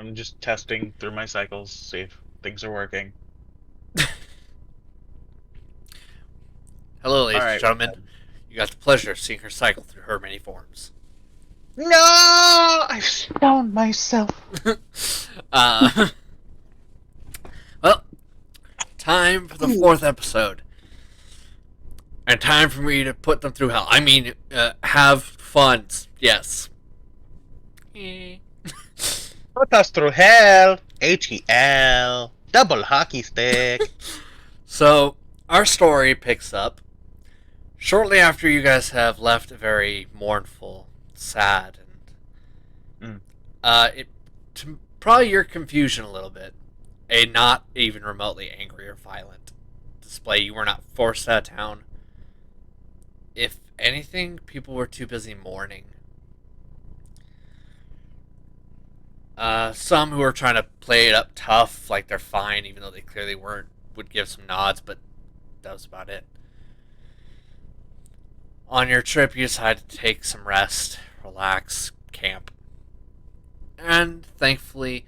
I'm just testing through my cycles, see if things are working. Hello, All ladies and right. gentlemen. You got the pleasure of seeing her cycle through her many forms. No, I've stoned myself. uh, well, time for the Ooh. fourth episode. And time for me to put them through hell. I mean, have fun. Yes. Eh. Put us through hell. HEL. Double hockey stick. So, our story picks up shortly after you guys have left a very mournful, sad, and Mm. it to probably your confusion a little bit, a not even remotely angry or violent display. You were not forced out of town. If anything, people were too busy mourning. Some who were trying to play it up tough, like they're fine, even though they clearly weren't, would give some nods, but that was about it. On your trip, you decided to take some rest, relax, camp, and thankfully,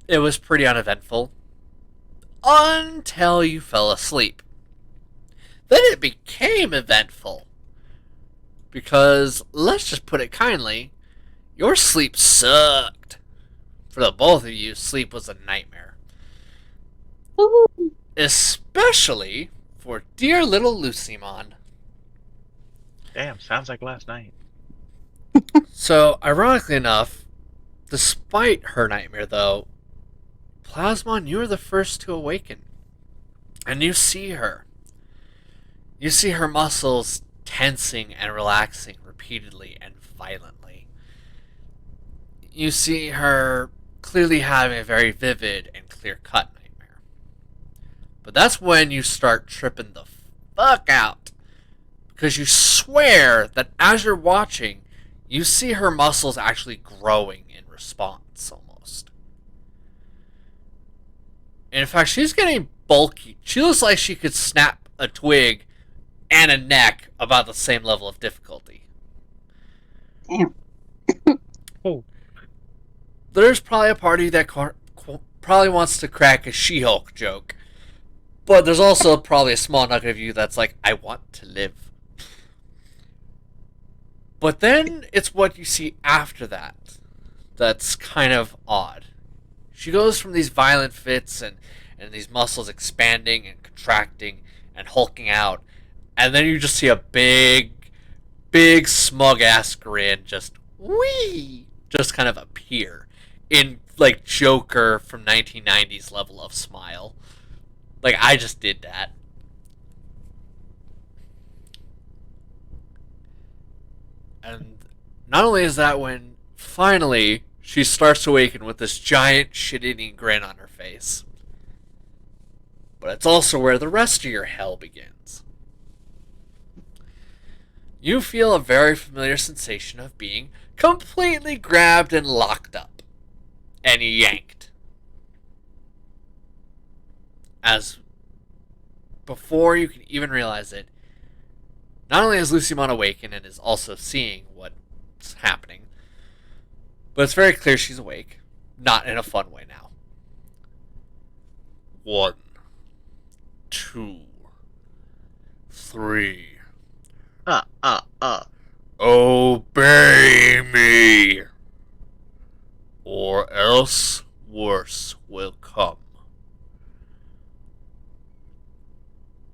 it was pretty uneventful until you fell asleep. Then it became eventful because, let's just put it kindly, your sleep sucked. For the both of you, sleep was a nightmare. Especially for dear little Lucymon. Damn, sounds like last night. So, ironically enough, despite her nightmare though, Plasmon, you are the first to awaken. And you see her. You see her muscles tensing and relaxing repeatedly and violently. You see her clearly having a very vivid and clear cut nightmare. But that's when you start tripping the fuck out. Because you swear that as you're watching, you see her muscles actually growing in response almost. And in fact, she's getting bulky. She looks like she could snap a twig and a neck about the same level of difficulty. Damn. Oh. There's probably a party that probably wants to crack a She-Hulk joke, but there's also probably a small nugget of you that's like, I want to live. But then it's what you see after that that's kind of odd. She goes from these violent fits and these muscles expanding and contracting and hulking out, and then you just see a big smug ass grin just wee just kind of appear in like Joker from 1990s level of smile. Like I just did that. And not only is that when finally she starts to awaken with this giant shit-eating grin on her face, but it's also where the rest of your hell begins. You feel a very familiar sensation of being completely grabbed and locked up and yanked. As before you can even realize it, not only has Lucymon awakened and is also seeing what's happening, but it's very clear she's awake, not in a fun way now. 1, 2, 3. Uh, uh, uh. Obey me, or else worse will come.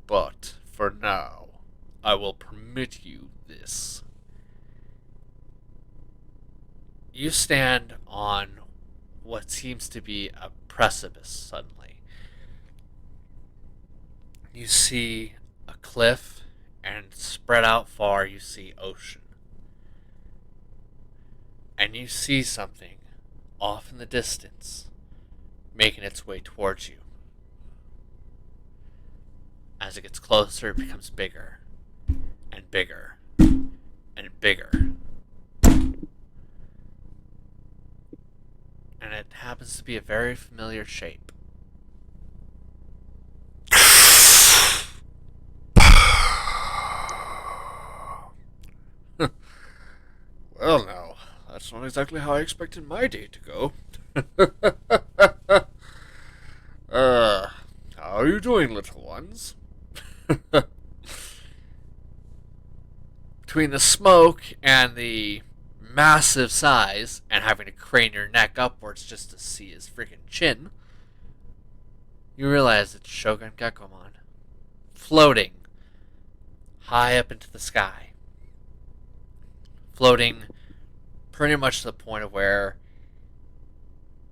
But for now, I will permit you this. You stand on what seems to be a precipice suddenly. You see a cliff, and spread out far, you see ocean. And you see something off in the distance making its way towards you. As it gets closer, it becomes bigger and bigger and bigger. And it happens to be a very familiar shape. Well, now, that's That's not exactly how I expected my day to go. How are you doing, little ones? Between the smoke and the massive size and having to crane your neck upwards just to see his freaking chin, you realize it's Shogun Gekkomon, floating high up into the sky. Floating pretty much to the point of where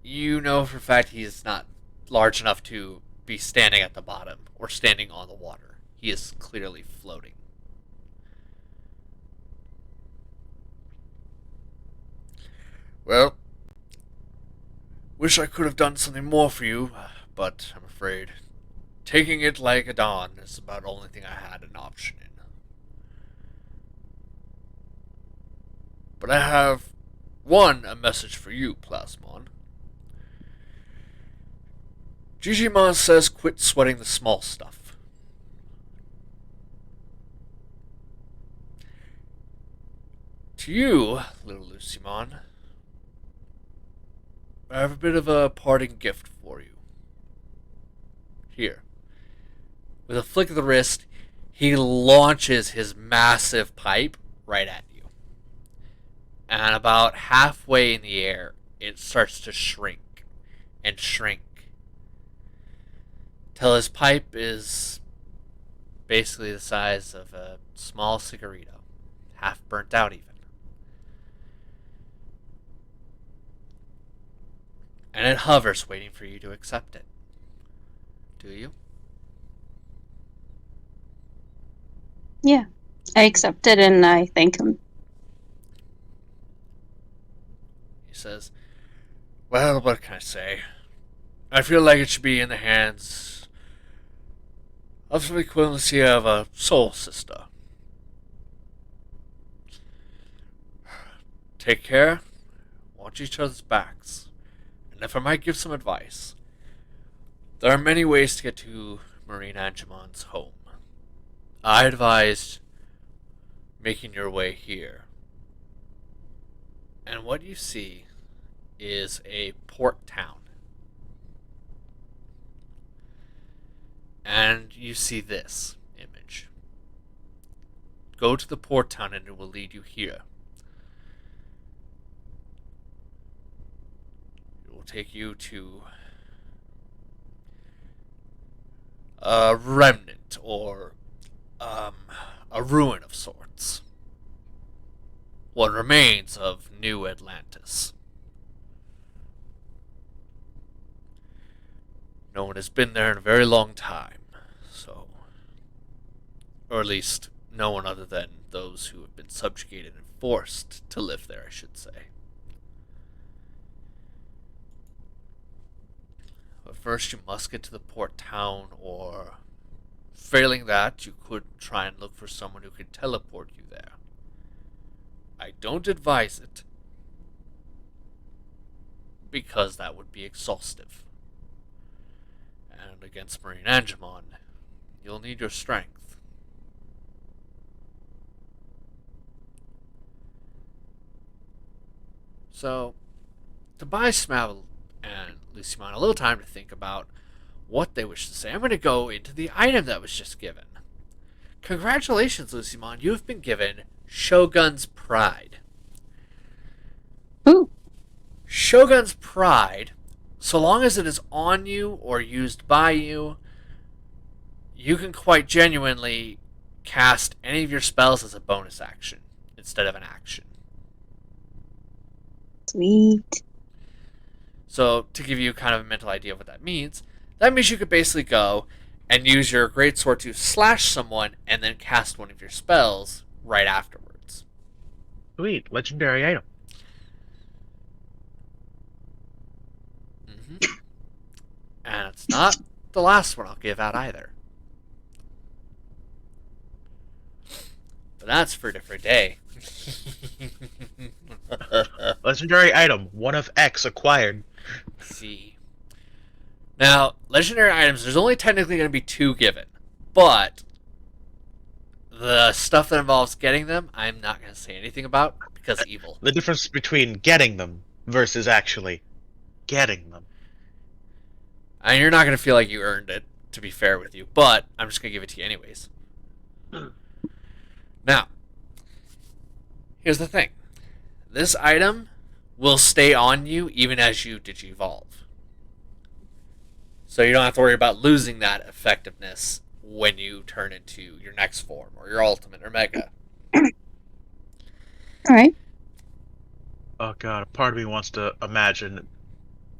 you know for a fact he's not large enough to be standing at the bottom or standing on the water. He is clearly floating. Well, wish I could have done something more for you, but I'm afraid taking it like a Don is about the only thing I had an option in. But I have, a message for you, Plasmon. Digimon says quit sweating the small stuff. To you, little Lucimon, I have a bit of a parting gift for you. Here. With a flick of the wrist, he launches his massive pipe right at you. And about halfway in the air, it starts to shrink and shrink. Till his pipe is basically the size of a small cigarito. Half burnt out even. And it hovers waiting for you to accept it. Do you? Yeah. I accept it and I thank him. He says, well, what can I say? I feel like it should be in the hands of the equivalency of a soul sister. Take care. Watch each other's backs. And if I might give some advice, there are many ways to get to Marine Angemon's home. I advised making your way here. And what you see is a port town. And you see this image. Go to the port town and it will lead you here. It will take you to a remnant or a ruin of sorts. What remains of New Atlantis. No one has been there in a very long time, so... Or at least, no one other than those who have been subjugated and forced to live there, I should say. But first you must get to the port town, or... Failing that, you could try and look for someone who could teleport you there. I don't advise it, because that would be exhaustive. And against Marine Angemon, you'll need your strength. So, to buy Smavel and Lucimon a little time to think about what they wish to say, I'm going to go into the item that was just given. Congratulations, Lucimon, you have been given Shogun's Pride. Ooh. Shogun's Pride, so long as it is on you or used by you, you can quite genuinely cast any of your spells as a bonus action instead of an action. Sweet. So, to give you kind of a mental idea of what that means you could basically go and use your greatsword to slash someone and then cast one of your spells right afterwards. Sweet. Legendary item. And it's not the last one I'll give out either. But that's for a different day. Legendary item. 1 of X acquired. See. Now, legendary items, there's only technically going to be 2 given. But the stuff that involves getting them, I'm not going to say anything about, because because evil. The difference between getting them versus actually getting them. And you're not going to feel like you earned it, to be fair with you, but I'm just going to give it to you anyways. Now, here's the thing. This item will stay on you even as you digivolve. So you don't have to worry about losing that effectiveness when you turn into your next form or your ultimate or mega. Alright. Oh god, a part of me wants to imagine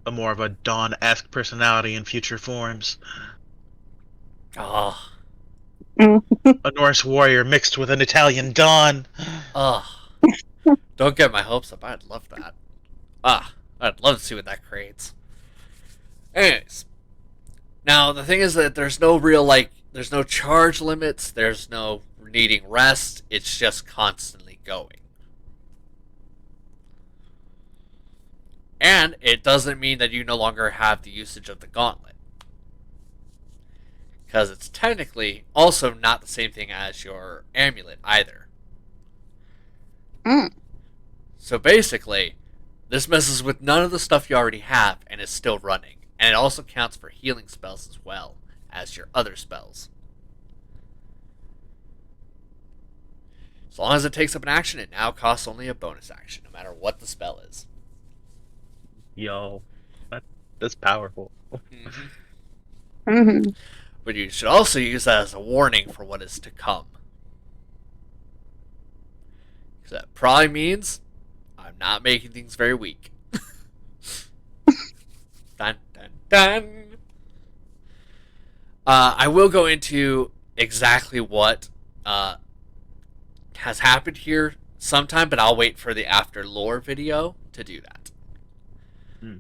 a more of a Dawn-esque personality in future forms. Oh. A Norse warrior mixed with an Italian Dawn. Oh. Don't get my hopes up. I'd love that. I'd love to see what that creates. Anyways. Now, the thing is that there's no there's no charge limits, there's no needing rest, it's just constantly going. And it doesn't mean that you no longer have the usage of the gauntlet. Because it's technically also not the same thing as your amulet either. Mm. So basically, this messes with none of the stuff you already have and is still running. And it also counts for healing spells as well as your other spells. As long as it takes up an action, it now costs only a bonus action, no matter what the spell is. Yo, that's powerful. Mm-hmm. But you should also use that as a warning for what is to come. Because that probably means I'm not making things very weak. Dun, dun, dun. I will go into exactly what has happened here sometime, but I'll wait for the after lore video to do that.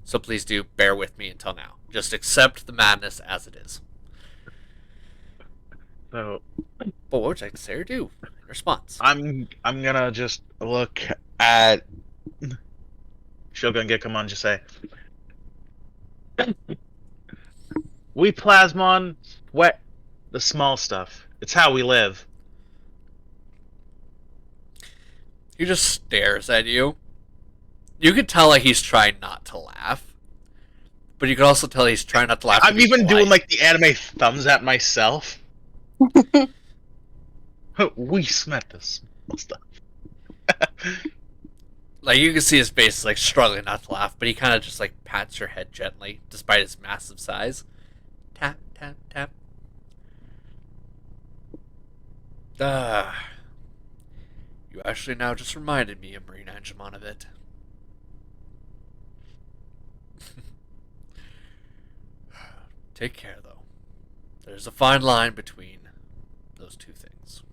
So please do bear with me until now. Just accept the madness as it is. So, but what would you like to say or do in response? I'm gonna just look at Shogun Gekomon, just say, we Plasmon sweat the small stuff. It's how we live. He just stares at you. You could tell like he's trying not to laugh, but you could also tell he's trying not to laugh. I'm even doing like the anime thumbs at myself. We sweat this small stuff. Like you can see his face is like struggling not to laugh, but he kind of just like pats your head gently, despite its massive size. Tap, tap, tap. You actually now just reminded me of Marina Angemon of it. Take care, though. There's a fine line between those two things.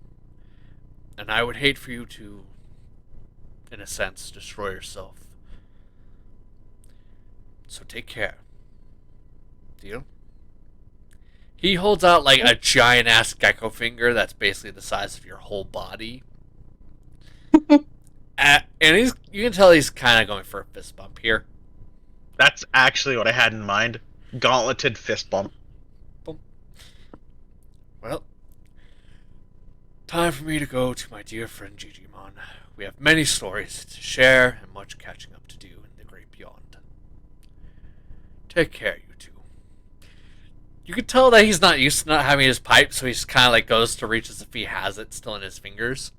And I would hate for you to, in a sense, destroy yourself. So take care. Deal? He holds out like a giant ass gecko finger that's basically the size of your whole body. And you can tell he's kind of going for a fist bump here. That's actually what I had in mind. Gauntleted fist bump. Boom. Well, time for me to go to my dear friend Digimon. We have many stories to share and much catching up to do in the great beyond. Take care, you two. You can tell that he's not used to not having his pipe, so he just kind of like goes to reach as if he has it still in his fingers,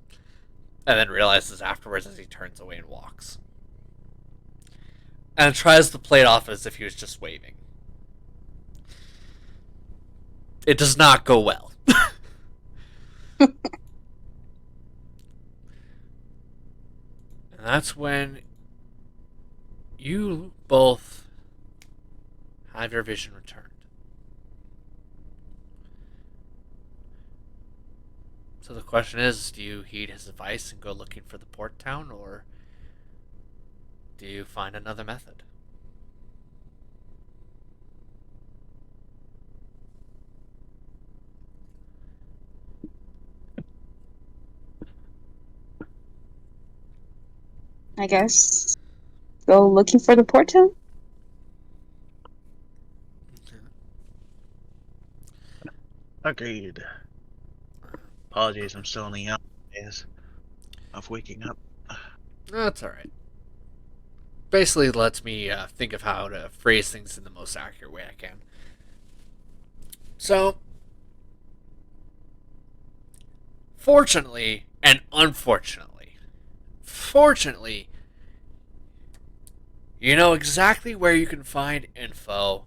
and then realizes afterwards as he turns away and walks. And tries to play it off as if he was just waving. It does not go well. And that's when you both have your vision returned. So the question is, do you heed his advice and go looking for the port town, or do you find another method? I guess go looking for the port town. Agreed. Apologies, I'm still in the young days of waking up. That's alright. Basically lets me think of how to phrase things in the most accurate way I can. So, fortunately and unfortunately, fortunately, you know exactly where you can find info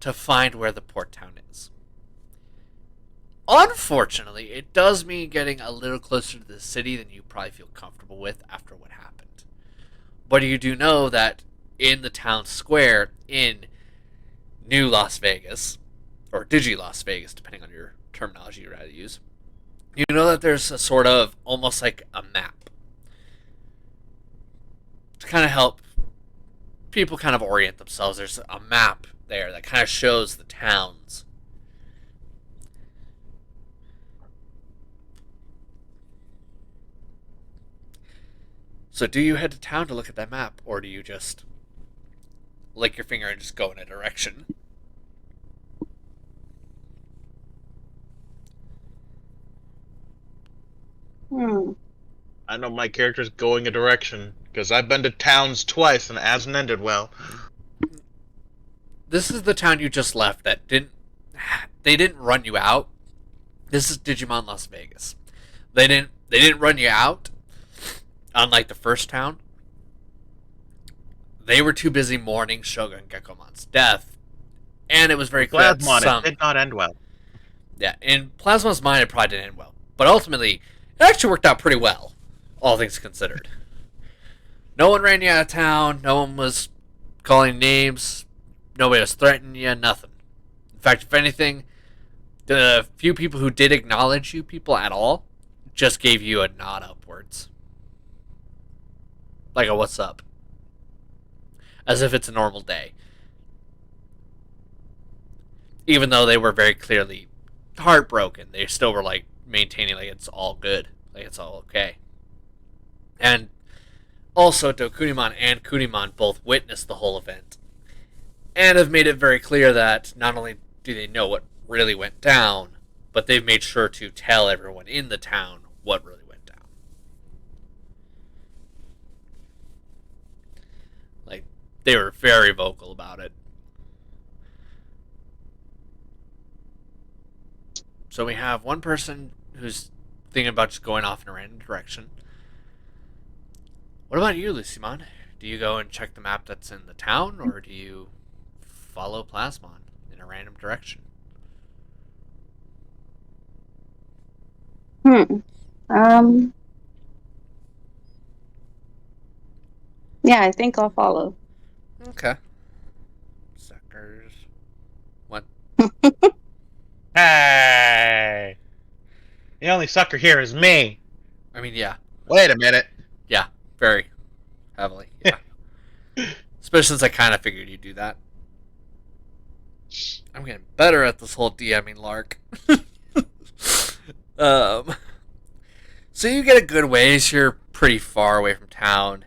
to find where the port town is. Unfortunately, it does mean getting a little closer to the city than you probably feel comfortable with after what happened. But you do know that in the town square in New Las Vegas, or Digi Las Vegas, depending on your terminology you'd rather use, you know that there's a sort of almost like a map to kind of help people kind of orient themselves. There's a map there that kind of shows the towns. So do you head to town to look at that map, or do you just lick your finger and just go in a direction? Hmm. I know my character's going a direction because I've been to towns twice and it hasn't ended well. This is the town you just left that didn't. They didn't run you out. This is Digimon Las Vegas. They didn't run you out. Unlike the first town, they were too busy mourning Shogun Gekkomon's death, and it was very clear that Plasmon, it did not end well. yeah, in Plasma's mind, it probably didn't end well, but ultimately, it actually worked out pretty well, all things considered. No one ran you out of town. No one was calling names. Nobody was threatening you. Nothing. In fact, if anything, the few people who did acknowledge you people at all just gave you a nod upwards. Like a what's up. As if it's a normal day. Even though they were very clearly heartbroken, they still were like maintaining like it's all good. Like it's all okay. And also, Dokunimon and Kunimon both witnessed the whole event. And have made it very clear that not only do they know what really went down, but they've made sure to tell everyone in the town what really went down. Like, they were very vocal about it. So we have one person who's thinking about just going off in a random direction. What about you, Lucimon? Do you go and check the map that's in the town, or do you follow Plasmon in a random direction? Um. Yeah, I think I'll follow. Okay. Suckers. What? Hey! The only sucker here is me. I mean, yeah. Wait a minute. Yeah, very heavily. Yeah. Especially since I kind of figured you'd do that. I'm getting better at this whole DMing lark. So you get a good ways. You're pretty far away from town.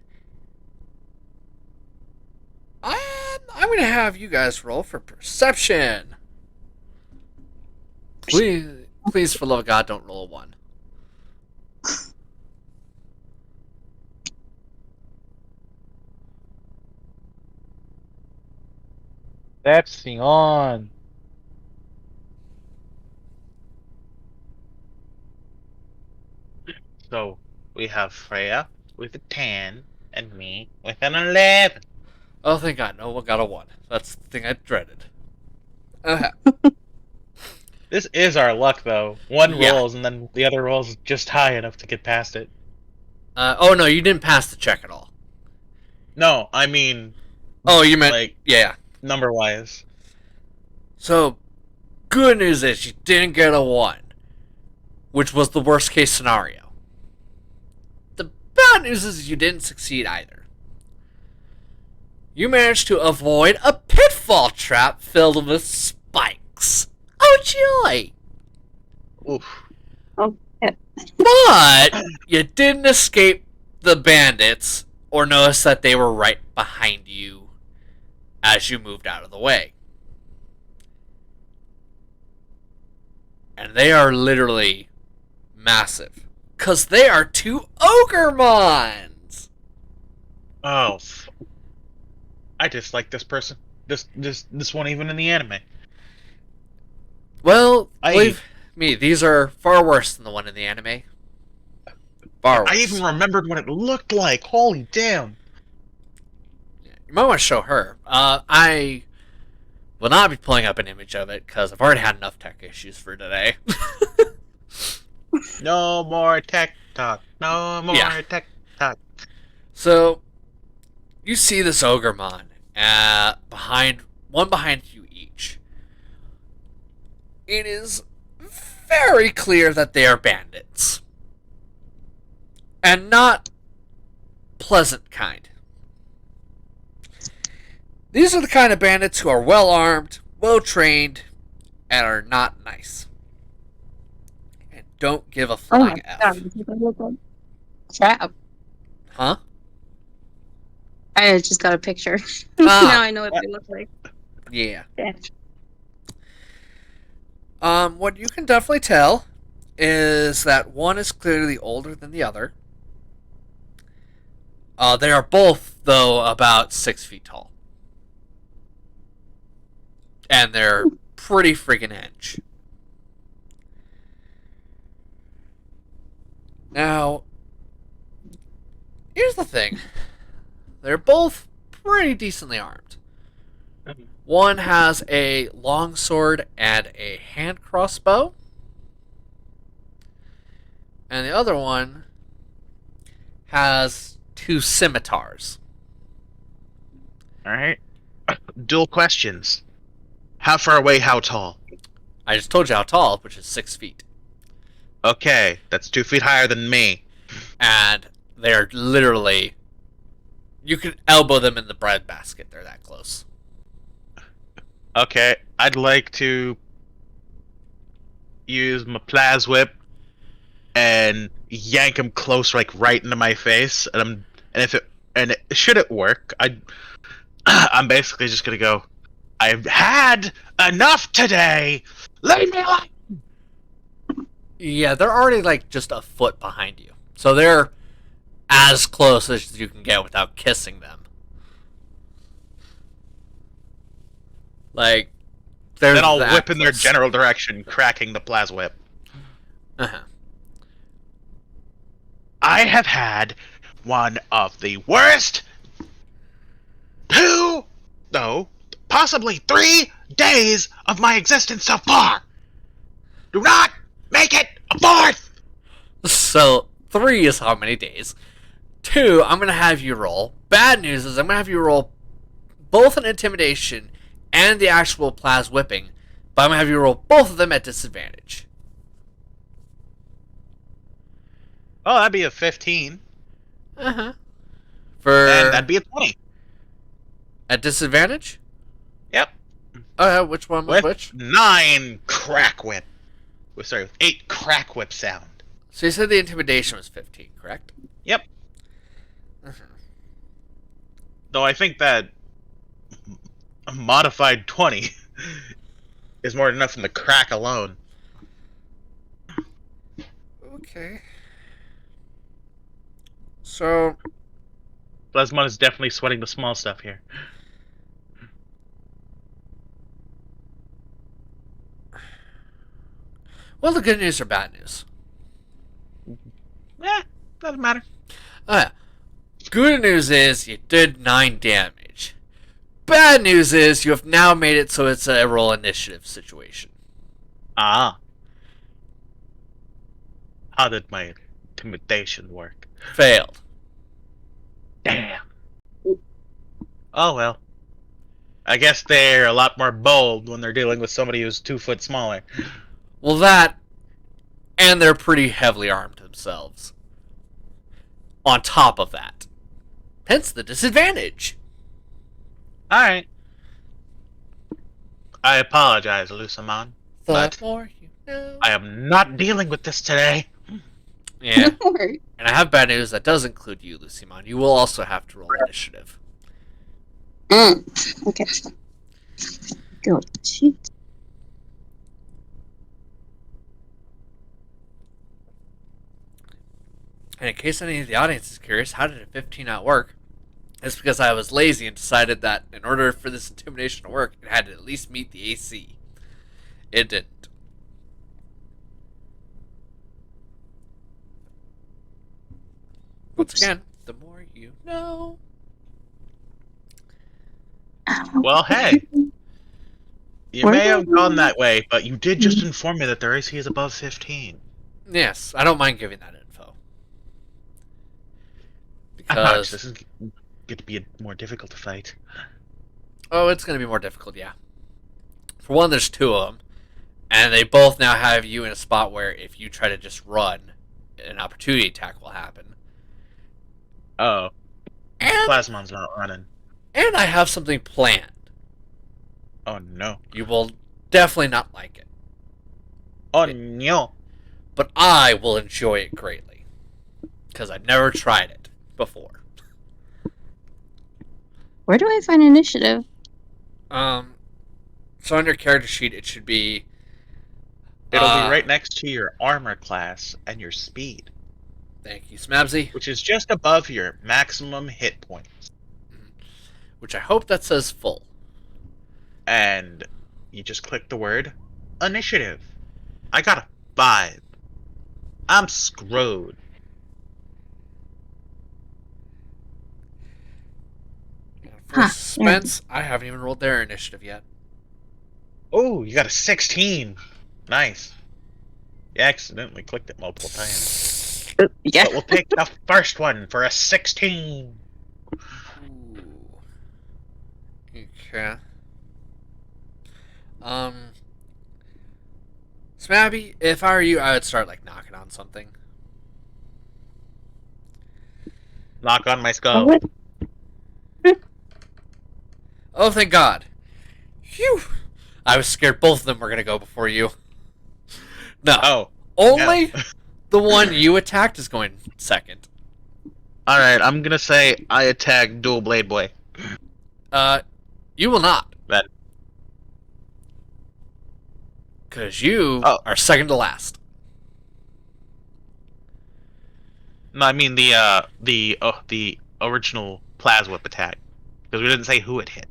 I'm going to have you guys roll for perception. Please, for the love of God, don't roll a 1. That's the on. So we have Freya with a 10 and me with an 11. Oh, thank God, no one got a 1. That's the thing I dreaded. Okay. This is our luck, though. One Yeah. rolls, and then the other rolls just high enough to get past it. Oh, no, you didn't pass the check at all. No, I mean, Oh, you meant... like, Yeah. number-wise. So, good news is you didn't get a 1, which was the worst case scenario. The bad news is you didn't succeed either. You managed to avoid a pitfall trap filled with spikes. Oh, joy! Oof. Oh, yeah. But you didn't escape the bandits or notice that they were right behind you as you moved out of the way. And they are literally massive. Because they are 2 Ogremons! Oh, I dislike this person. This one even in the anime. Well, I believe me, these are far worse than the one in the anime. Far I even worse. remembered what it looked like. Holy damn! Yeah, you might want to show her. I will not be pulling up an image of it because I've already had enough tech issues for today. No more tech talk. No Yeah. more tech talk. So you see this Ogremon behind you each. It is very clear that they are bandits. And not pleasant kind. These are the kind of bandits who are well armed, well trained, and are not nice. And don't give a Oh my flying F. god, they look like crap. Huh? I just got a picture. Now Ah, I know what they look like. yeah. Yeah. What you can definitely tell is that one is clearly older than the other. They are both, though, about 6 feet tall. And they're pretty freaking hench. Now, here's the thing. They're both pretty decently armed. One has a long sword and a hand crossbow. And the other one has two scimitars. All right. Dual questions. How far away? How tall? I just told you how tall, which is 6 feet. Okay, that's 2 feet higher than me. And they're literally. You could elbow them in the bread basket. They're that close. Okay, I'd like to use my Plaz Whip and yank him close, like right into my face. Should it work, I'm basically just gonna go. I've had enough today. Leave me alone. Yeah, they're already like just a foot behind you. So they're as close as you can get without kissing them. Like, they're Then I'll that whip in their close. general direction, cracking the Plaz Whip. Uh-huh. I have had one of the worst two, no, possibly 3 days of my existence so far. Do not make it a fourth. So, 3 is how many days? 2, I'm going to have you roll. Bad news is I'm going to have you roll both an intimidation and the actual Plaz whipping, but I'm going to have you roll both of them at disadvantage. Oh, that'd be a 15. Uh-huh. And that'd be a 20. At disadvantage? Yep. Which one was With which? 9 crack whip. Sorry, with 8 crack whip sound. So you said the intimidation was 15, correct? Yep. Uh-huh. Though I think that a modified 20 is more than enough in the crack alone. Okay. So, Plasmon is definitely sweating the small stuff here. well, the good news or bad news? Doesn't matter. Good news is you did 9 damage. Bad news is you have now made it so it's a roll initiative situation. Ah. How did my intimidation work? Failed. Damn. Oh well. I guess they're a lot more bold when they're dealing with somebody who's 2 foot smaller. Well, that, and they're pretty heavily armed themselves. On top of that. Hence the disadvantage. Alright. I apologize, Lusamon. The But more you know. I am not dealing with this today. Yeah. Don't worry. And I have bad news. That does include you, Lucimon. You will also have to roll initiative. Okay. Go. Shoot. And in case any of the audience is curious, how did a 15 not work? It's because I was lazy and decided that in order for this intimidation to work, it had to at least meet the AC. It didn't. Once again, the more you know. Well, hey, you Where may did have I- gone that way, but you did just inform me that their AC is above 15. Yes, I don't mind giving that info. Ouch, Because, this is going to be more difficult to fight. oh, it's going to be more difficult, yeah. For one, there's two of them, and they both now have you in a spot where if you try to just run, an opportunity attack will happen. Oh, And, Plasmon's not running. and I have something planned. Oh no. You will definitely not like it, Oh no. but I will enjoy it greatly. Because I've never tried it before. Where do I find initiative? So on your character sheet, it should be. It'll be right next to your armor class and your speed, Thank you, Smabsy. which is just above your maximum hit points. Which I hope that says full. And you just click the word initiative. I got a 5. I'm screwed. And for Huh, suspense, I haven't even rolled their initiative yet. Oh, you got a 16. Nice. You accidentally clicked it multiple times. Yeah. But we'll take the first one for a 16. Ooh. Okay. Smabby, if I were you, I would start like knocking on something. Knock on my skull. What? Oh, thank God. Phew. I was scared both of them were gonna go before you. No. Oh. Only no. the one you attacked is going second. Alright, I'm gonna say I attack Dual Blade Boy. You will not. That. Because you Oh. are second to last. No, I mean the original Plasma Whip attack. Because we didn't say who it hit.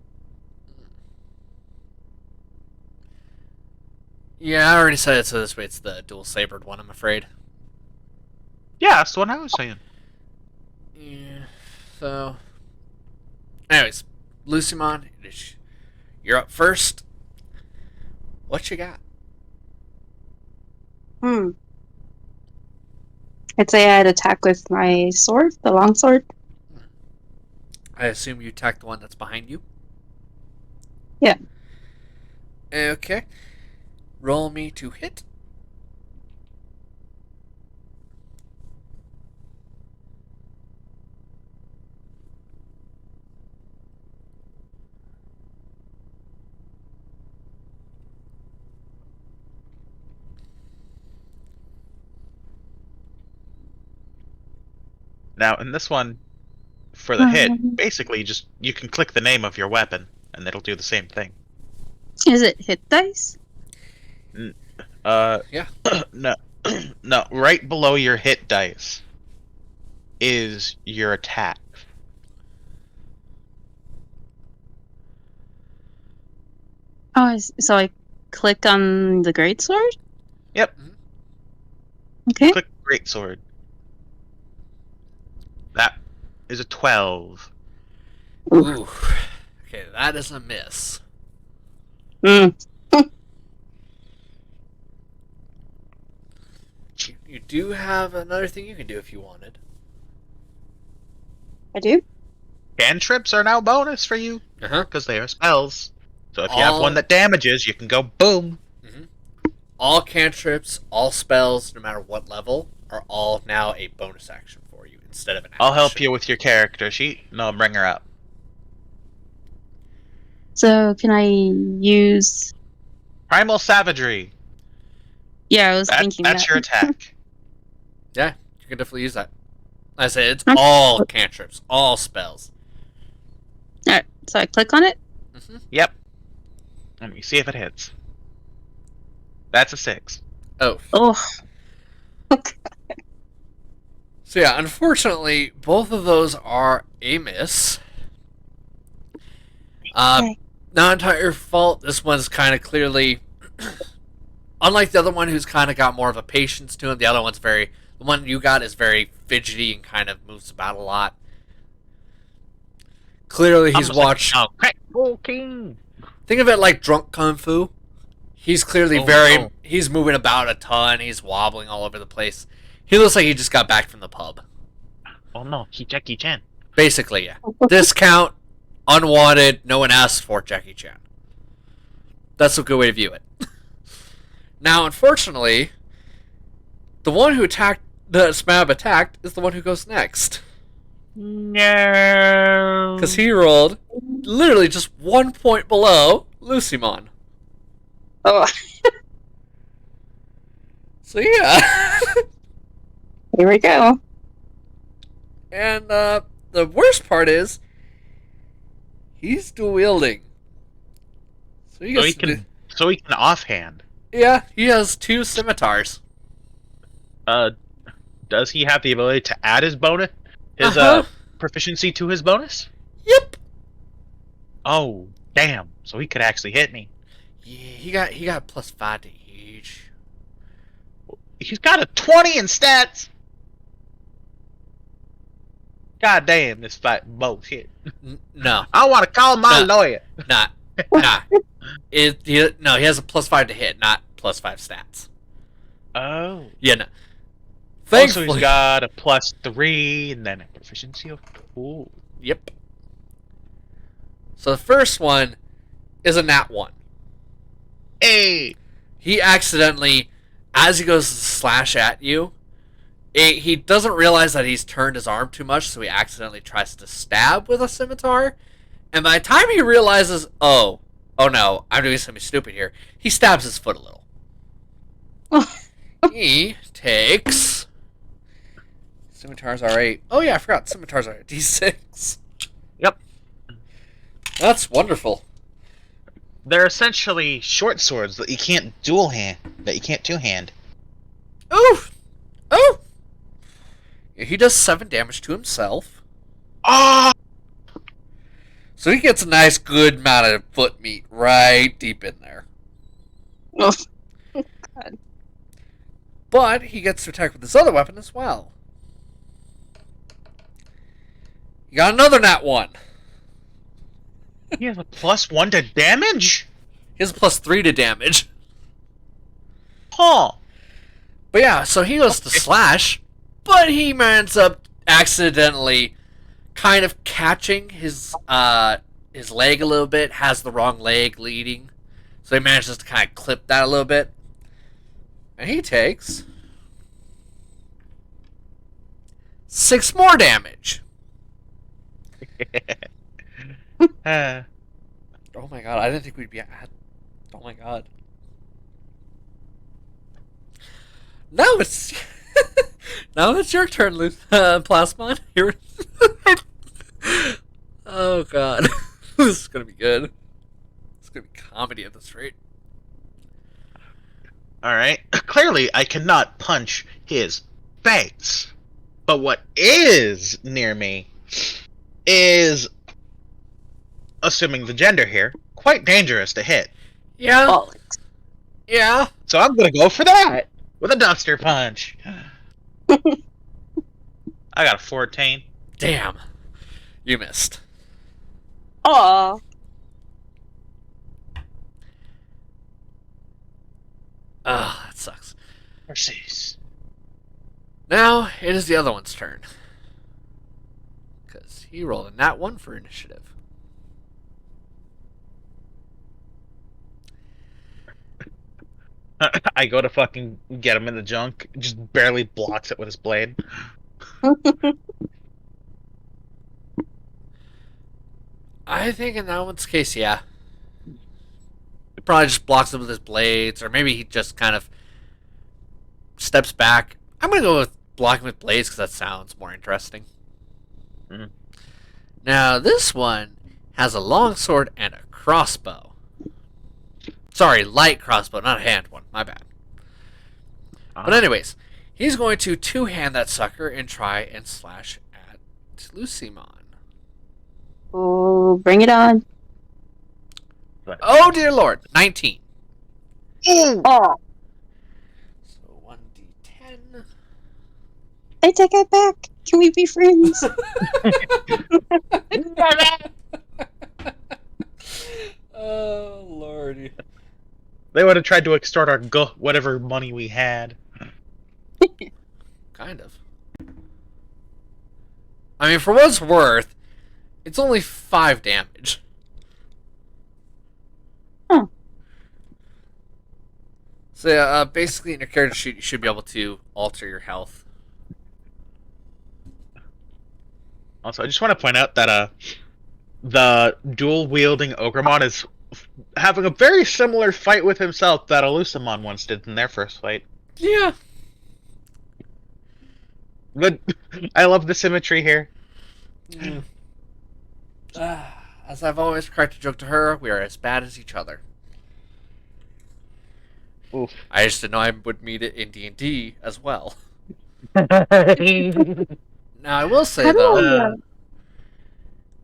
Yeah, I already said it, so this way it's the dual sabered one, I'm afraid. Yeah, that's the one I was saying. Yeah, so. Anyways, Lucimon, you're up first. What you got? I'd say I'd attack with my sword, the long sword. I assume you attack the one that's behind you? Yeah. Okay. Roll me to hit. Now, in this one, for the hit, basically just you can click the name of your weapon, and it'll do the same thing. Is it hit dice? Yeah. No, no, right below your hit dice is your attack. Oh, so I click on the great sword? Yep. Okay. Click Greatsword. That is a 12. Ooh. Okay, that is a miss. Mm. You do have another thing you can do if you wanted. I do? Cantrips are now bonus for you, Uh-huh. because they are spells. So if you have one that damages, you can go boom. All cantrips, all spells, no matter what level, are all now a bonus action for you instead of an action. I'll help you with your character sheet. No, bring her up. So can I use... Primal Savagery. Yeah, I was thinking That's that. your attack. Yeah, you can definitely use that. Like I said, it's Okay. all cantrips, all spells. Alright, so I click on it. Yep. Let me see if it hits. That's a 6. Oh. Oh. So yeah, unfortunately, both of those are a miss. Okay. Not entirely your fault. This one's kind of clearly, unlike the other one, who's kind of got more of a patience to him. The other one's the one you got is very fidgety and kind of moves about a lot. Clearly, he's watched. Crack cocaine. Think of it like drunk kung fu. He's clearly he's moving about a ton. He's wobbling all over the place. He looks like he just got back from the pub. Oh no, he Jackie Chan. Basically, yeah. Discount, unwanted, no one asked for Jackie Chan. That's a good way to view it. Now, unfortunately, the one who attacked, the Smab attacked, is the one who goes next. No. Because he rolled literally just 1 point below Lucimon. Oh, So yeah. here we go. And the worst part is, he's dual wielding. So he gets So he can offhand. yeah, he has 2 scimitars. Does he have the ability to add his bonus, his proficiency to his bonus? Yep. Oh, damn! So he could actually hit me. Yeah, he got +5 to each. He's got a 20 in stats. God damn, this fight bullshit. No, I want to call my lawyer. nah. He has a +5 to hit, not +5 stats. Oh. Yeah, no. Also, Thankfully, he's got a +3 and then a proficiency of 2. yep. So the first one is a nat 1. Hey! He accidentally, as he goes to slash at you, he doesn't realize that he's turned his arm too much, so he accidentally tries to stab with a scimitar. And by the time he realizes, oh no, I'm doing something stupid here, he stabs his foot a little. He takes... Scimitars are 8. Oh yeah, I forgot. Scimitars are a D6. Yep. That's wonderful. They're essentially short swords that you can't two-hand. Oof! Oh! He does 7 damage to himself. Oh! So he gets a nice good amount of foot meat right deep in there. Oh, God. But he gets to attack with this other weapon as well. You got another nat 1. He has a +1 to damage? He has a +3 to damage. Huh. But yeah, so he goes to slash, but he ends up accidentally kind of catching his leg a little bit, has the wrong leg leading. So he manages to kind of clip that a little bit. And he takes 6 more damage. Oh my god, I didn't think we'd be at... Oh my god. Now it's... now it's your turn, Plasmon. Here... Oh god. This is gonna be good. It's gonna be comedy at this rate. Alright. Clearly, I cannot punch his face. But what is near me is, assuming the gender here, quite dangerous to hit. Yeah. Bollocks. Yeah. So I'm gonna go for that with a duster punch. I got a 14. Damn. You missed. Aw. Ah, that sucks. Mercies. Now it is the other one's turn. Because he rolled a nat 1 for initiative. I go to fucking get him in the junk, just barely blocks it with his blade. I think in that one's case, yeah. He probably just blocks it with his blades, or maybe he just kind of steps back. I'm going to go with blocking with blades because that sounds more interesting. Mhm. Now, this one has a longsword and a crossbow. Sorry, light crossbow, not a hand one. My bad. But anyways, he's going to two-hand that sucker and try and slash at Lucimon. Oh, bring it on. Oh dear lord, 19. Ooh! Oh, So 1d10. I take it back. Can we be friends? Oh lordy. They would have tried to extort our whatever money we had. Kind of. I mean, for what it's worth, it's only 5 damage. Huh. So yeah, basically in your character sheet, you should be able to alter your health. Also, I just want to point out that the dual-wielding Ogremon is having a very similar fight with himself that Elusimon once did in their first fight. Yeah. But I love the symmetry here. Mm. As I've always cracked a joke to her, we are as bad as each other. Oof. I just didn't know I would meet it in D&D as well. Now, I will say, How do though, I,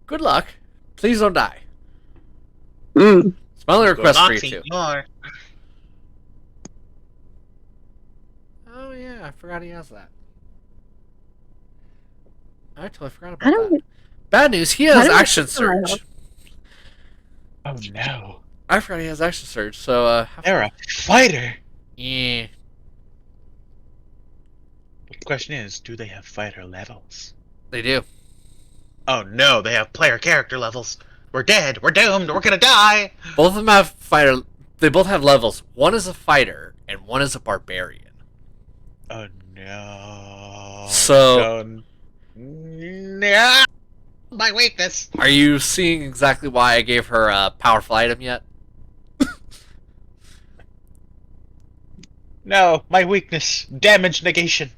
good luck. Please don't die. Mm. It's my only request for you, Nazi, too. more. Oh, yeah, I forgot he has that. I totally forgot How about do that. Bad news, he How has do I Action fix my Surge. Oh no. I forgot he has Action Surge, so, They're a fighter. yeah. The question is, do they have fighter levels? They do. Oh no, they have player character levels. We're dead. We're doomed. We're gonna die. Both of them have fighter. They both have levels. One is a fighter, and one is a barbarian. Oh no. So- No. My weakness. Are you seeing exactly why I gave her a powerful item yet? No, my weakness. Damage negation.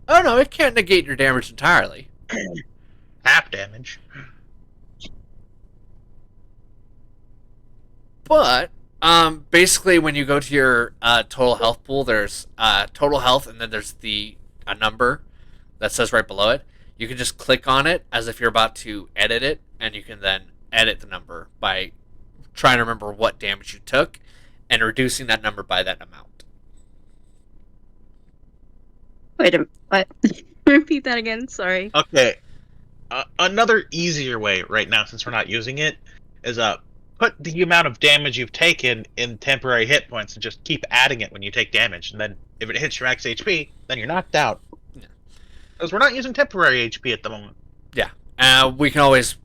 Oh no, it can't negate your damage entirely. Half damage. But basically, when you go to your total health pool, there's total health, and then there's a number that says right below it. You can just click on it as if you're about to edit it, and you can then edit the number by trying to remember what damage you took and reducing that number by that amount. Wait a minute. What? Repeat that again. Sorry. Okay. Another easier way right now, since we're not using it, is put the amount of damage you've taken in temporary hit points and just keep adding it when you take damage. And then if it hits your max HP, then you're knocked out. Yeah. Because we're not using temporary HP at the moment. Yeah. We can always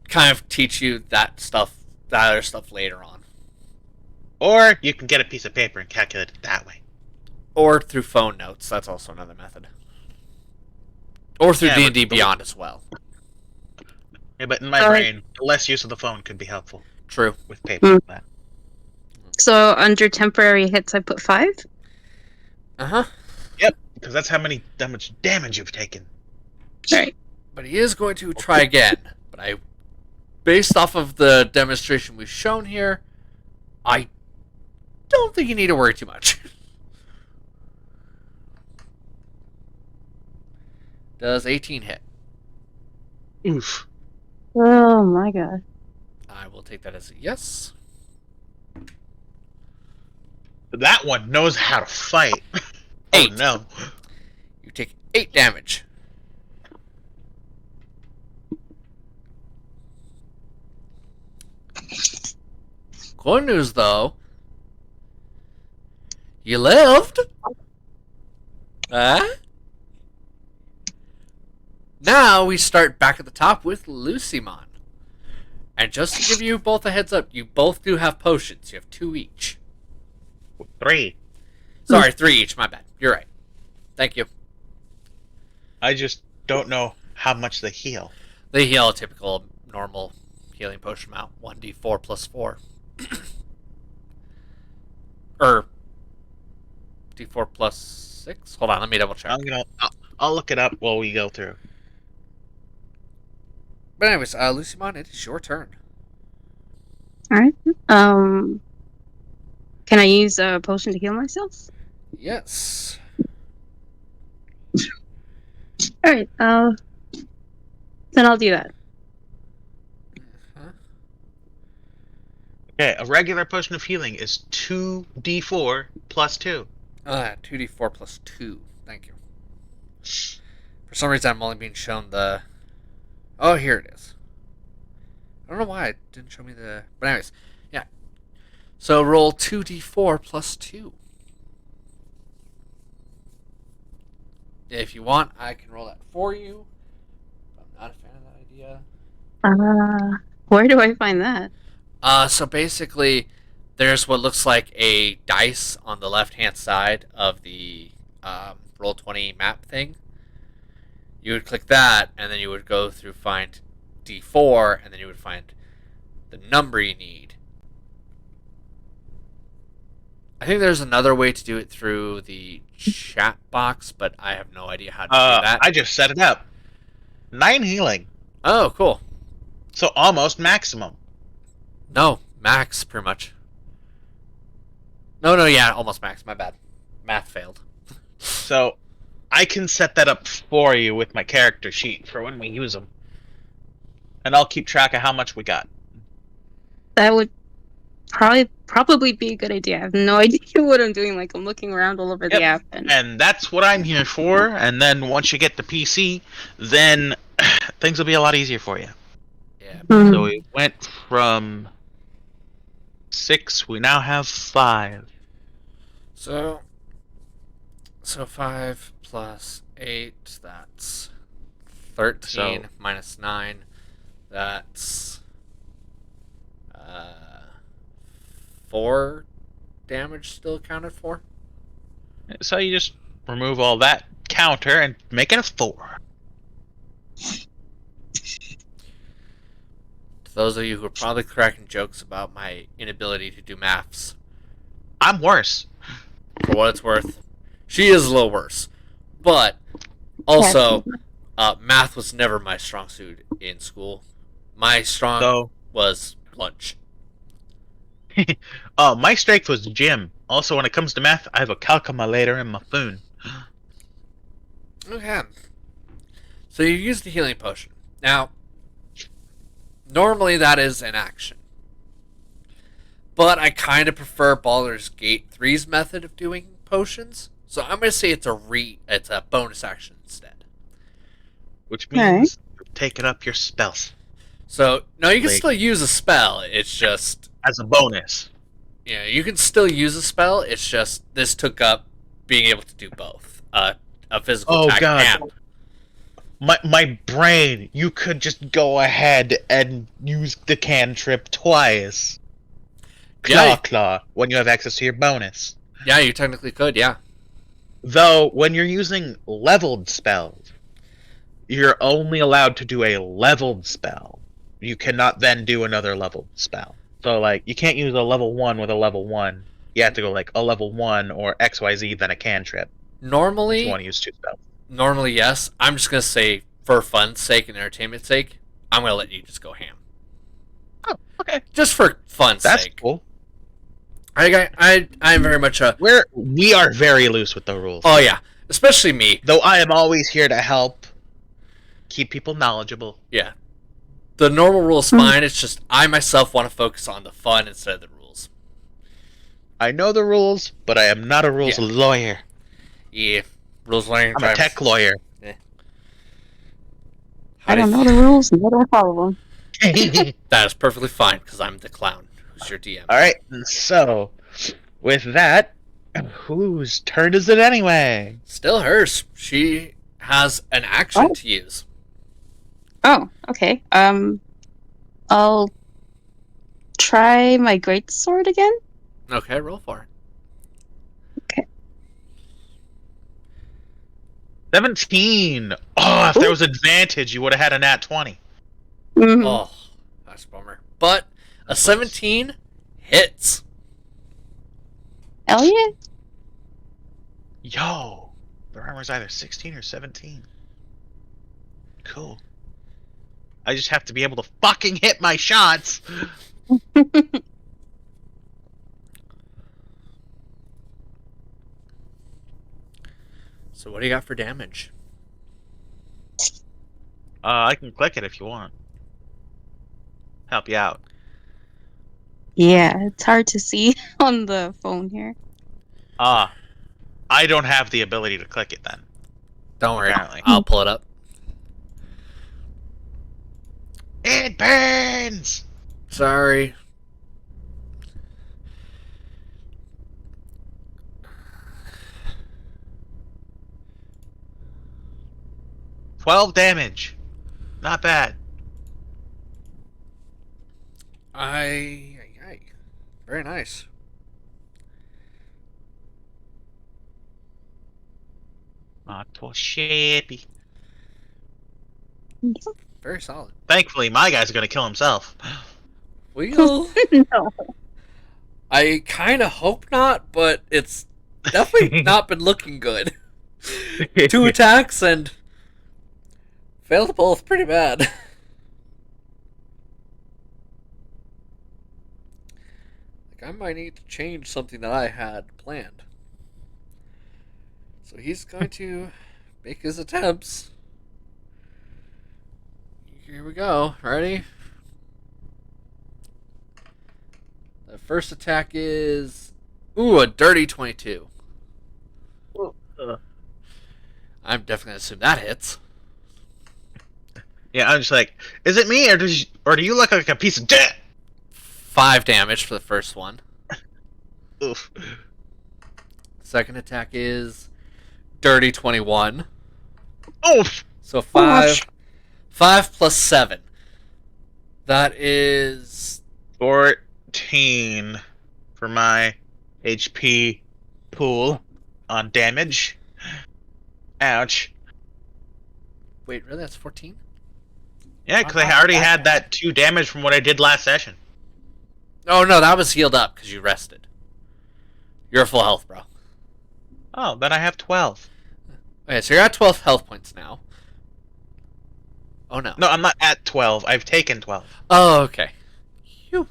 kind of teach you that other stuff later on. Or you can get a piece of paper and calculate it that way. Or through phone notes. That's also another method. Or through Yeah, D&D but- Beyond as well. Yeah, but in my brain, the less use of the phone could be helpful True. with paper. Hmm. So under temporary hits, I put 5. Uh-huh. Because that's how much damage you've taken. Right. But he is going to try again. But based off of the demonstration we've shown here, I don't think you need to worry too much. Does 18 hit? Oof. Oh my god. I will take that as a yes. That one knows how to fight. Oh 8. no. You take 8 damage. Good news, though. You lived. Huh? Now we start back at the top with Lucimon. And just to give you both a heads up, you both do have potions. You have 2 each. 3. Sorry, 3 each. My bad. You're right. Thank you. I just don't know how much they heal. They heal a typical normal healing potion amount. 1d4 plus 4. Or d4 plus 6? Hold on, let me double check. I'll look it up while we go through. But anyways, Lucimon, it is your turn. Alright. Can I use a potion to heal myself? Yes. Alright, then I'll do that. Huh? Okay, a regular potion of healing is 2d4 plus 2. 2d4 plus 2. Thank you. For some reason, I'm only being shown the... Oh, here it is. I don't know why it didn't show me the... But anyways, yeah. So roll 2d4 plus 2. If you want, I can roll that for you. I'm not a fan of that idea. Where do I find that? So basically, there's what looks like a dice on the left-hand side of the Roll20 map thing. You would click that, and then you would go through find D4, and then you would find the number you need. I think there's another way to do it through the chat box, but I have no idea how to do that. I just set it up. 9 healing. Oh, cool. So almost maximum. No, max, pretty much. No, yeah, almost max. My bad. Math failed. So I can set that up for you with my character sheet for when we use them. And I'll keep track of how much we got. That would probably be a good idea. I have no idea what I'm doing. Like, I'm looking around all over the app. And that's what I'm here for. And then once you get the PC, then things will be a lot easier for you. Yeah. So we went from 6, we now have 5. So 5 plus 8, that's 13 minus 9, that's 4 damage still accounted for. So you just remove all that counter and make it a 4. To those of you who are probably cracking jokes about my inability to do maths, I'm worse. for what it's worth, she is a little worse. But also, math was never my strong suit in school. My strong was lunch. My strength was gym. Also, when it comes to math, I have a calculator in my phone. Okay. So you use the healing potion. Now, normally that is an action. But I kind of prefer Baldur's Gate 3's method of doing potions. So I'm going to say it's a bonus action instead. Which means taking up your spells. So, no, you can still use a spell. It's just... As a bonus. Yeah, you can still use a spell. It's just this took up being able to do both. A physical attack and... My brain, you could just go ahead and use the cantrip twice. Claw, when you have access to your bonus. Yeah, you technically could, yeah. Though, when you're using leveled spells, you're only allowed to do a leveled spell. You cannot then do another leveled spell. So, like, you can't use a level 1 with a level 1. You have to go, like, a level 1 or XYZ, then a cantrip. Normally... If you want to use 2 spells. Normally, yes. I'm just going to say, for fun's sake and entertainment's sake, I'm going to let you just go ham. Oh, okay. Just for fun's sake. That's cool. I'm very much a... We are very loose with the rules. Oh, yeah. Especially me. Though I am always here to help keep people knowledgeable. Yeah. The normal rule is fine. It's just I myself want to focus on the fun instead of the rules. I know the rules, but I am not a rules lawyer. Yeah. Rules learning. I'm a tech lawyer. Yeah. I don't know the rules and I don't follow them. That is perfectly fine because I'm the clown who's your DM. Alright, so with that, whose turn is it anyway? Still hers. She has an action to use. Oh, okay. I'll try my greatsword again. Okay, roll for it. Okay. 17! Oh, if there was advantage, you would have had a nat 20. Mm-hmm. Oh, that's a bummer. But a 17 hits. Hell yeah. Yo! The armor's either 16 or 17. Cool. I just have to be able to fucking hit my shots! So what do you got for damage? I can click it if you want. Help you out. Yeah, it's hard to see on the phone here. Ah, I don't have the ability to click it then. Don't worry, Apparently. I'll pull it up. It burns! Sorry. $12 damage. Not bad. Very nice. Not too shabby. Very solid. Thankfully, my guy's gonna kill himself. Well, No. I kind of hope not, but it's definitely not been looking good. 2 attacks and failed both pretty bad. Like, I might need to change something that I had planned. So he's going to make his attempts. Here we go. Ready? The first attack is... Ooh, a dirty 22. I'm definitely going to assume that hits. Yeah, I'm just like, is it me, or do you look like a piece of shit? 5 damage for the first one. Oof. Second attack is dirty 21. Oof. So 5 plus 7. That is 14 for my HP pool on damage. Ouch. wait, really? That's 14? Yeah, because I already had that 2 damage from what I did last session. Oh no, that was healed up because you rested. You're full health, bro. Oh, then I have 12. Okay, so you're at 12 health points now. Oh no. No, I'm not at 12. I've taken 12. Oh, okay. Phew.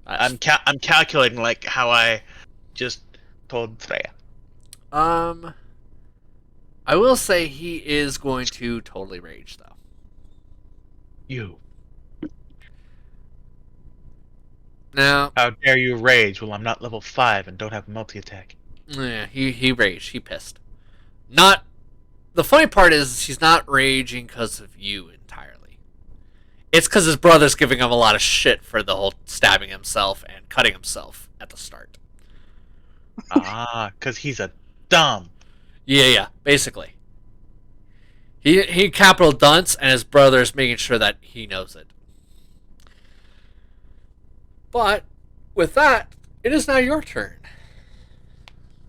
I'm calculating like how I just told Freya. I will say he is going to totally rage though. You. Now, How dare you rage? Well, I'm not level 5 and don't have a multi-attack. yeah, he raged. He pissed. Not. The funny part is he's not raging because of you entirely. It's because his brother's giving him a lot of shit for the whole stabbing himself and cutting himself at the start. Ah, because he's a dumb. Yeah, basically. He capital dunce, and his brother's making sure that he knows it. But with that, it is now your turn.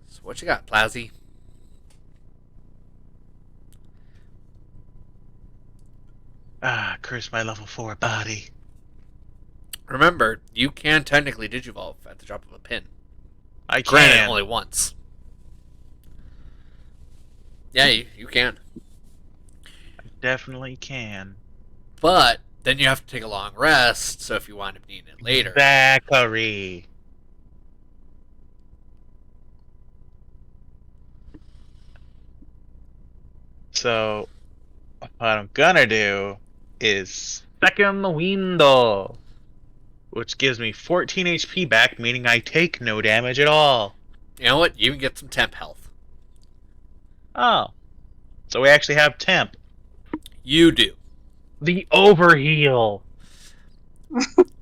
So what you got, Plazzy? Ah, curse my level 4 body. Remember, you can technically digivolve at the drop of a pin. I Granted, can. only once. Yeah, you can. Definitely can. But then you have to take a long rest, so if you wind up needing it later. Zachary. So, what I'm gonna do is second the window, which gives me 14 HP back, meaning I take no damage at all. You know what? You even get some temp health. Oh. So we actually have temp. You do. The overheal.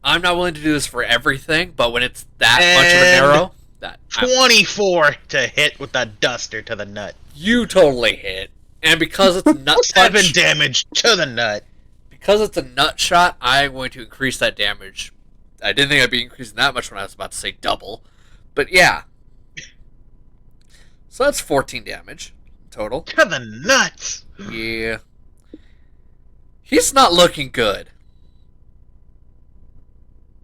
I'm not willing to do this for everything, but when it's that much of an arrow, 24 to hit with the duster to the nut. You totally hit. And because it's a nut 7 punch, damage to the nut. because it's a nut shot, I'm going to increase that damage. I didn't think I'd be increasing that much when I was about to say double. But yeah. So that's 14 damage total. To the nuts. Yeah. He's not looking good.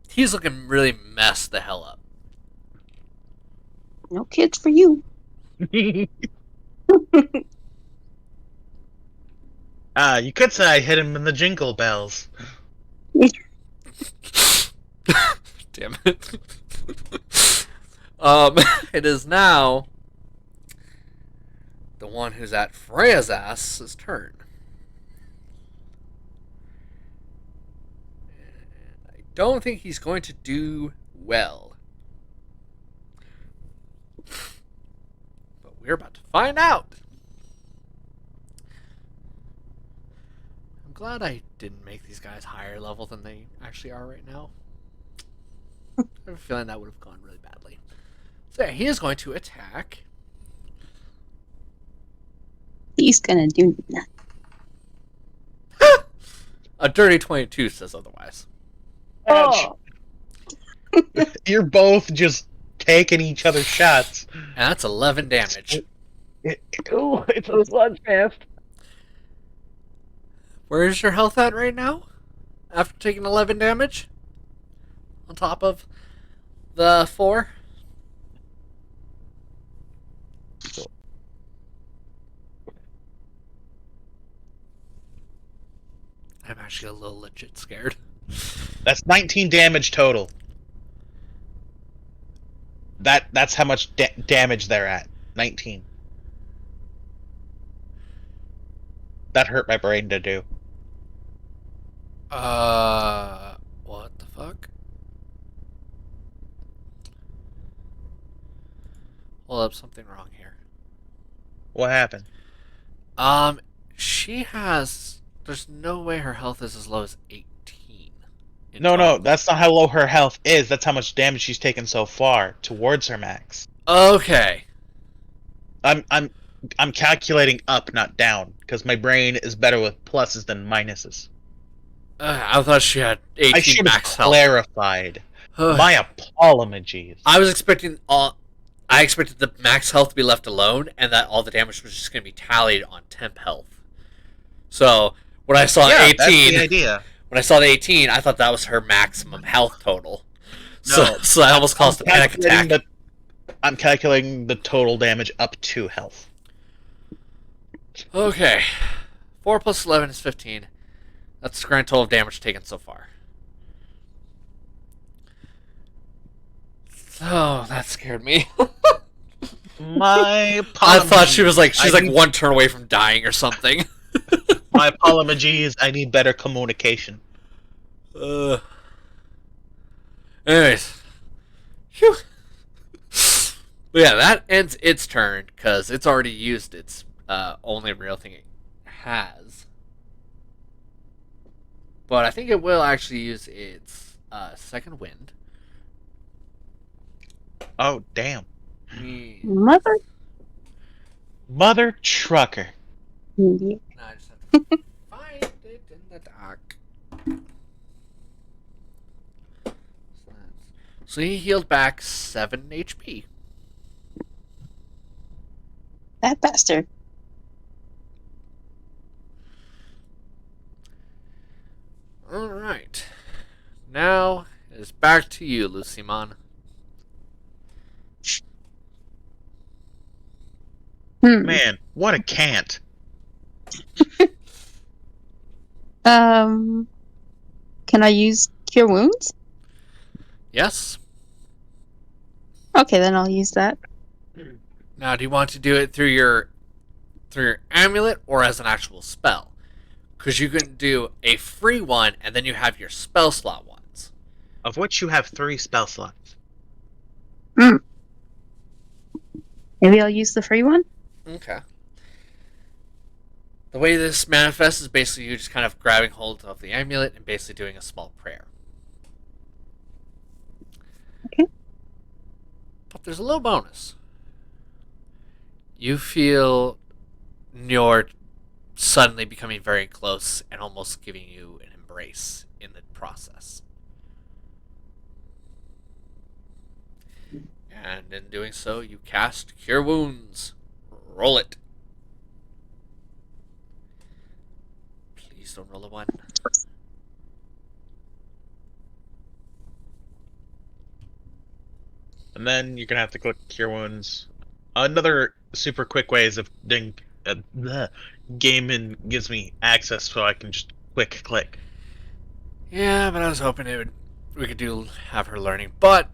He's looking really messed the hell up. No kids for you. You could say I hit him in the jingle bells. Damn it. It is now the one who's at Freya's ass's turn. And I don't think he's going to do well. But we're about to find out. I'm glad I didn't make these guys higher level than they actually are right now. I have a feeling that would have gone really badly. So yeah, he is going to attack. He's gonna do nothing. A dirty 22 says otherwise. Oh, You're both just taking each other's shots. And that's 11 damage. Ooh, it's a slugfest. Where is your health at right now? After taking 11 damage? On top of the 4? I'm actually a little legit scared. That's 19 damage total. That's how much damage they're at. 19. That hurt my brain to do. What the fuck? Hold up, something wrong here. What happened? She has... There's no way her health is as low as 18. No, that's not how low her health is. That's how much damage she's taken so far towards her max. Okay. I'm calculating up, not down, because my brain is better with pluses than minuses. I thought she had 18 I should have max health. clarified. My apologies. I expected the max health to be left alone, and that all the damage was just going to be tallied on temp health. So when I saw 18, that's the idea. When I saw the 18, I thought that was her maximum health total. No, So that almost caused a panic attack. I'm calculating the total damage up to health. Okay, 4 plus 11 is 15. That's the grand total of damage taken so far. Oh, that scared me. My I thought she was like I need- one turn away from dying or something. My apologies. I need better communication. Anyways. Phew. But yeah, that ends its turn because it's already used its only real thing it has. But I think it will actually use its second wind. Oh, damn. mother. Trucker. Yeah. No, I just have to find it in the dock. So he healed back 7 HP. That bastard. Alright. Now it's back to you, Lucimon. Man, what a cant. Can I use Cure Wounds? Yes? Okay, then I'll use that. Now, do you want to do it through your amulet or as an actual spell? Because you can do a free one, and then you have your spell slot ones. Of which you have 3 spell slots. Maybe I'll use the free one? Okay. The way this manifests is basically you just kind of grabbing hold of the amulet and basically doing a small prayer. Okay. But there's a little bonus. You feel Njord suddenly becoming very close and almost giving you an embrace in the process. And in doing so, you cast Cure Wounds. Roll it. Please don't roll a 1. And then you're gonna have to click Cure Wounds. Another super quick way is if Gamin gives me access so I can just quick click. Yeah, but I was hoping we could have her learning. But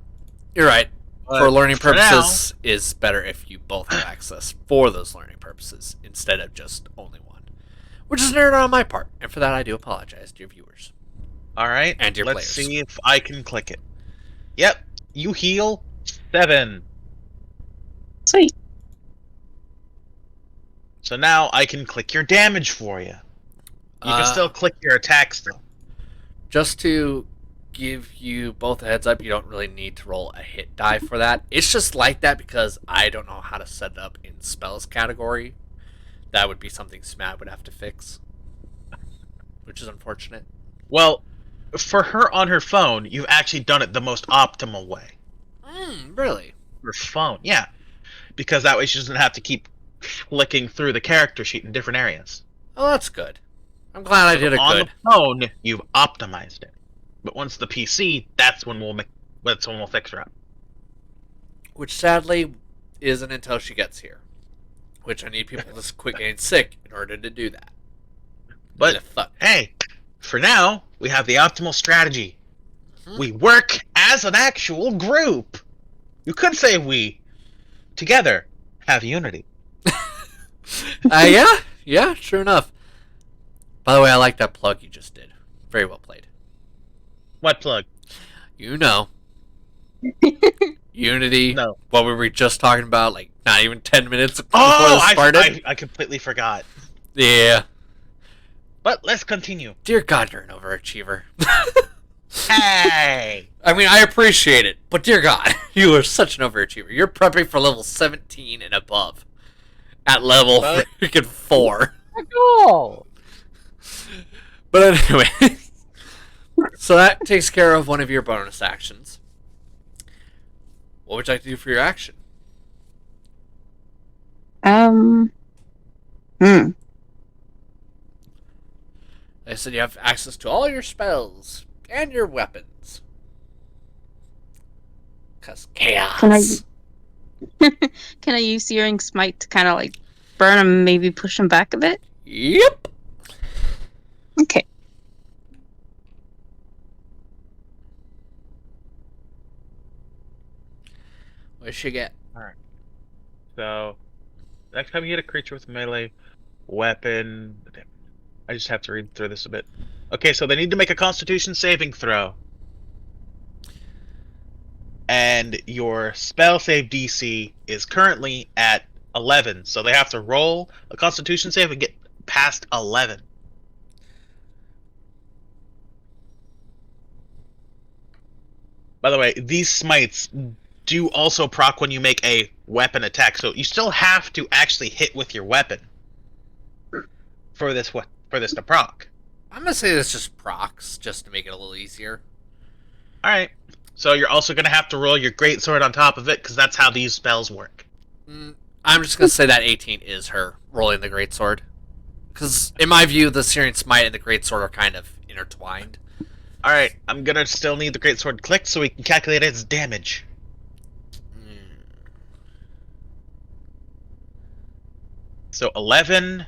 you're right. But for learning for purposes, is better if you both have access for those learning purposes instead of just only one. Which is an error on my part, and for that I do apologize to your viewers. All right. And your Let's players. see if I can click it. Yep. You heal 7. Sweet. So now I can click your damage for you. You can still click your attacks though. Just to give you both a heads up, you don't really need to roll a hit die for that. It's just like that because I don't know how to set it up in spells category. That would be something Smat would have to fix, which is unfortunate. Well, for her on her phone, you've actually done it the most optimal way. Really? Her phone, yeah. Because that way she doesn't have to keep flicking through the character sheet in different areas. Oh, that's good. I'm glad I did it on good. the phone, you've optimized it. But once the PC, that's when we'll fix her up. Which sadly isn't until she gets here. Which I need people to quit getting sick in order to do that. But hey, for now, we have the optimal strategy. We work as an actual group. You could say we, together, have unity. Yeah, sure enough. By the way, I like that plug you just did. Very well played. What plug? You know. Unity. No. What we were just talking about, like, not even 10 minutes before Oh, this started. I completely forgot. Yeah. But let's continue. Dear God, you're an overachiever. Hey! I mean, I appreciate it, but dear God, you are such an overachiever. You're prepping for level 17 and above. At level freaking 4. No. But anyway. So that takes care of one of your bonus actions. What would you like to do for your action? I said you have access to all your spells and your weapons. 'Cause chaos. Can I use Searing Smite to kind of like burn him, maybe push him back a bit? Yep. Okay. What should get? Alright. So, next time you hit a creature with a melee weapon... I just have to read through this a bit. Okay, so they need to make a Constitution saving throw. And your spell save DC is currently at 11, so they have to roll a Constitution save and get past 11. By the way, these smites do also proc when you make a weapon attack, so you still have to actually hit with your weapon for this to proc. I'm gonna say this just procs, just to make it a little easier. Alright, so you're also going to have to roll your greatsword on top of it, because that's how these spells work. I'm just gonna say that 18 is her rolling the greatsword. Because, in my view, the Searing Smite and the greatsword are kind of intertwined. Alright, I'm going to still need the greatsword clicked so we can calculate its damage. So 11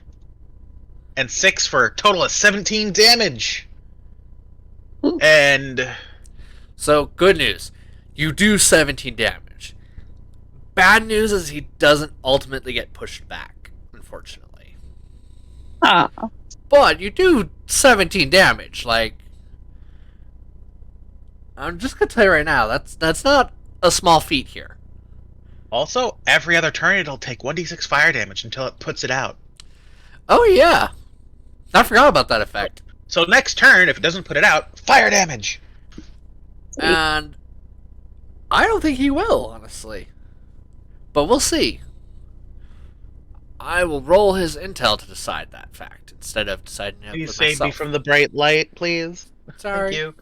and 6 for a total of 17 damage. Ooh. And so, good news. You do 17 damage. Bad news is he doesn't ultimately get pushed back, unfortunately. Ah. But you do 17 damage. Like, I'm just gonna tell you right now, that's not a small feat here. also, every other turn it'll take 1d6 fire damage until it puts it out. Oh yeah, I forgot about that effect. So next turn, if it doesn't put it out, fire damage. And I don't think he will, honestly. But we'll see. I will roll his intel to decide that fact instead of deciding it Please with save myself. me from the bright light, please. Sorry. Thank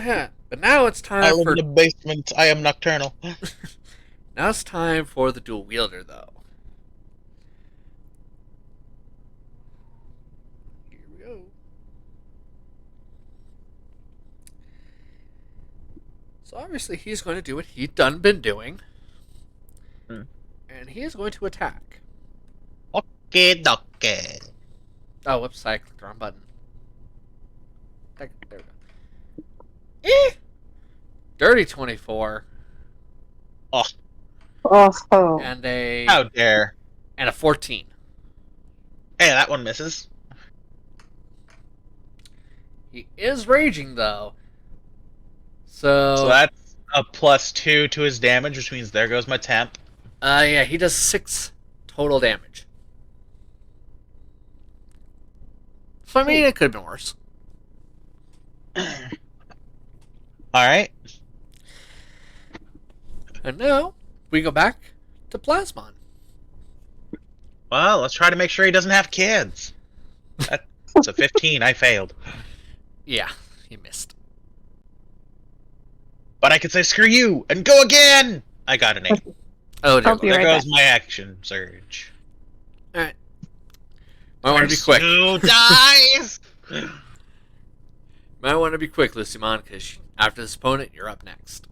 you. But now it's I time live for. in the basement. I am nocturnal. Now it's time for the dual wielder, though. Here we go. So obviously he's going to do what he's been doing. And he is going to attack. Okay, dokie. Oh, whoops, I clicked the wrong button. There we go. Dirty 24. Oh. And a... How dare. And a 14. Hey, that one misses. He is raging, though. So So that's a +2 to his damage, which means there goes my temp. yeah, he does 6 total damage. So, I mean, it could have been worse. Alright. And now, we go back to Plasmon. Well, let's try to make sure he doesn't have kids. That's a 15. I failed. Yeah, he missed. But I could say screw you and go again! I got an 8. Oh, dear I'll be Lord. There right goes back. my action surge. Alright. Might want to be quick. Who dies? Might want to be quick, Lucimon, because after this opponent, you're up next.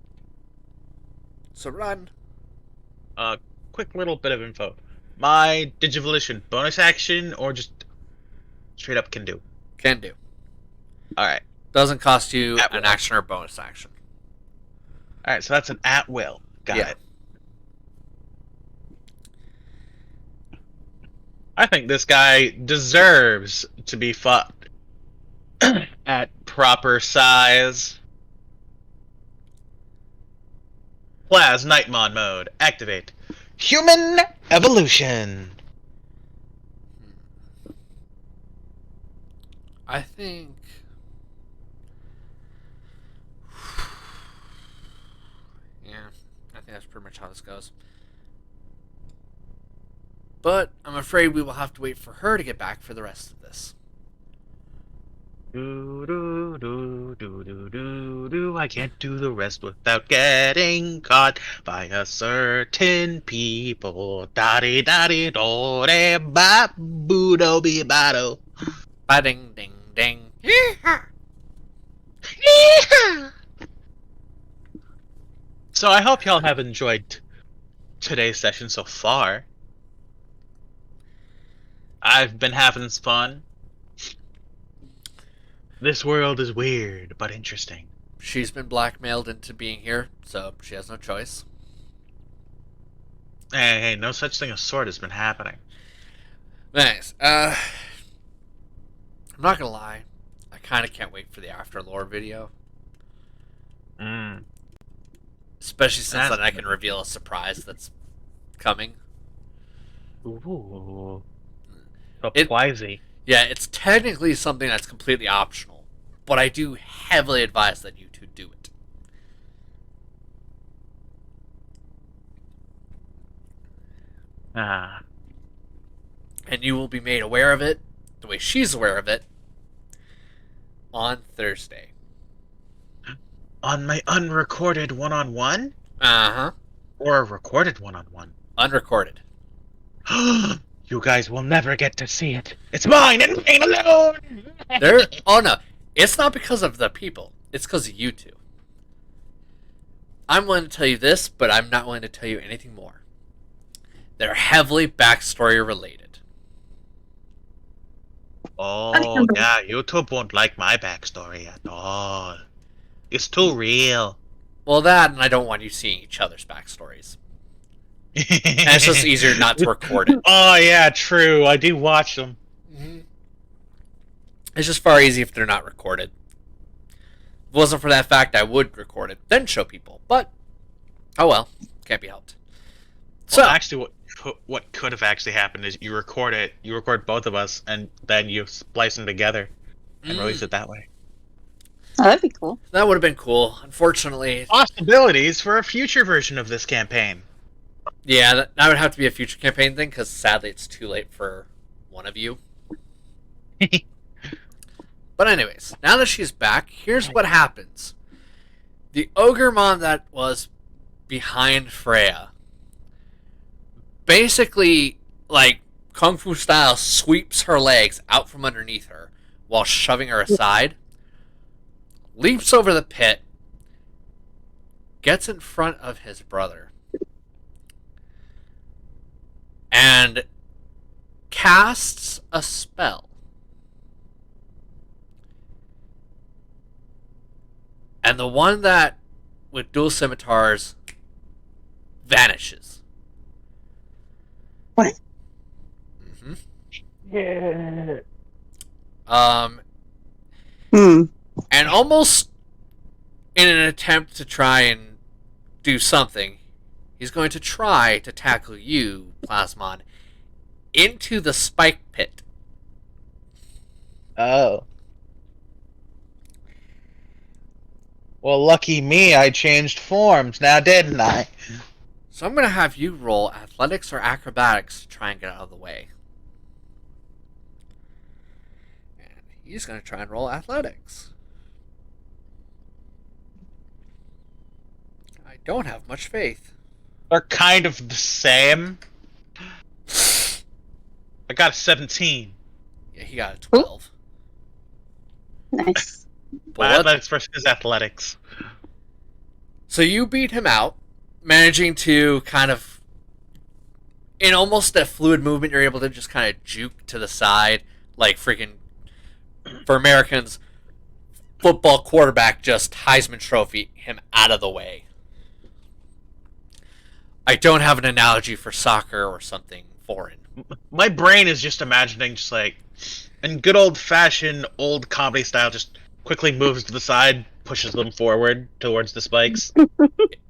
So run. Quick little bit of info. My Digivolution bonus action or just straight up can do? Can do. Alright. Doesn't cost you At an will. action or bonus action. Alright, so that's an at will. Got Yeah. it. I think this guy deserves to be fought at proper size. Plaz Nightmon mode. Activate. Human evolution. I think... Yeah, I think that's pretty much how this goes. But I'm afraid we will have to wait for her to get back for the rest of this. Do, do, do, do, do, do, do. I can't do the rest without getting caught by a certain people. Daddy, daddy, do, de, ba, boo, do, be, ba, do. Ba-ding, ding, ding. Yeehaw! So I hope y'all have enjoyed today's session so far. I've been having fun. This world is weird, but interesting. She's been blackmailed into being here, so she has no choice. Hey, no such thing as sword has been happening. Nice. I'm not gonna lie. I kind of can't wait for the after lore video. Especially since then I can reveal a surprise that's coming. Ooh. It- Surprising. Yeah, it's technically something that's completely optional, but I do heavily advise that you two do it. Ah. And you will be made aware of it, the way she's aware of it, on Thursday. On my unrecorded one-on-one? Uh-huh. Or a recorded one-on-one? Unrecorded. You guys will never get to see it. It's mine and mine alone! Oh no, it's not because of the people. It's because of you two. I'm willing to tell you this, but I'm not willing to tell you anything more. They're heavily backstory related. Oh, yeah, YouTube won't like my backstory at all. It's too real. Well, that, and I don't want you seeing each other's backstories. And it's just easier not to record it. Oh, yeah, true. I do watch them. It's just far easier if they're not recorded. If it wasn't for that fact, I would record it, then show people. But, oh well, can't be helped. So, Well, actually, what could have actually happened is you record both of us, and then you splice them together and release it that way. Oh, that'd be cool. that would have been cool. Unfortunately, Possibilities for a future version of this campaign. yeah, that would have to be a future campaign thing, because sadly it's too late for one of you. But anyways, now that she's back, here's what happens. The Ogremon that was behind Freya basically, like, Kung Fu style, sweeps her legs out from underneath her while shoving her aside, leaps over the pit, gets in front of his brother, and casts a spell. And the one that with dual scimitars vanishes. What? Mm-hmm. Yeah. Hmm. And almost in an attempt to try and do something, he's going to try to tackle you, Plasmon, into the spike pit. Oh. Well, lucky me, I changed forms now, didn't I? So I'm going to have you roll athletics or acrobatics to try and get out of the way. And he's going to try and roll athletics. I don't have much faith. They're kind of the same. I got a 17. Yeah, he got a 12. Nice. My athletics versus athletics. So you beat him out, managing to kind of, in almost a fluid movement, you're able to just kind of juke to the side, like freaking, for Americans, football quarterback just Heisman Trophy him out of the way. I don't have an analogy for soccer or something foreign. My brain is just imagining, just like, in good old-fashioned, old comedy style, just quickly moves to the side, pushes them forward towards the spikes.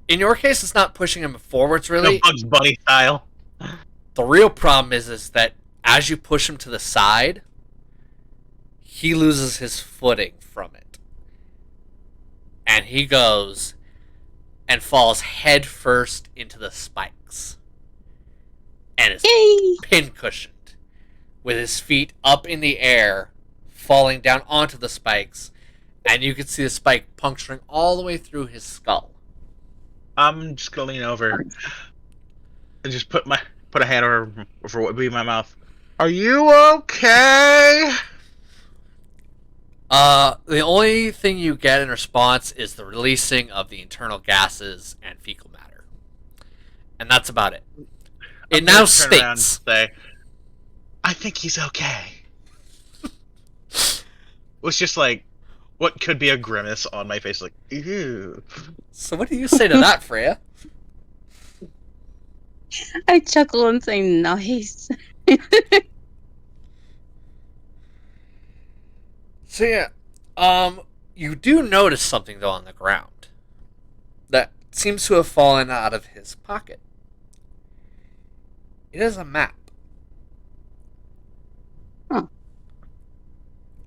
In your case, it's not pushing him forwards, really. No Bugs Bunny style. The real problem is that as you push him to the side, he loses his footing from it. And he goes and falls head first into the spikes. And is pin-cushioned, with his feet up in the air, falling down onto the spikes, and you can see the spike puncturing all the way through his skull. I'm just gonna lean over and just put a hand over what would be my mouth. Are you okay? The only thing you get in response is the releasing of the internal gases and fecal matter. And that's about it. It now Turn around and states... say, I think he's okay. It was just like, what could be a grimace on my face, like, ew. So what do you say to that, Freya? I chuckle and say, nice. So yeah, you do notice something though on the ground that seems to have fallen out of his pocket. It is a map. Huh.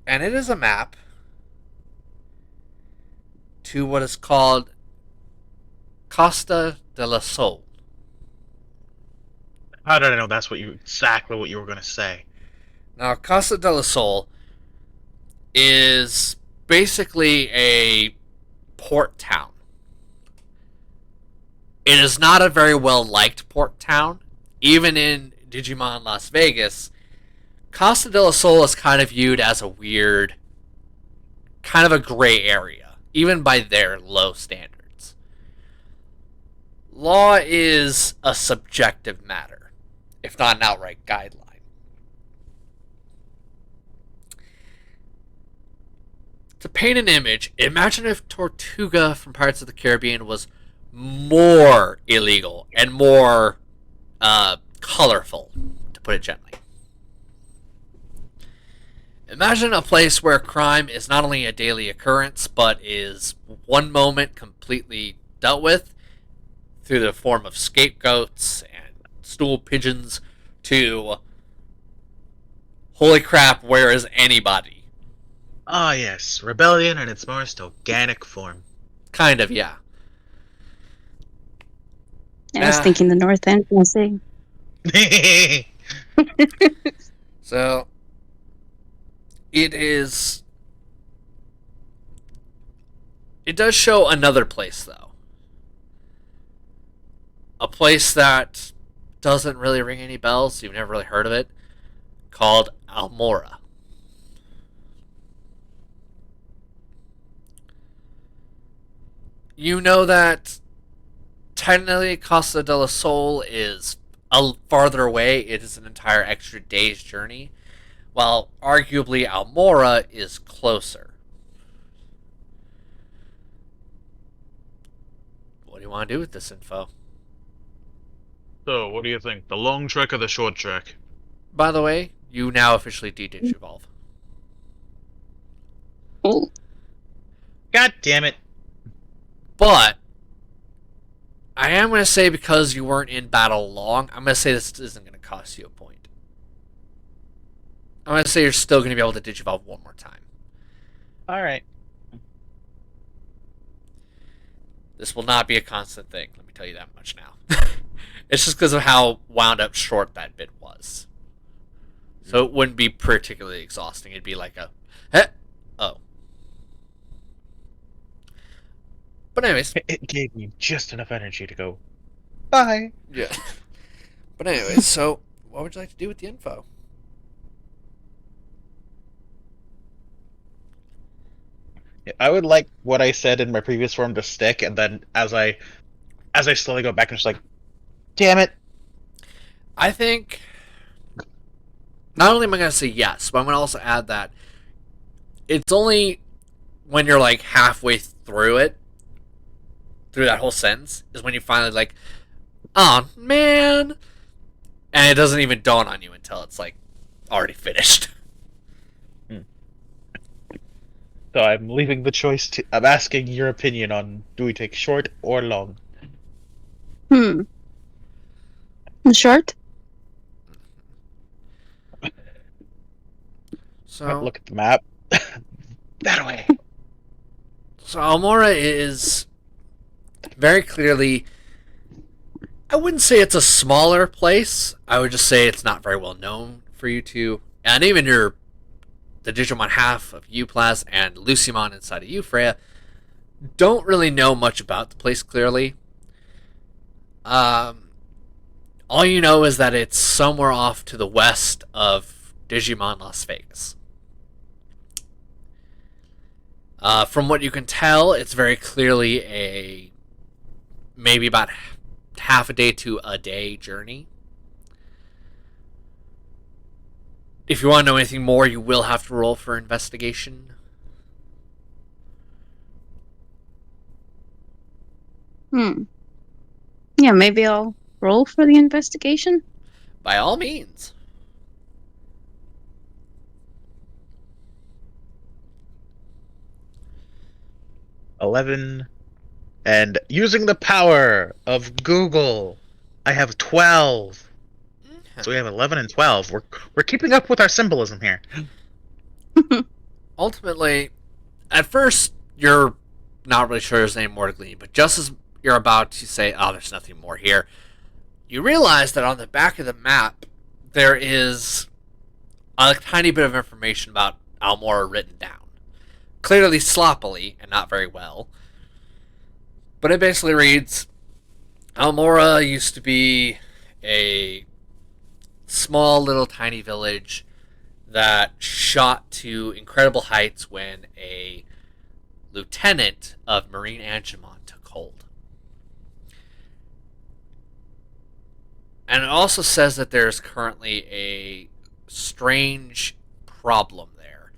And it is a map to what is called Costa del Sol. How did I know that's exactly what you were gonna say? Now, Costa del Sol is basically a port town. It is not a very well liked port town. Even in Digimon Las Vegas, Costa del Sol is kind of viewed as a weird, kind of a gray area, even by their low standards. Law is a subjective matter, if not an outright guideline. To paint an image, imagine if Tortuga from Pirates of the Caribbean was more illegal and more colorful, to put it gently. Imagine a place where crime is not only a daily occurrence, but is one moment completely dealt with through the form of scapegoats and stool pigeons to, holy crap, where is anybody? Ah, yes, rebellion in its most organic form. Kind of, yeah. I was thinking the North End, I say. So, it is... It does show another place, though. A place that doesn't really ring any bells, you've never really heard of it, called Almora. You know that technically Costa del Sol is farther away. It is an entire extra day's journey, while arguably Almora is closer. What do you want to do with this info? So, what do you think? The long trek or the short trek? By the way, you now officially de-digivolve. Oh. God damn it. But I am going to say, because you weren't in battle long, I'm going to say this isn't going to cost you a point. I'm going to say you're still going to be able to Digivolve one more time. Alright. This will not be a constant thing, let me tell you that much now. It's just because of how wound up short that bit was. So it wouldn't be particularly exhausting. It'd be like a, oh. But anyways. It gave me just enough energy to go, bye. Yeah. But anyways, so what would you like to do with the info? I would like what I said in my previous form to stick, and then as I slowly go back, I'm just like, damn it. I think not only am I going to say yes, but I'm going to also add that it's only when you're like halfway through it, through that whole sentence, is when you finally like, oh man, and it doesn't even dawn on you until it's like already finished. So I'm leaving the choice to. I'm asking your opinion on, do we take short or long? Short? So Look at the map. That way. So Almora is very clearly, I wouldn't say it's a smaller place. I would just say it's not very well known for you two. And even the Digimon half of you, Plaz, and Lucimon inside of you, Freya, don't really know much about the place clearly. All you know is that it's somewhere off to the west of Digimon Las Vegas. From what you can tell, it's very clearly a maybe about half a day to a day journey. If you want to know anything more, you will have to roll for investigation. Yeah, maybe I'll roll for the investigation. By all means. $11. And using the power of Google, I have 12. So we have 11 and 12. We're keeping up with our symbolism here. Ultimately, at first, you're not really sure there's any more to glean, but just as you're about to say, oh, there's nothing more here, you realize that on the back of the map, there is a tiny bit of information about Almora written down. Clearly sloppily, and not very well. But it basically reads, Almora used to be a small little tiny village that shot to incredible heights when a lieutenant of Marine Angemon took hold. And it also says that there's currently a strange problem there,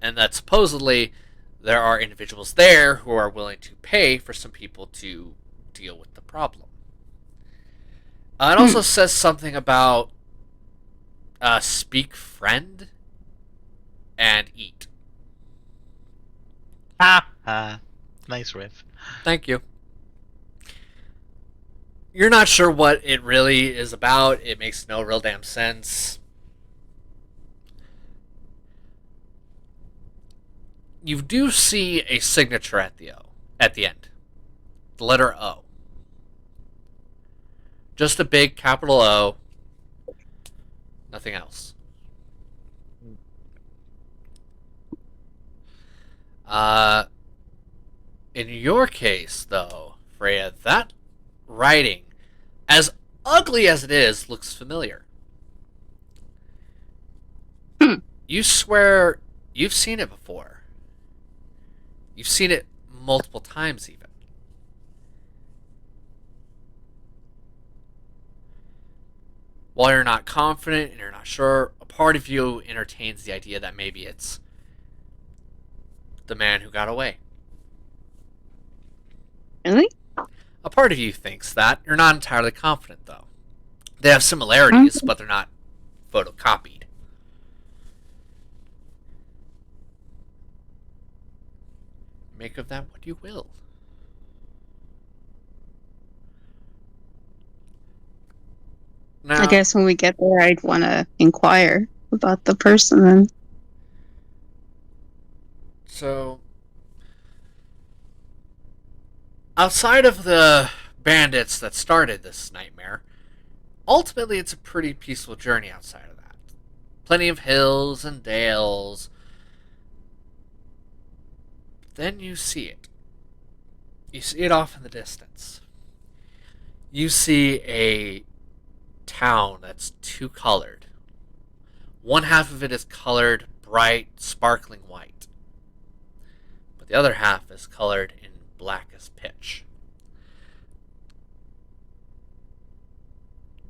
and that supposedly there are individuals there who are willing to pay for some people to deal with the problem. It also says something about speak friend and eat. Ha ha. Nice riff. Thank you. You're not sure what it really is about. It makes no real damn sense. You do see a signature at the end. The letter O. Just a big capital O. Nothing else. In your case, though, Freya, that writing, as ugly as it is, looks familiar. You swear you've seen it before. You've seen it multiple times, even. While you're not confident and you're not sure, a part of you entertains the idea that maybe it's the man who got away. Really? A part of you thinks that. You're not entirely confident, though. They have similarities, but they're not photocopied. Make of that what you will. Now, I guess when we get there, I'd want to inquire about the person then. so outside of the bandits that started this nightmare, ultimately it's a pretty peaceful journey outside of that. Plenty of hills and dales. Then you see it. You see it off in the distance. You see a town that's two-colored. One half of it is colored bright, sparkling white, but the other half is colored in black as pitch.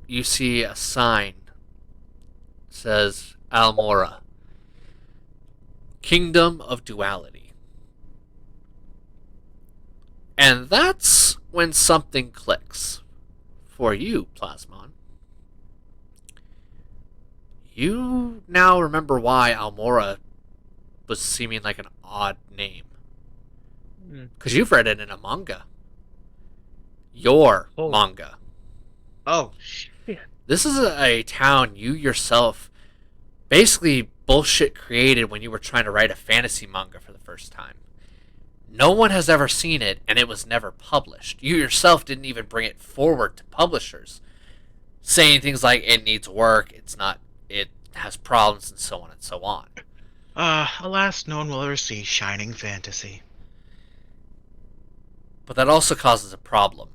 You see a sign that says Almora, Kingdom of Duality. And that's when something clicks. For you, Plasmon. You now remember why Almora was seeming like an odd name. Because you've read it in a manga. Your manga. Oh, shit. This is a town you yourself basically bullshit created when you were trying to write a fantasy manga for the first time. No one has ever seen it, and it was never published. You yourself didn't even bring it forward to publishers, saying things like, it needs work, it has problems, and so on and so on. Alas, no one will ever see Shining Fantasy. But that also causes a problem.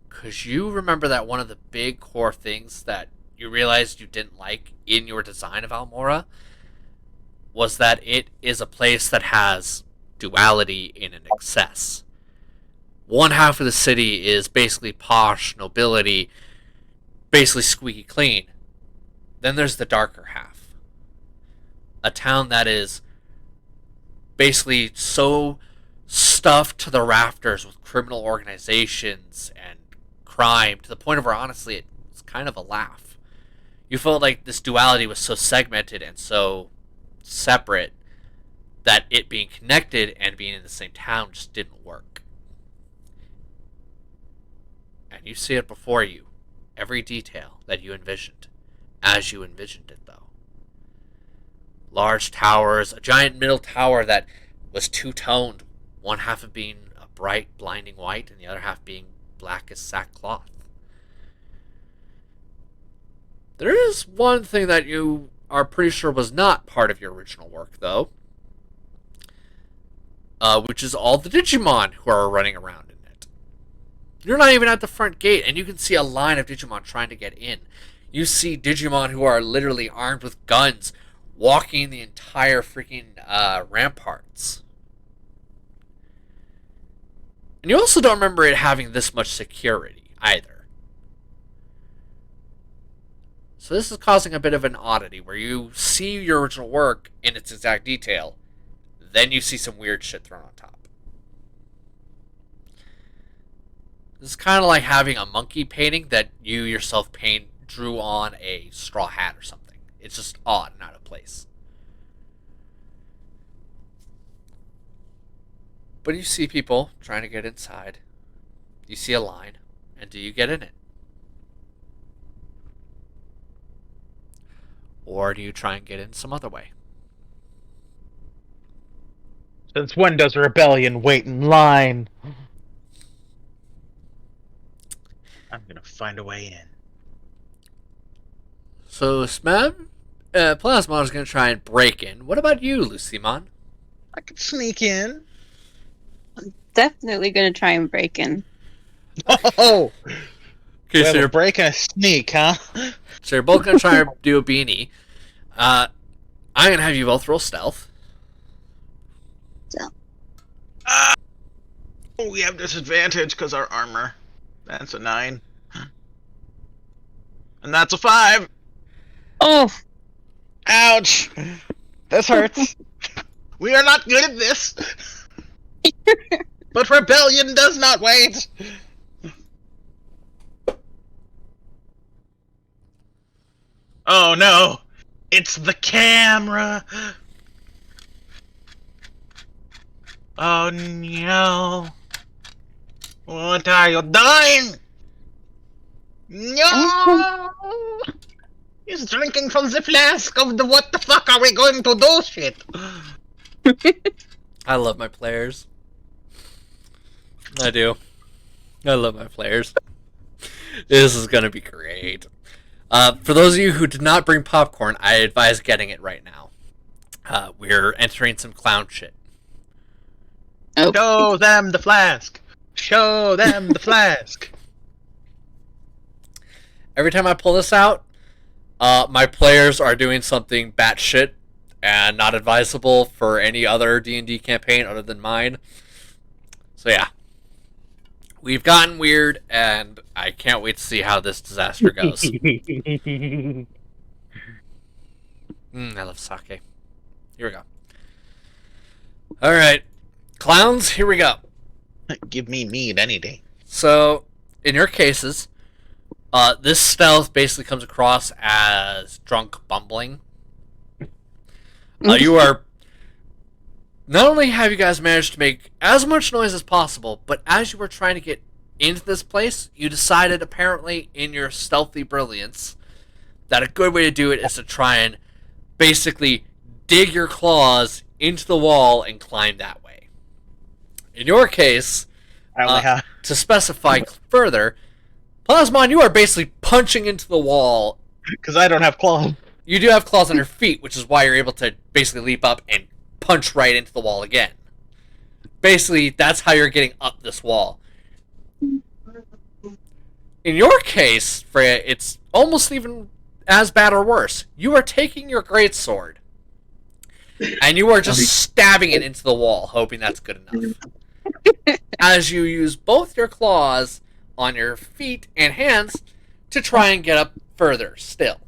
Because you remember that one of the big core things that you realized you didn't like in your design of Almora was that it is a place that has duality in an excess. One half of the city is basically posh nobility, basically squeaky clean. Then there's the darker half. A town that is basically so stuffed to the rafters with criminal organizations and crime to the point of where honestly it's kind of a laugh. You felt like this duality was so segmented and so separate that it being connected and being in the same town just didn't work. And you see it before you, every detail that you envisioned, as you envisioned it though. Large towers, a giant middle tower that was two-toned, one half of being a bright, blinding white, and the other half being black as sackcloth. There is one thing that you are pretty sure was not part of your original work, though, which is all the Digimon who are running around in it. You're not even at the front gate, and you can see a line of Digimon trying to get in. You see Digimon who are literally armed with guns walking the entire freaking ramparts. And you also don't remember it having this much security either. So this is causing a bit of an oddity where you see your original work in its exact detail, then you see some weird shit thrown on top. This is kind of like having a monkey painting that you yourself drew on a straw hat or something. It's just odd and out of place. But you see people trying to get inside. You see a line. And do you get in it? Or do you try and get in some other way? Since when does a rebellion wait in line? I'm gonna find a way in. So, Smeb, Plasmon is going to try and break in. What about you, Lucimon? I could sneak in. Definitely gonna try and break in. Oh! Okay, Well, so we're breaking a sneak, huh? So you're both going to try and do a beanie. I'm going to have you both roll stealth. So, We have disadvantage because our armor. That's a 9. And that's a 5! oh, Ouch! This hurts. We are not good at this! But rebellion does not wait! Oh no! It's the camera! Oh no! What are you doing? No! He's drinking from the flask of the what the fuck are we going to do shit? I love my players. I do. I love my players. This is gonna be great. For those of you who did not bring popcorn, I advise getting it right now. We're entering some clown shit. Oh. Show them the flask! Show them the flask! Every time I pull this out, my players are doing something batshit and not advisable for any other D&D campaign other than mine. So yeah. We've gotten weird, and I can't wait to see how this disaster goes. I love sake. Here we go. Alright. Clowns, here we go. Give me mead any day. So, in your cases, this stealth basically comes across as drunk bumbling. You are... Not only have you guys managed to make as much noise as possible, but as you were trying to get into this place, you decided, apparently, in your stealthy brilliance, that a good way to do it is to try and basically dig your claws into the wall and climb that way. In your case, to specify further, Plasmon, you are basically punching into the wall. Because I don't have claws. You do have claws on your feet, which is why you're able to basically leap up and punch right into the wall again. Basically, that's how you're getting up this wall. In your case, Freya, it's almost even as bad or worse. You are taking your greatsword, and you are just stabbing it into the wall, hoping that's good enough. As you use both your claws on your feet and hands to try and get up further still.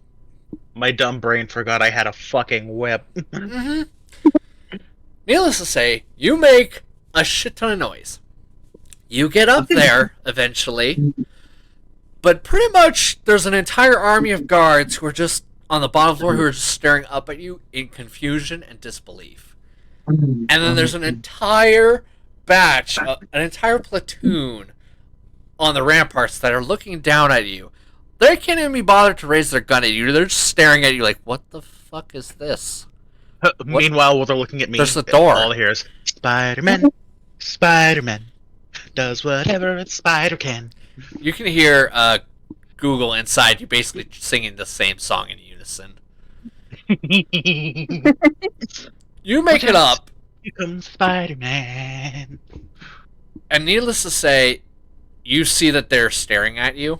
My dumb brain forgot I had a fucking whip. Mm-hmm. Needless to say, you make a shit ton of noise. You get up there eventually, but pretty much there's an entire army of guards who are just on the bottom floor who are just staring up at you in confusion and disbelief. And then there's an entire batch, an entire platoon on the ramparts that are looking down at you. They can't even be bothered to raise their gun at you. They're just staring at you like, what the fuck is this? Meanwhile, while they're looking at me, there's the door. All I hear is, Spider-Man, Spider-Man, does whatever a spider can. You can hear Google inside you basically singing the same song in unison. You make it up. Here comes Spider-Man. And needless to say, you see that they're staring at you.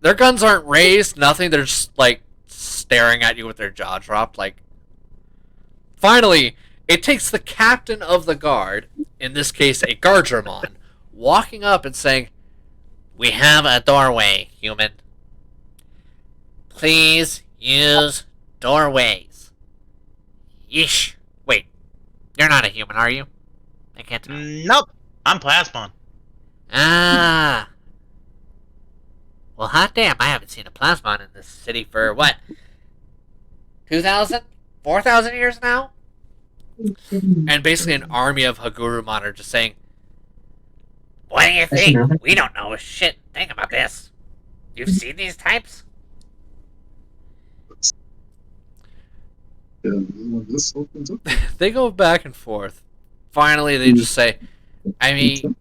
Their guns aren't raised, nothing. They're just, like, staring at you with their jaw dropped. Like, finally, it takes the captain of the guard, in this case a Guardramon, walking up and saying, "We have a doorway, human. Please use doorways." Yeesh. Wait, you're not a human, are you? I can't tell. Nope, I'm Plasmon. Ah. Well, hot damn, I haven't seen a Plasmon in this city for, what, 2,000? 4,000 years now? And basically an army of Hagurumon are just saying, "What do you think? We don't know a shit thing about this. You've seen these types?" They go back and forth. Finally, they just say, I mean,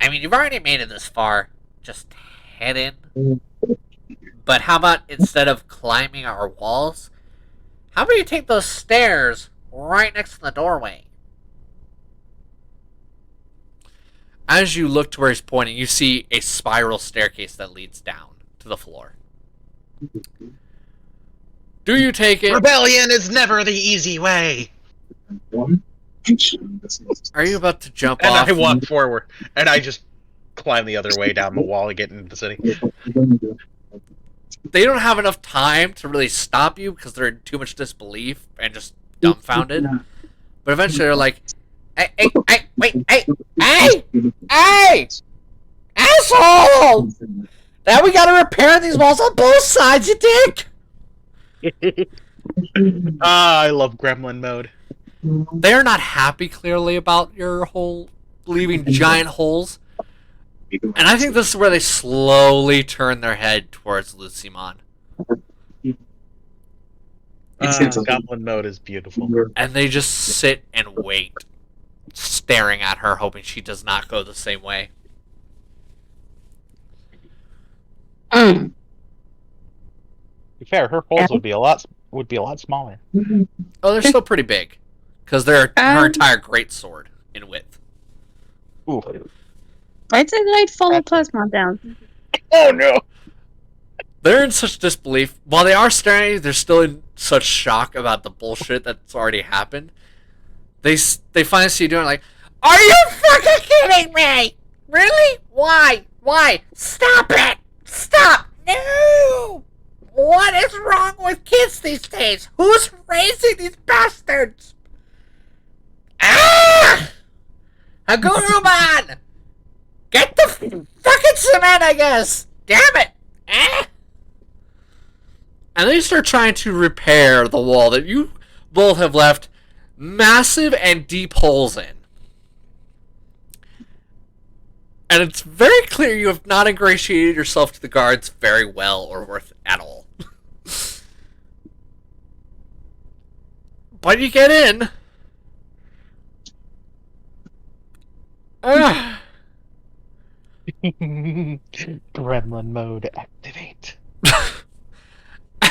you've already made it this far. Just head in. But how about instead of climbing our walls, how about you take those stairs right next to the doorway? As you look to where he's pointing, you see a spiral staircase that leads down to the floor. Do you take it? Rebellion is never the easy way. Are you about to jump And off? I walk forward, and I just climb the other way down the wall and get into the city. They don't have enough time to really stop you because they're in too much disbelief and just dumbfounded. But eventually they're like, hey, asshole! Now we gotta repair these walls on both sides, you dick! I love gremlin mode. They're not happy, clearly, about your whole leaving giant holes. And I think this is where they slowly turn their head towards Lucimon. Goblin mode is beautiful. And they just sit and wait, staring at her, hoping she does not go the same way. Mm. To be fair, her holes would be a lot smaller. Oh, they're still pretty big. Because they're her entire greatsword in width. Ooh. Why did light follow plasma down? Oh no! They're in such disbelief. While they are staring at you, they're still in such shock about the bullshit that's already happened. They finally see you doing like, are you fucking kidding me? Really? Why? Why? Stop it! Stop! No! What is wrong with kids these days? Who's raising these bastards? Ah! Agurumon! Get the fucking cement, I guess! Damn it! Ah! And they start trying to repair the wall that you both have left massive and deep holes in. And it's very clear you have not ingratiated yourself to the guards very well or worth at all. But you get in. Gremlin mode activate.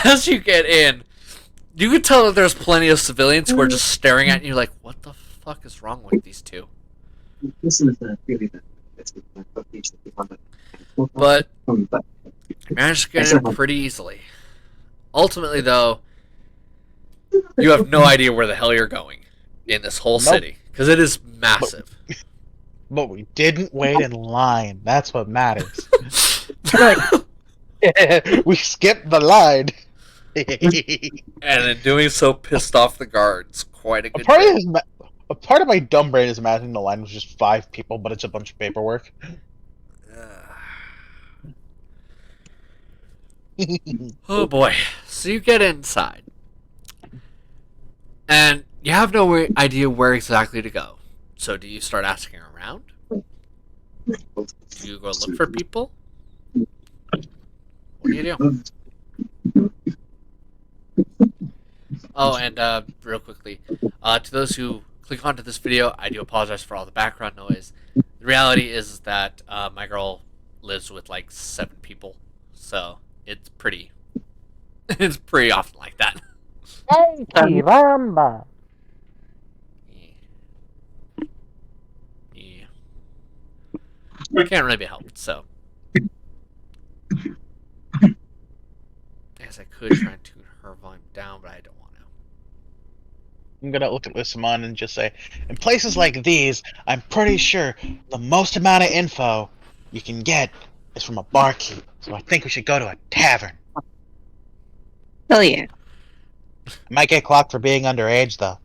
As you get in, you can tell that there's plenty of civilians who are just staring at you like, what the fuck is wrong with these two? But you managed to get in pretty easily. Ultimately, though, you have no idea where the hell you're going in this whole city. Because it is massive. But we didn't wait in line. That's what matters. We skipped the line. And in doing so, pissed off the guards quite a good A part of my dumb brain is imagining the line was just 5 people, but it's a bunch of paperwork. Oh boy. So you get inside. And you have no idea where exactly to go. So do you start asking around? Do you go look for people? What do you do? Oh, and real quickly, to those who click onto this video, I do apologize for all the background noise. The reality is that my girl lives with like 7 people, so it's pretty often like that. Caramba. Yeah. It can't really be helped, so. I guess I could try and tune her volume down, but I don't want to. I'm gonna look at Lucimon and just say, in places like these, I'm pretty sure the most amount of info you can get is from a barkeep. So I think we should go to a tavern. Hell yeah. I might get clocked for being underage, though.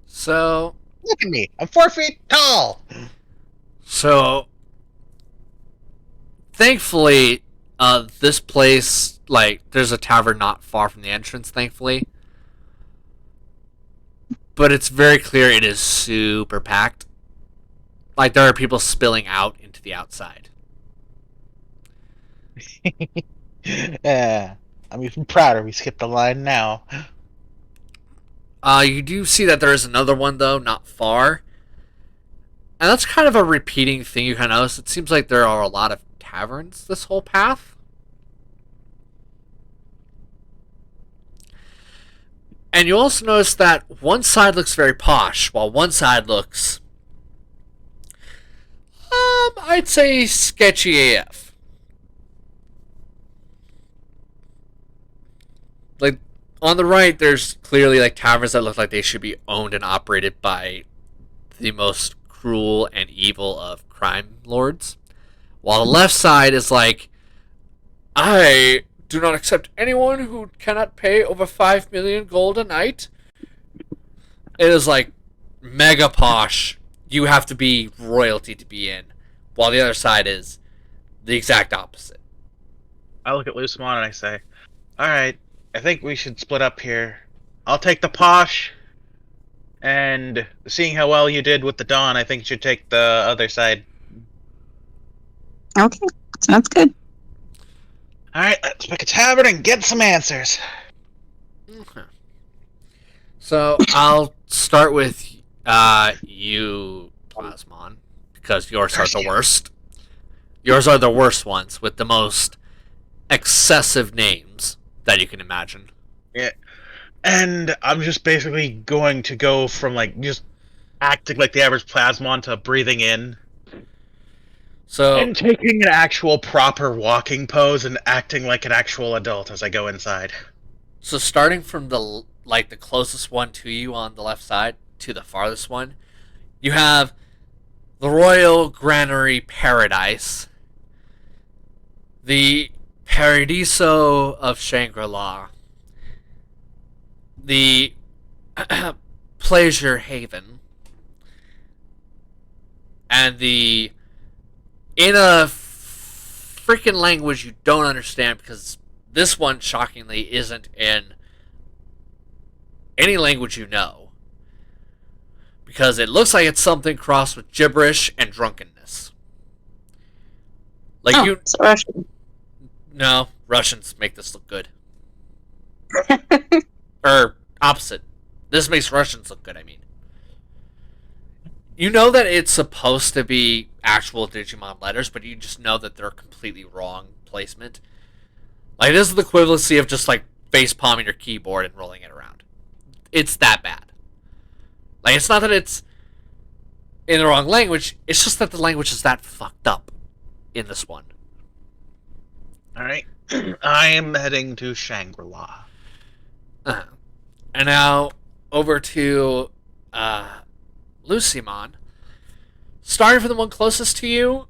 So, Look at me. I'm 4 feet tall. So, thankfully, this place, like, there's a tavern not far from the entrance, thankfully. But it's very clear it is super packed. Like, there are people spilling out into the outside. I'm even prouder we skipped the line now. You do see that there is another one, though, not far. And that's kind of a repeating thing you kind of notice. It seems like there are a lot of taverns this whole path. And you also notice that one side looks very posh, while one side looks, I'd say sketchy AF. Like, on the right, there's clearly, like, taverns that look like they should be owned and operated by the most cruel and evil of crime lords. While the left side is like, I do not accept anyone who cannot pay over 5 million gold a night. It is like mega posh. You have to be royalty to be in. While the other side is the exact opposite. I look at Lucimon and I say, alright, I think we should split up here. I'll take the posh. And seeing how well you did with the Dawn, I think you should take the other side. Okay, sounds good. Alright, let's pick a tavern and get some answers. Okay. So I'll start with you, Plasmon, because yours are the worst. Yours are the worst ones with the most excessive names that you can imagine. Yeah. And I'm just basically going to go from, like, just acting like the average Plasmon to breathing in. So And taking an actual proper walking pose and acting like an actual adult as I go inside. So starting from the closest one to you on the left side to the farthest one, you have the Royal Granary Paradise, the Paradiso of Shangri-La, the Pleasure Haven, and the in a freaking language you don't understand, because this one shockingly isn't in any language you know, because it looks like it's something crossed with gibberish and drunkenness. Like It's Russian. No, Russians make this look good. Or opposite. This makes Russians look good, I mean. You know that it's supposed to be actual Digimon letters, but you just know that they're completely wrong placement. Like, this is the equivalency of just, like, face palming your keyboard and rolling it around. It's that bad. Like, it's not that it's in the wrong language, it's just that the language is that fucked up in this one. Alright. I am heading to Shangri-La. And now, over to Lucimon. Starting from the one closest to you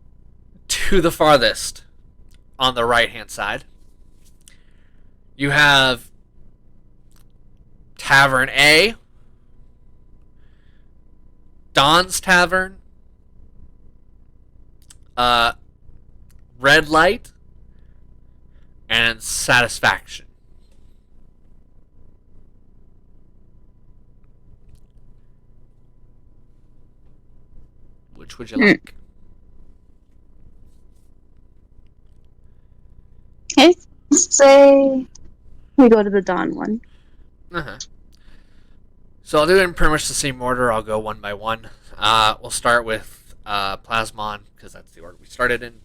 to the farthest on the right-hand side. You have Tavern A, Don's Tavern, Red Light, and Satisfaction. Which would you like? Okay, say we go to the Dawn one. Uh-huh. So I'll do it in pretty much the same order. I'll go one by one. We'll start with Plasmon, because that's the order we started in.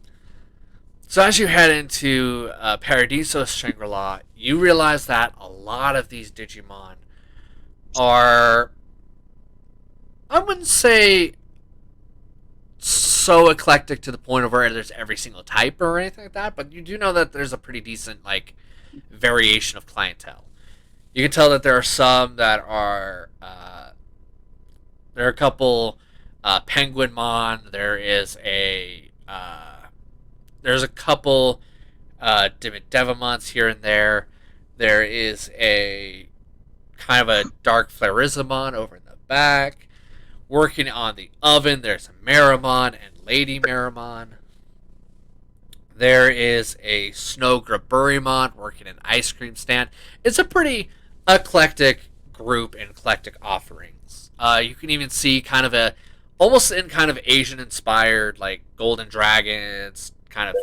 So as you head into Paradiso Shangri-La, you realize that a lot of these Digimon are, I wouldn't say so eclectic to the point of where there's every single type or anything like that, but you do know that there's a pretty decent variation of clientele. You can tell that there are some that are there are a couple Penguinmon. There's a couple Devimons here and there. There is a kind of a dark Flarizamon over in the back. Working on the oven, there's a Meramon and Lady Meramon. There is a Snow Graburimon working an ice cream stand. It's a pretty eclectic group and eclectic offerings. You can even see almost in kind of Asian-inspired, like golden dragons, kind of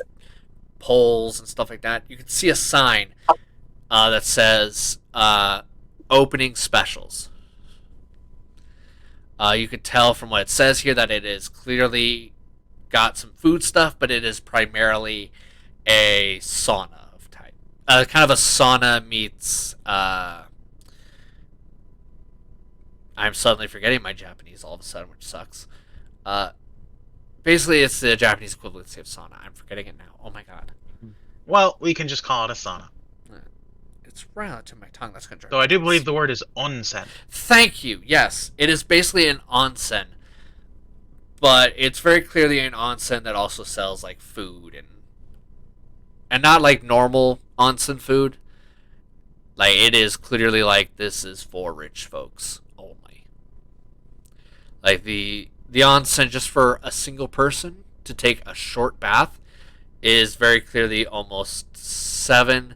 poles and stuff like that. You can see a sign that says opening specials. You could tell from what it says here that it is clearly got some food stuff, but it is primarily a sauna of type. Kind of a sauna meets... I'm suddenly forgetting my Japanese all of a sudden, which sucks. Basically, it's the Japanese equivalency of sauna. I'm forgetting it now. Oh my god. Well, we can just call it a sauna. It's right out to my tongue. That's gonna drive Though I do believe the word is onsen. Thank you. Yes, it is basically an onsen, but it's very clearly an onsen that also sells like food and not like normal onsen food. Like, it is clearly like, this is for rich folks only. Like the onsen just for a single person to take a short bath is very clearly almost 7,000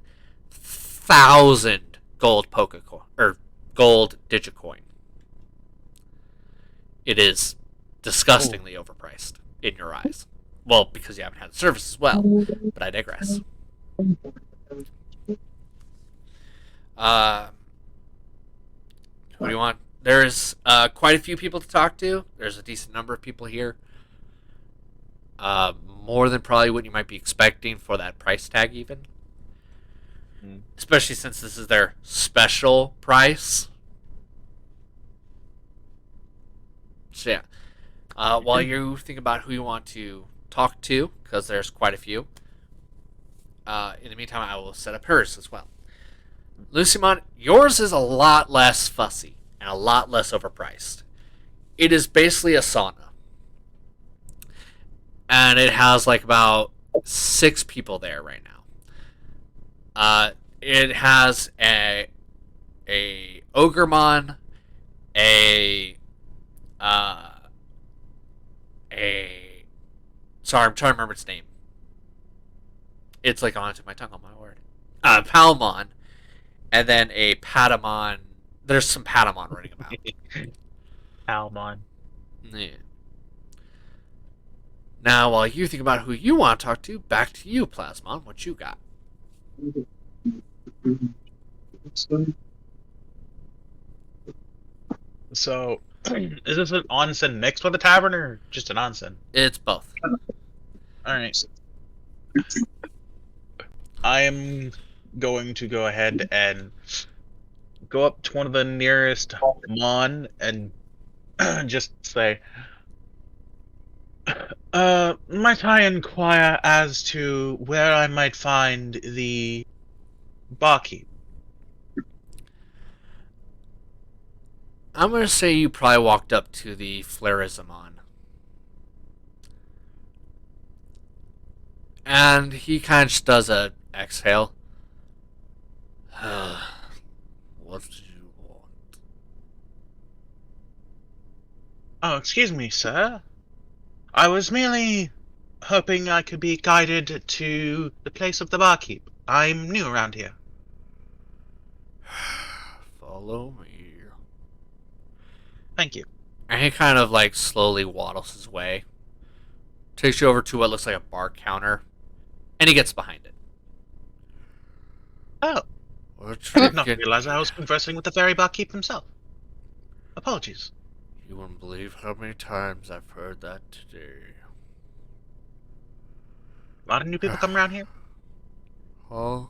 gold Pokecoin or gold Digicoin. It is disgustingly overpriced in your eyes. Well, because you haven't had the service as well, but I digress. Who do you want? There's quite a few people to talk to. There's a decent number of people here. More than probably what you might be expecting for that price tag, even. Especially since this is their special price. So yeah. While you think about who you want to talk to, because there's quite a few, in the meantime, I will set up hers as well. Lucimon, yours is a lot less fussy and a lot less overpriced. It is basically a sauna. And it has like about 6 people there right now. It has a Ogremon, sorry, I'm trying to remember its name. It's like on to my tongue, on my word. Palmon, and then a Patamon. There's some Patamon running about. Palmon. Yeah. Now, while you think about who you want to talk to, back to you, Plasmon. What you got? So, is this an onsen mixed with a tavern or just an onsen? It's both. Alright. I am going to go ahead and go up to one of the nearest Mon and just say, might I inquire as to where I might find the barkeep? I'm going to say you probably walked up to the Flarizamon. And he kind of just does a exhale. What do you want? Oh, excuse me, sir. I was merely hoping I could be guided to the place of the barkeep. I'm new around here. Follow me. Thank you. And he kind of like slowly waddles his way. Takes you over to what looks like a bar counter. And he gets behind it. Oh, I did not realize I was conversing with the very barkeep himself. Apologies. You wouldn't believe how many times I've heard that today. A lot of new people come around here? Huh?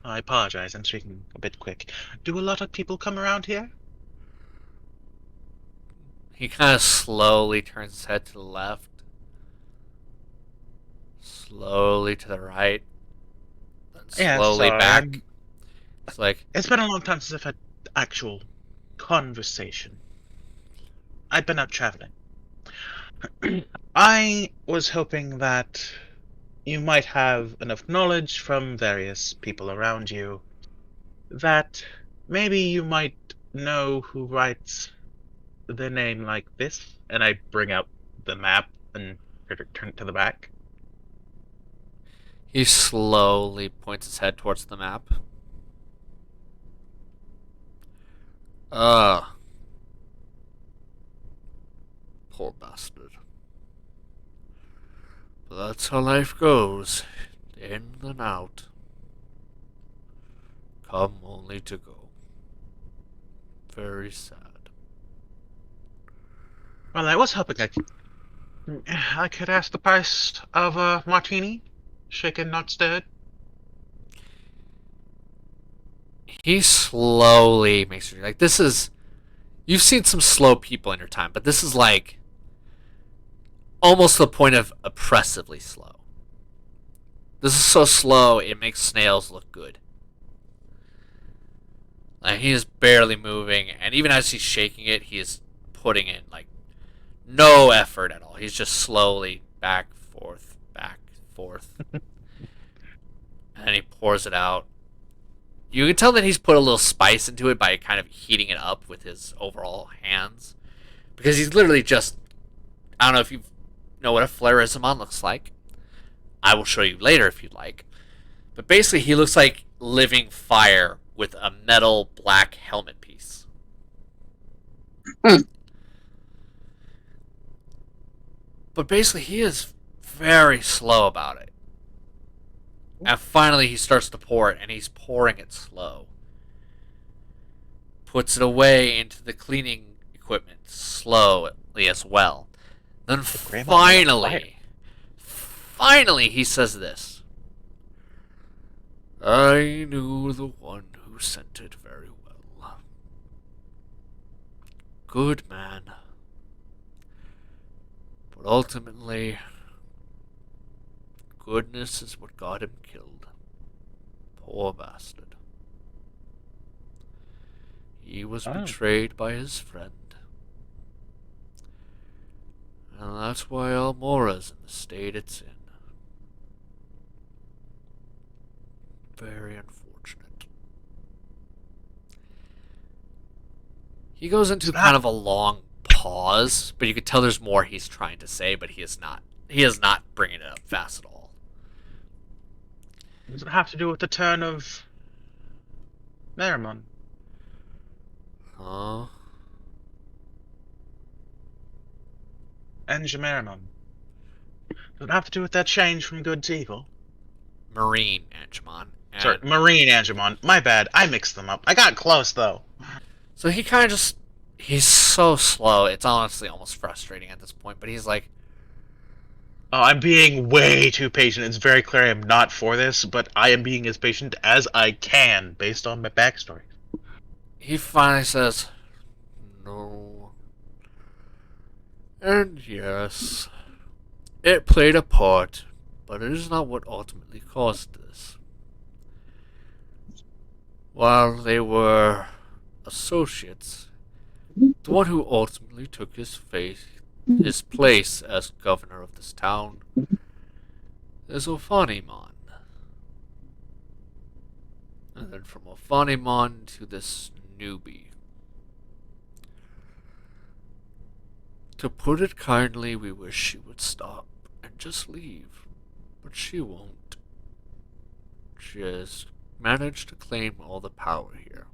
I apologize, I'm speaking a bit quick. Do a lot of people come around here? He kind of slowly turns his head to the left. Slowly to the right. Then slowly back. It's like, it's been a long time since I've had actual conversation. I've been out traveling. I was hoping that you might have enough knowledge from various people around you that maybe you might know who writes the name like this. And I bring out the map and turn it to the back. he slowly points his head towards the map. Poor bastard. But that's how life goes. In and out. Come only to go. Very sad. Well, I was hoping I could ask the price of a martini, shaken not stirred. He slowly makes you like this is. You've seen some slow people in your time, but this is like almost to the point of oppressively slow. This is so slow it makes snails look good. Like he is barely moving, and even as he's shaking it, he is putting in like no effort at all. He's just slowly back, forth, and he pours it out. You can tell that he's put a little spice into it by kind of heating it up with his overall hands, because he's literally just. I don't know if you know what a Flarizamon looks like. I will show you later if you'd like. But basically, he looks like living fire with a metal black helmet piece. Hmm. But basically, he is very slow about it. And finally, he starts to pour it, and he's pouring it slow. Puts it away into the cleaning equipment slowly as well. Then finally, he says this. I knew the one who sent it very well. Good man. But ultimately, goodness is what got him killed. Poor bastard. He was betrayed by his friend. And that's why Almora's in the state it's in. Very unfortunate. He goes into kind of a long pause, but you can tell there's more he's trying to say, but he is not. He is not bringing it up fast at all. Does it have to do with the turn of Merrimon? Huh? Enge Merrimon. Does it have to do with that change from good to evil? Marine Angemon. Sorry, Marine Angemon. My bad. I mixed them up. I got close, though. So he kind of just... He's so slow. It's honestly almost frustrating at this point, but he's like... Oh, I'm being way too patient. It's very clear I am not for this, but I am being as patient as I can based on my backstory. He finally says, no. And yes, it played a part, but it is not what ultimately caused this. While they were associates, the one who ultimately took his place as governor of this town is Ophanimon. And then from Ophanimon to this newbie. To put it kindly, we wish she would stop and just leave, but she won't. She has managed to claim all the power here.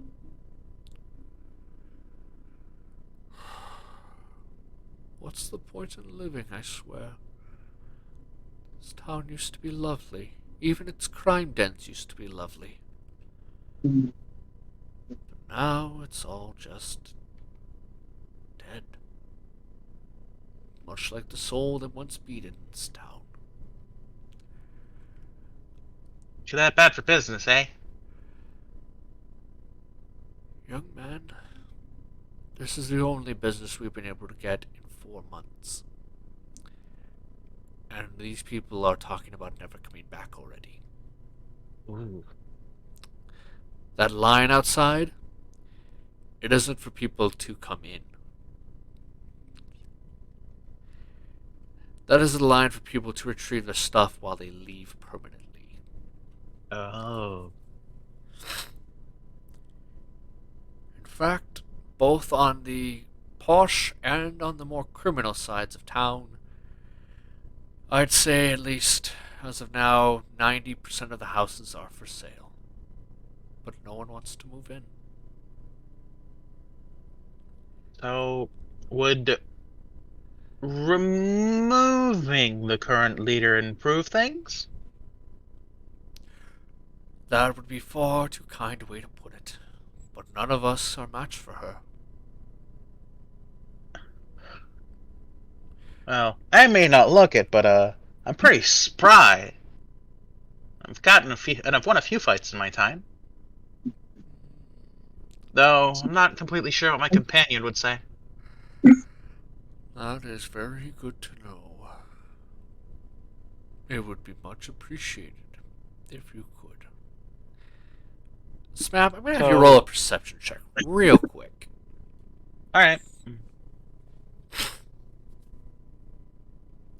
What's the point in living, I swear? This town used to be lovely. Even its crime dens used to be lovely. But now it's all just dead. Much like the soul that once beat in this town. You're that bad for business, eh? Young man, this is the only business we've been able to get in 4 months. And these people are talking about never coming back already. Ooh. That line outside, it isn't for people to come in. That is the line for people to retrieve their stuff while they leave permanently. Oh. In fact, both on the posh and on the more criminal sides of town, I'd say at least, as of now, 90% of the houses are for sale. But no one wants to move in. So, would removing the current leader improve things? That would be far too kind a way to put it. But none of us are match for her. Well, I may not look it, but I'm pretty spry. I've gotten a few, and I've won a few fights in my time. Though I'm not completely sure what my companion would say. That is very good to know. It would be much appreciated if you could. Smap, I'm gonna have you roll a perception check real quick. Alright.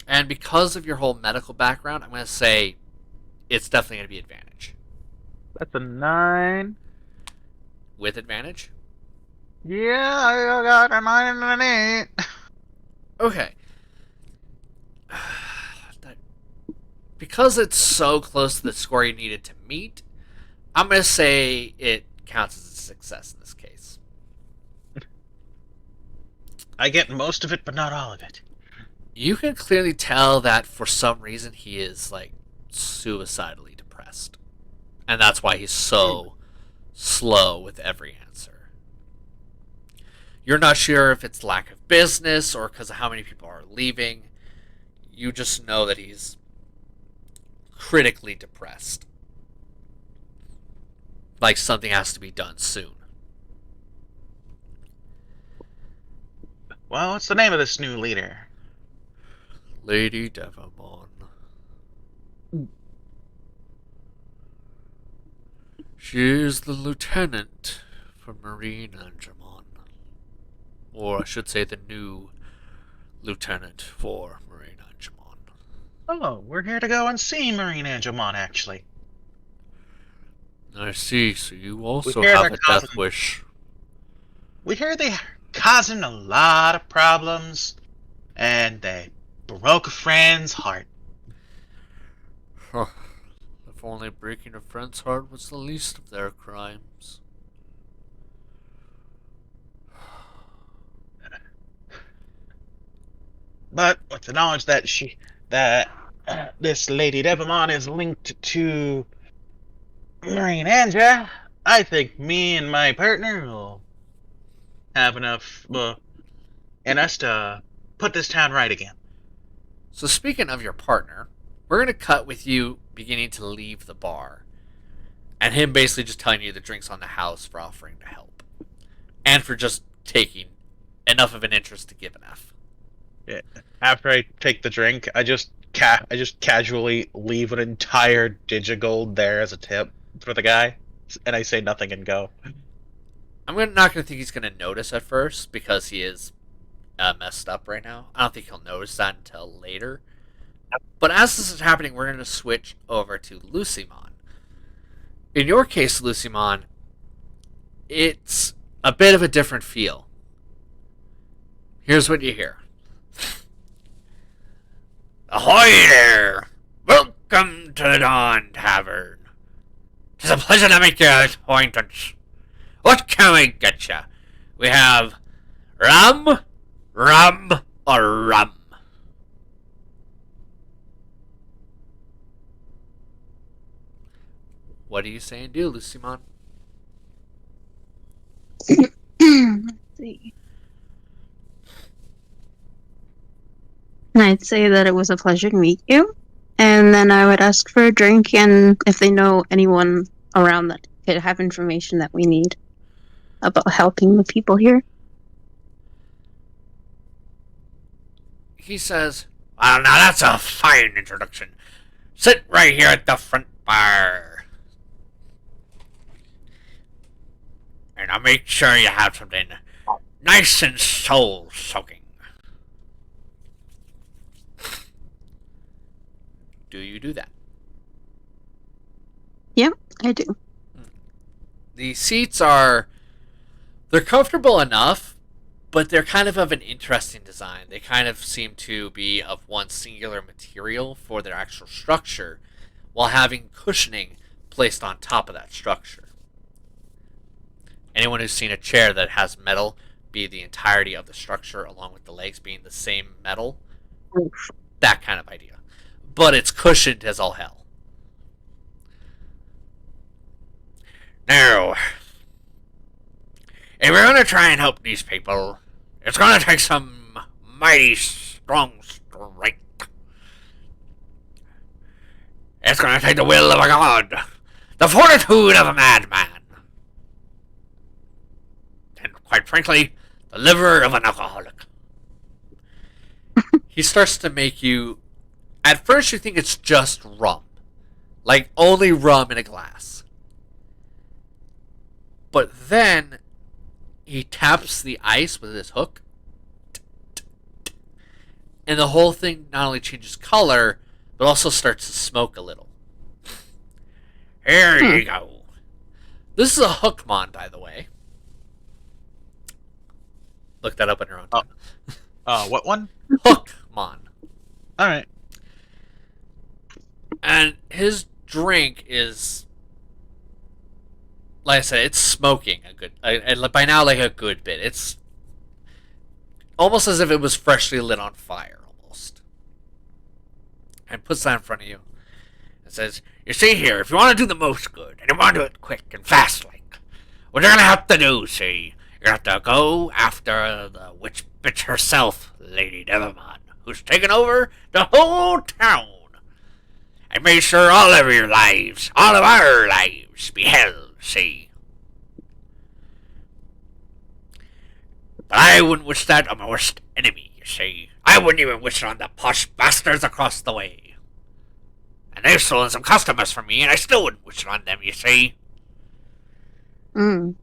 And because of your whole medical background, I'm gonna say it's definitely gonna be advantage. That's a 9. With advantage? Yeah, I got a 9 and an 8. Okay. Because it's so close to the score you needed to meet, I'm going to say it counts as a success in this case. I get most of it, but not all of it. You can clearly tell that for some reason he is like suicidally depressed. And that's why he's so slow with every answer. You're not sure if it's lack of business or because of how many people are leaving. You just know that he's critically depressed. Like something has to be done soon. Well, what's the name of this new leader? Lady Devamon. She is the lieutenant for Marine Angemon. Or I should say the new lieutenant for Marine Angemon. Oh, we're here to go and see Marine Angemon, actually. I see, so you also hear have they're a causing- death wish. We hear they're causing a lot of problems, and they broke a friend's heart. Huh. If only breaking a friend's heart was the least of their crimes. But with the knowledge that this Lady Devamon is linked to Marine Anja, I think me and my partner will have enough in us to put this town right again. So speaking of your partner, we're going to cut with you beginning to leave the bar. And him basically just telling you the drink's on the house for offering to help. And for just taking enough of an interest to give an F. Yeah. After I take the drink, I just casually leave an entire Digi-Gold there as a tip for the guy, and I say nothing and go. I'm not going to think he's going to notice at first because he is messed up right now. I don't think he'll notice that until later. But as this is happening, we're going to switch over to Lucimon. In your case, Lucimon, it's a bit of a different feel. Here's what you hear. Ahoy there! Welcome to the Dawn Tavern. 'Tis a pleasure to make your acquaintance. What can we get you? We have rum, or rum. What do you say and do, Lucimon? Let's see. I'd say that it was a pleasure to meet you. And then I would ask for a drink, and if they know anyone around that could have information that we need about helping the people here. He says, well, now that's a fine introduction. Sit right here at the front bar. And I'll make sure you have something nice and soul-soaking. Do you do that? Yep, I do. The seats they're comfortable enough, but they're kind of an interesting design. They kind of seem to be of one singular material for their actual structure, while having cushioning placed on top of that structure. Anyone who's seen a chair that has metal be the entirety of the structure, along with the legs being the same metal, Oof. that kind of idea. But it's cushioned as all hell. Now, if we're going to try and help these people, it's going to take some mighty strong strength. It's going to take the will of a god, the fortitude of a madman, and quite frankly, the liver of an alcoholic. He starts to make you... At first you think it's just rum. Like only rum in a glass. But then he taps the ice with his hook. And the whole thing not only changes color, but also starts to smoke a little. Here you go. This is a Hookmon, by the way. Look that up on your own time. What one? Hookmon. Alright. And his drink is like I said, it's smoking a good, and by now like a good bit. It's almost as if it was freshly lit on fire, almost. And puts that in front of you. It says, "You see here, if you want to do the most good, and you want to do it quick and fast like, what you're gonna have to do, see, you're gonna have to go after the witch bitch herself, Lady Devilmon, who's taken over the whole town, and made sure all of your lives, all of our lives, be hell, see. But I wouldn't wish that on my worst enemy, you see. I wouldn't even wish it on the posh bastards across the way. And they've stolen some customers from me, and I still wouldn't wish it on them, you see. Mm.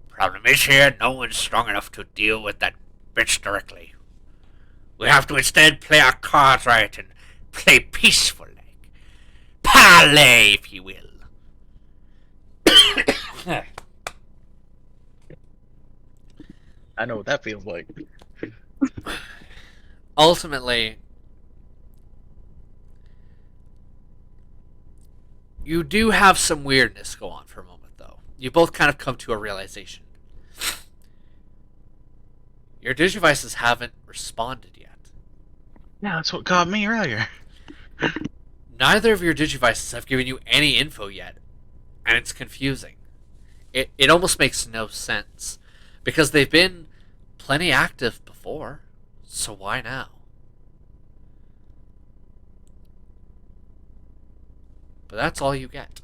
Problem is here, no one's strong enough to deal with that bitch directly. We have to instead play our cards right and play peaceful like. Parley, if you will. I know what that feels like. Ultimately, you do have some weirdness go on for a moment, though. You both kind of come to a realization. Your Digivices haven't responded yet. Yeah, that's what got me earlier. Neither of your Digivices have given you any info yet, and it's confusing. It almost makes no sense, because they've been plenty active before, so why now? But that's all you get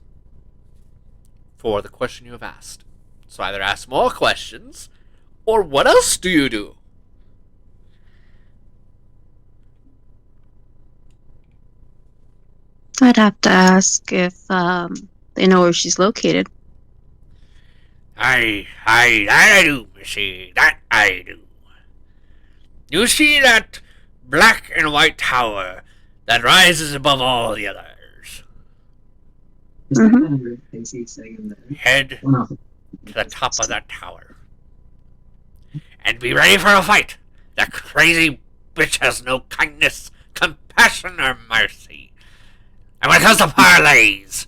for the question you have asked. So either ask more questions, or what else do you do? I'd have to ask if they know where she's located. I do, missy, that I do. You see that black and white tower that rises above all the others? Mm-hmm. Head to the top of that tower. And be ready for a fight. That crazy bitch has no kindness, compassion, or mercy. And when it comes to parlays,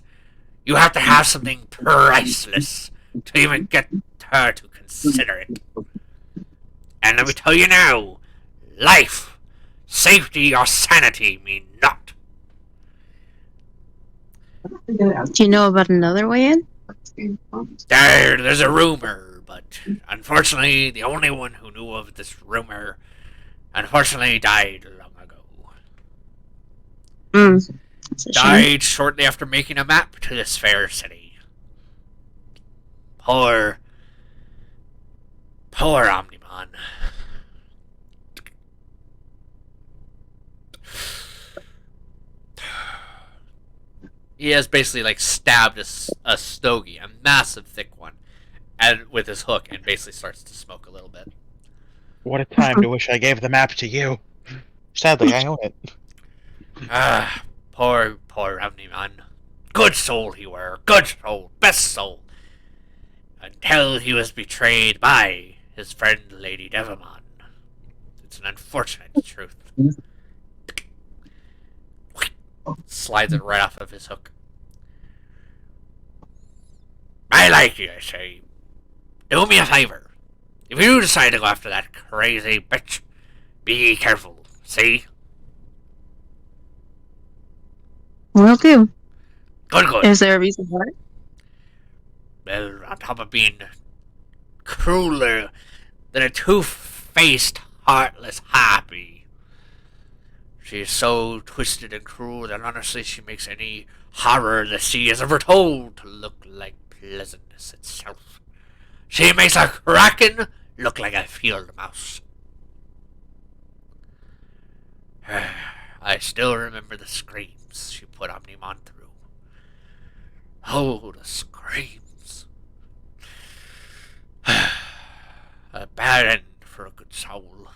you have to have something priceless to even get her to consider it. And let me tell you now, life, safety, or sanity mean not. Do you know about another way in? There's a rumor, but unfortunately, the only one who knew of this rumor, unfortunately, died long ago. That's a shame. Died shortly after making a map to this fair city. Poor Omnimon. He has basically like stabbed a stogie, a massive thick one, and with his hook, and basically starts to smoke a little bit. What a time to wish I gave the map to you. Sadly, I own it. Ah, poor Omnimon. Good soul he were, good soul, best soul. Until he was betrayed by his friend Lady Devilmon. It's an unfortunate truth. Slides it right off of his hook. I like you, I say. Do me a favor. If you decide to go after that crazy bitch, be careful, see? Will do. Good. Is there a reason for it? Well, on top of being crueler than a two-faced, heartless harpy, she is so twisted and cruel that honestly she makes any horror the sea has ever told to look like pleasantness itself. She makes a kraken look like a field mouse. I still remember the screams she put Omnimon through. Oh, the screams. A bad end for a good soul.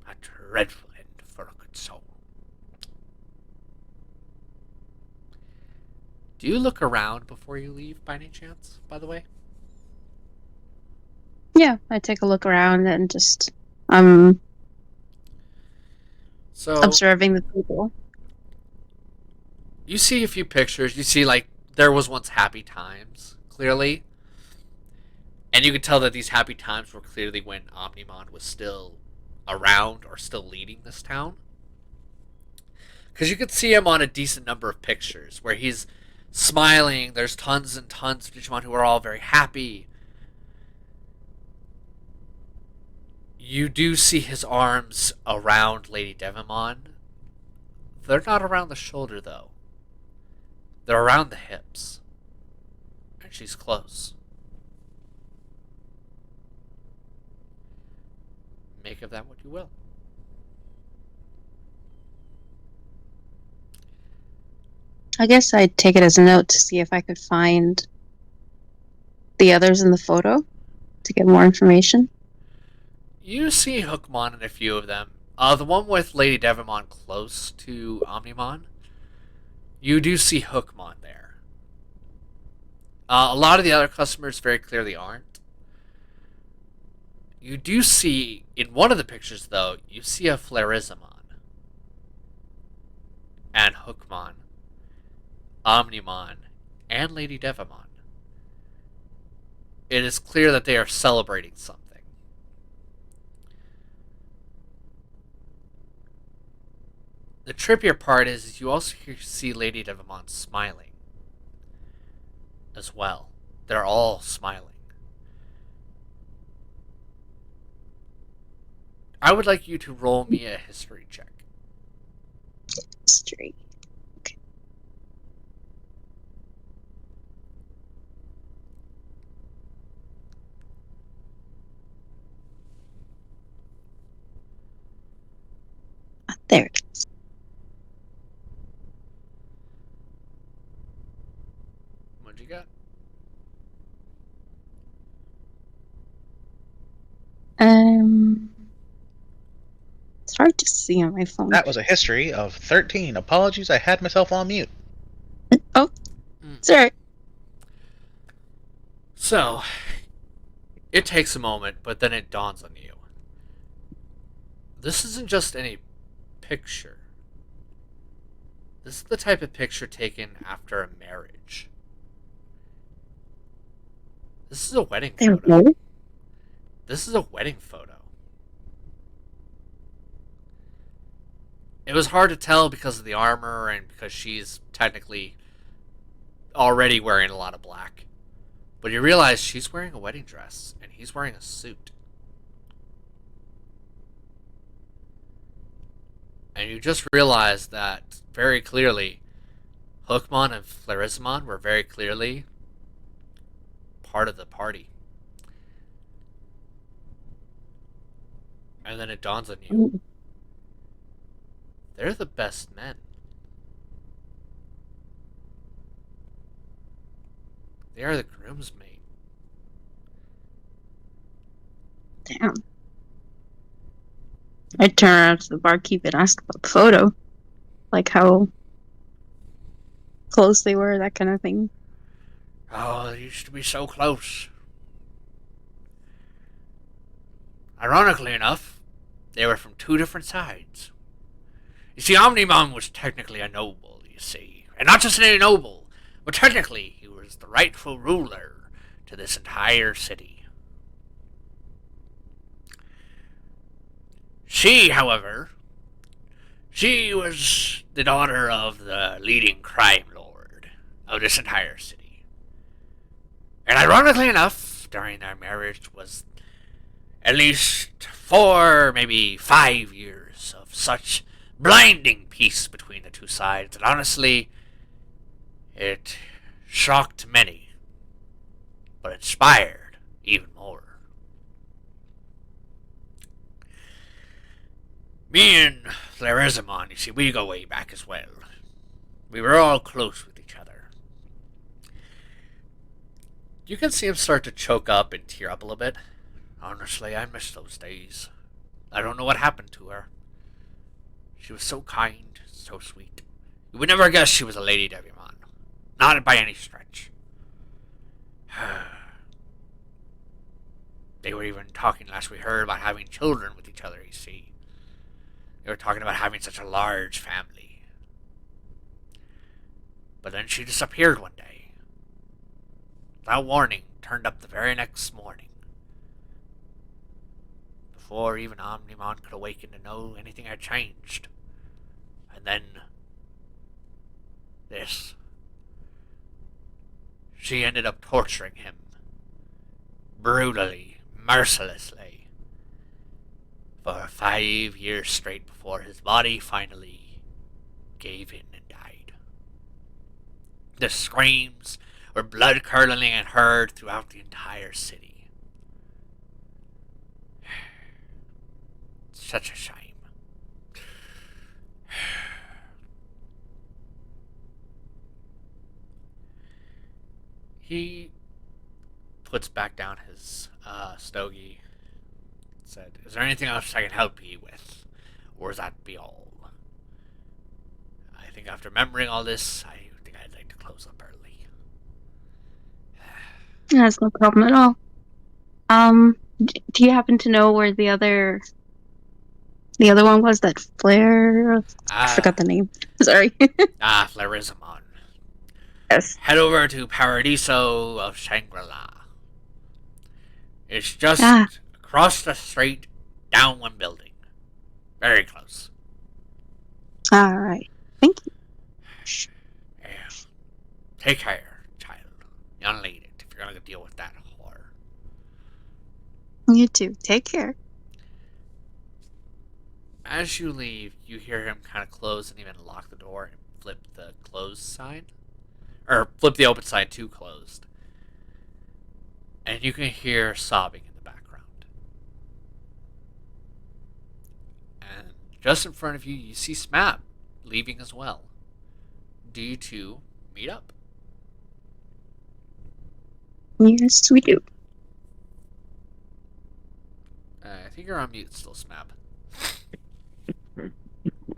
A dreadful end for a good soul. Do you look around before you leave by any chance, by the way? Yeah, I take a look around and just So observing the people. you see a few pictures. You see like there was once happy times. clearly. And you can tell that these happy times were clearly when Omnimon was still around or still leading this town. Because you can see him on a decent number of pictures where he's smiling. There's tons and tons of Digimon who are all very happy. You do see his arms around Lady Devimon. They're not around the shoulder, though. They're around the hips. And she's close. Make of that what you will. I guess I'd take it as a note to see if I could find the others in the photo to get more information. You see Hookmon in a few of them. The one with Lady Devimon close to Omnimon, you do see Hookmon there. A lot of the other customers very clearly aren't. You do see, in one of the pictures though, you see a Flarizamon. And Hookmon, Omnimon, and Lady Devimon. It is clear that they are celebrating something. The trippier part is you also see Lady Devimon smiling as well. They're all smiling. I would like you to roll me a history check. History. Okay. There it is. What'd you get? It's hard to see on my phone. That was a history of 13. Apologies, I had myself on mute. Oh, it's alright. So, it takes a moment, but then it dawns on you. This isn't just any picture. This is the type of picture taken after a marriage. This is a wedding photo. This is a wedding photo. It was hard to tell because of the armor and because she's technically already wearing a lot of black. But you realize she's wearing a wedding dress and he's wearing a suit. And you just realize that very clearly Hookmon and Flarizamon were very clearly part of the party. And then it dawns on you. They're the best men. They are the groomsmaid. Damn. I'd turn around to the barkeep and ask about the photo. Like how close they were, that kind of thing. Oh, they used to be so close. Ironically enough, they were from two different sides. You see, Omnimon was technically a noble, you see. And not just any noble, but technically he was the rightful ruler to this entire city. She, however, she was the daughter of the leading crime lord of this entire city. And ironically enough, during their marriage was at least 4, maybe 5 years of such blinding peace between the two sides that honestly, it shocked many, but inspired even more. Me and Flarizamon, you see, we go way back as well. We were all close with each other. You can see him start to choke up and tear up a little bit. Honestly, I miss those days. I don't know what happened to her. She was so kind, so sweet. You would never guess she was a Lady Devimon. Not by any stretch. They were even talking last we heard about having children with each other, you see. They were talking about having such a large family. But then she disappeared one day. That warning turned up the very next morning, before even Omnimon could awaken to know anything had changed. And then this. She ended up torturing him. Brutally, mercilessly. For 5 years straight before his body finally gave in and died. The screams were blood curdling and heard throughout the entire city. Such a shame. He puts back down his stogie. Said, "Is there anything else I can help you with? Or is that be all?" I think after remembering all this, I think I'd like to close up early. That's no problem at all. Do you happen to know where the other one was? That flare? I forgot the name. Sorry. Flarizamon. Yes. Head over to Paradiso of Shangri-La. It's just across the street, down one building. Very close. All right. Thank you. Yeah. Take care, child. You'll need it if you're gonna deal with that horror. You too. Take care. As you leave, you hear him kind of close and even lock the door and flip the closed sign. Or flip the open sign to closed. And you can hear sobbing in the background. And just in front of you, you see Smap leaving as well. Do you two meet up? Yes, we do. I think you're on mute still, Smap.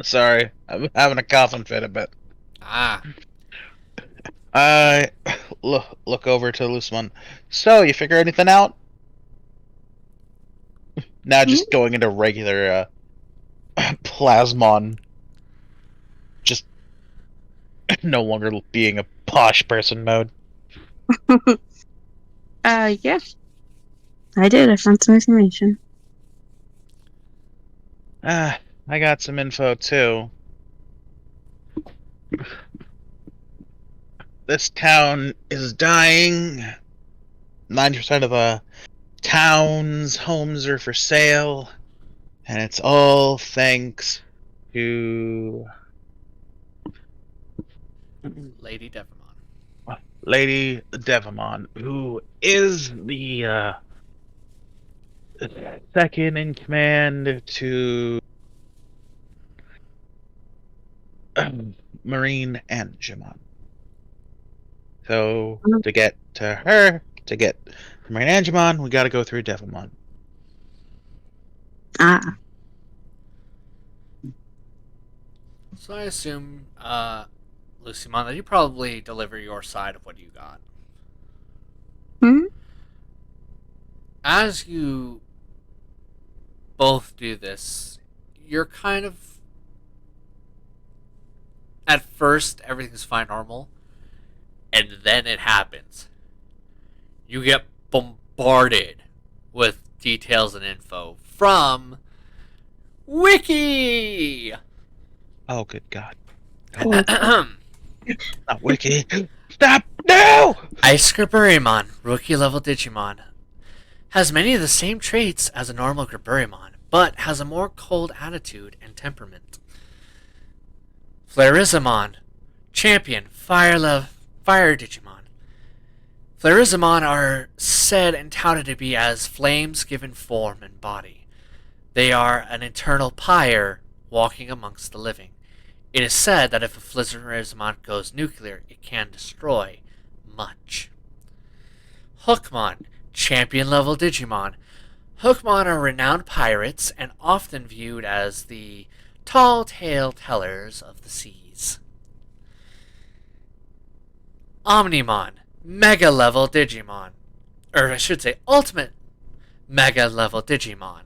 Sorry, I'm having a coughing fit a bit. I look over to Luceman. So, you figure anything out? Now just going into regular Plasmon. Just no longer being a posh person mode. Yeah. I did. I found some information. I got some info too. This town is dying. 90% of the town's homes are for sale. And it's all thanks to Lady Devamon. Lady Devamon, who is the second in command to Marine Angemon. So, to get to her, to get to Marine Angemon, we gotta go through Devamon. So I assume, Lucimon, that you probably deliver your side of what you got. As you both do this, you're kind of... At first, everything's fine, normal. And then it happens. You get bombarded with details and info from Wiki! Oh, good God. Not Wiki. Stop! No! Ice Gerburimon, rookie level Digimon, has many of the same traits as a normal Gerburimon, but has a more cold attitude and temperament. Flarizamon, champion, fire Digimon. Flarizamon are said and touted to be as flames given form and body. They are an eternal pyre walking amongst the living. It is said that if a Flarizamon goes nuclear, it can destroy much. Hookmon, champion level Digimon. Hookmon are renowned pirates and often viewed as the tall tale tellers of the seas. Omnimon, mega level Digimon. Or I should say ultimate mega level Digimon.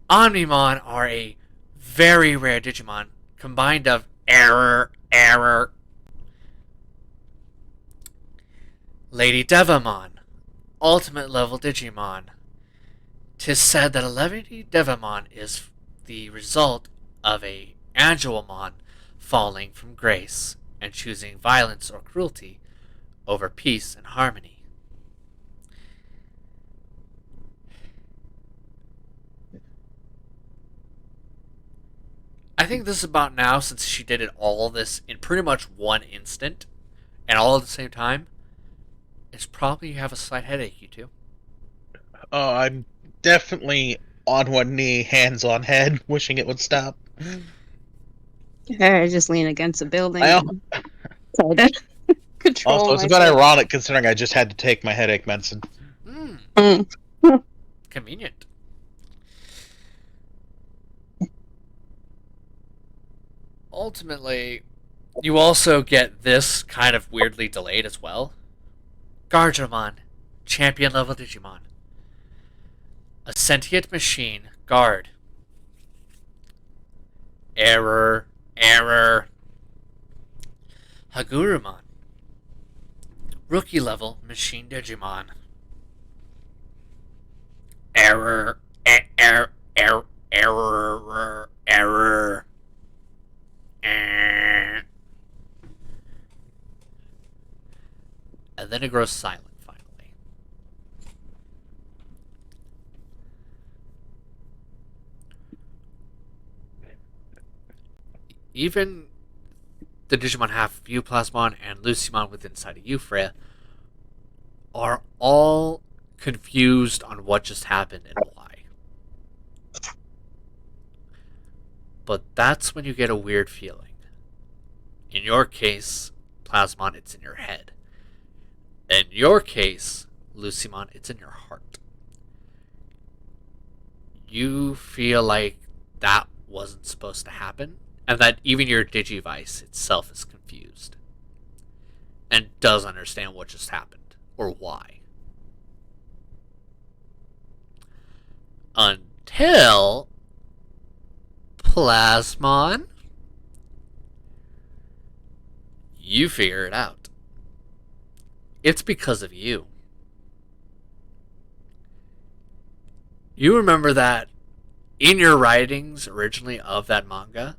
Omnimon are a very rare Digimon combined of error. Lady Devamon, ultimate level Digimon. 'Tis said that a Lady Devamon is the result of a Angelomon falling from grace and choosing violence or cruelty over peace and harmony. I think this is about now, since she did it all this in pretty much one instant and all at the same time. It's probably you have a slight headache, you two. Oh, I'm definitely on one knee, hands on head, wishing it would stop. I just lean against a building I and try to control also, it's a bit myself. ironic considering I just had to take my headache medicine. Mm. Convenient. Ultimately, you also get this kind of weirdly delayed as well. Guardramon, champion level Digimon. A sentient machine, guard. Error, error. Hagurumon, rookie level machine Digimon. Error, error, error, error, error. And then it grows silent finally. Even the Digimon half of you, Plasmon, and Lucimon within inside of you, Freya, are all confused on what just happened and why. But that's when you get a weird feeling. In your case, Plasmon, it's in your head. In your case, Lucimon, it's in your heart. You feel like that wasn't supposed to happen, and that even your Digivice itself is confused and does understand what just happened or why. Until Plasmon, you figure it out. It's because of you. You remember that in your writings originally of that manga,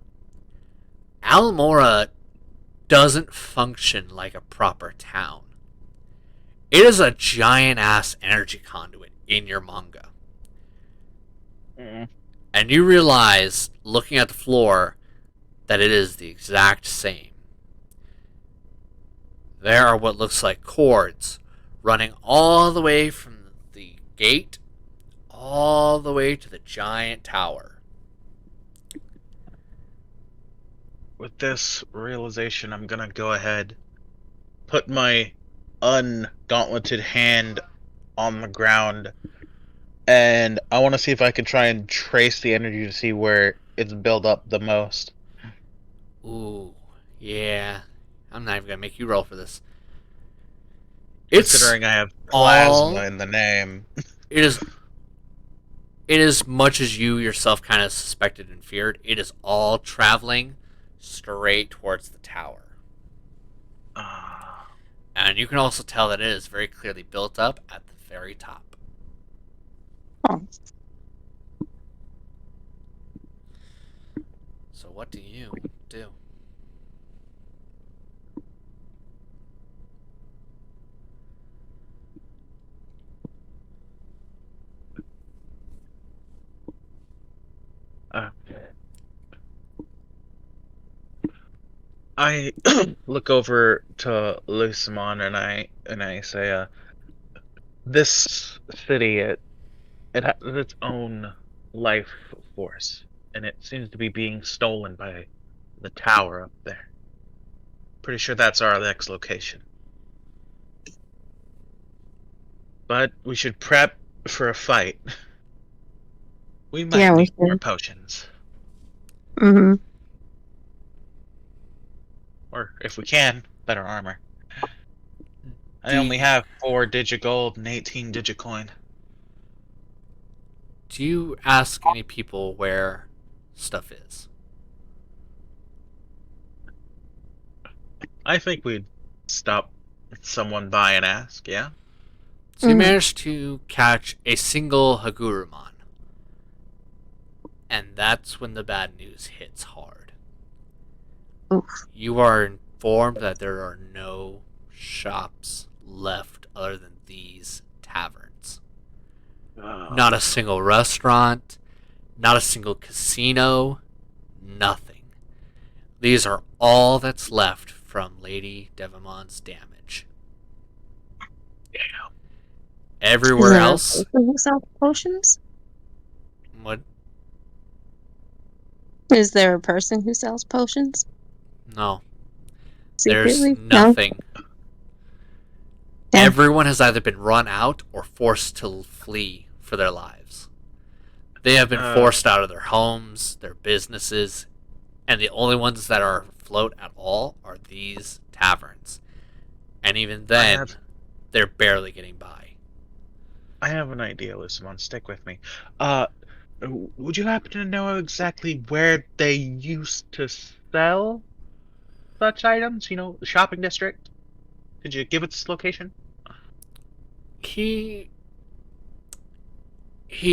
Alamora doesn't function like a proper town. It is a giant ass energy conduit in your manga. And you realize, looking at the floor, that it is the exact same. There are what looks like cords running all the way from the gate all the way to the giant tower. With this realization, I'm gonna go ahead, put my ungauntleted hand on the ground, and I want to see if I can try and trace the energy to see where it's built up the most. Ooh, yeah. I'm not even gonna make you roll for this. Considering I have plasma in the name. It is much as you yourself kind of suspected and feared. It is all traveling straight towards the tower. And you can also tell that it is very clearly built up at the very top. Oh. So what do you do? I look over to Lucimon and I say, this city, it has its own life force, and it seems to be being stolen by the tower up there. Pretty sure that's our next location. But we should prep for a fight. We might need more potions. Mm-hmm. Or, if we can, better armor. I only have 4 Digi-Gold and 18 Digi-Coin. Do you ask any people where stuff is? I think we'd stop Someone buy and ask, yeah? So you Mhm. managed to catch a single Hagurumon. And that's when the bad news hits hard. Oof. You are informed that there are no shops left other than these taverns. Not a single restaurant, not a single casino, nothing. These are all that's left from Lady Devimon's damage. Yeah. Is Everywhere there a else, person who sells potions? what? Is there a person who sells potions No. There's secretly? No. nothing. Damn. Everyone has either been run out or forced to flee for their lives. They have been forced out of their homes, their businesses, and the only ones that are afloat at all are these taverns. And even then, they're barely getting by. I have an idea, Lusamon. Stick with me. Would you happen to know exactly where they used to sell such items? You know, the shopping district? Could you give it this location? He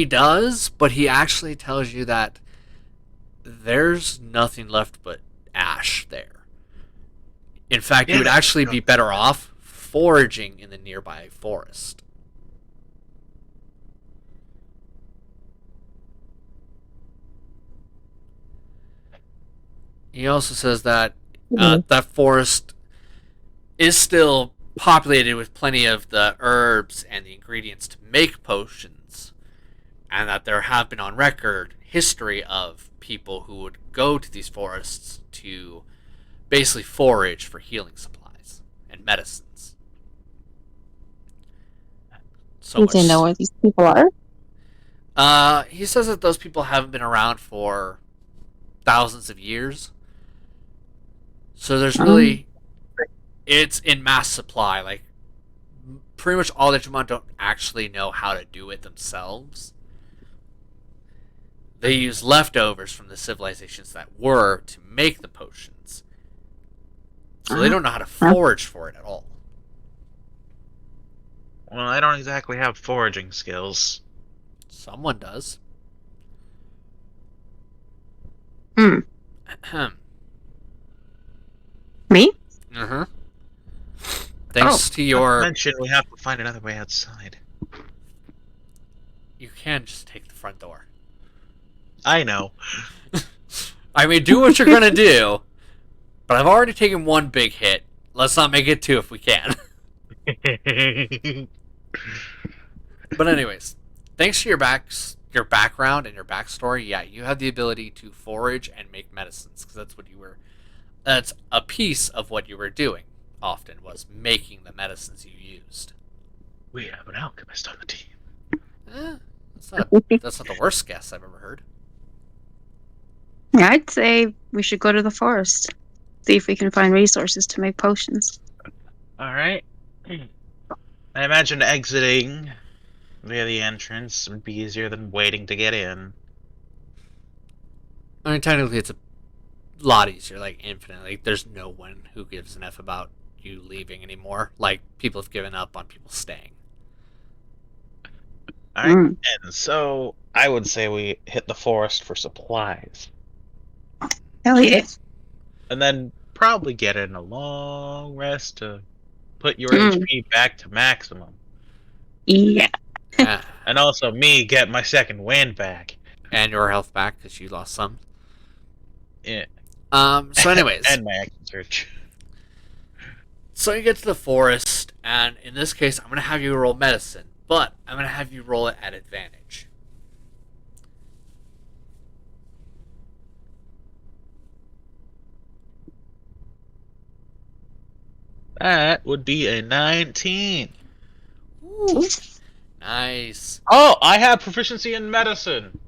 does, but he actually tells you that there's nothing left but ash there. In fact, you would actually be better off foraging in the nearby forest. He also says that that forest is still populated with plenty of the herbs and the ingredients to make potions, and that there have been on record history of people who would go to these forests to basically forage for healing supplies and medicines. So Do you know where these people are? He says that those people haven't been around for thousands of years. So there's really, it's in mass supply. Like, pretty much all the Digimon don't actually know how to do it themselves. They use leftovers from the civilizations that were to make the potions. So they don't know how to forage for it at all. Well, I don't exactly have foraging skills. Someone does. Me? Mm-hmm. Thanks to your... mention we have to find another way outside. You can just take the front door. I know. I mean, do what you're gonna do, but I've already taken one big hit. Let's not make it two if we can. But anyways, thanks to your background and your backstory, yeah, you have the ability to forage and make medicines, because that's what you were... That's a piece of what you were doing, often, was making the medicines you used. We have an alchemist on the team. That's not the worst guess I've ever heard. Yeah, I'd say we should go to the forest. See if we can find resources to make potions. Alright. I imagine exiting via the entrance would be easier than waiting to get in. I mean, technically, it's a lot easier, like infinite. Like, there's no one who gives an F about you leaving anymore. Like, people have given up on people staying. Alright, and so I would say we hit the forest for supplies. Hell yeah. And then probably get in a long rest to put your HP back to maximum. Yeah. And also me get my second wind back. And your health back, because you lost some. Yeah. So anyways. And my action search. So you get to the forest, and in this case, I'm going to have you roll medicine. But I'm going to have you roll it at advantage. That would be a 19. Ooh. Nice. Oh, I have proficiency in medicine.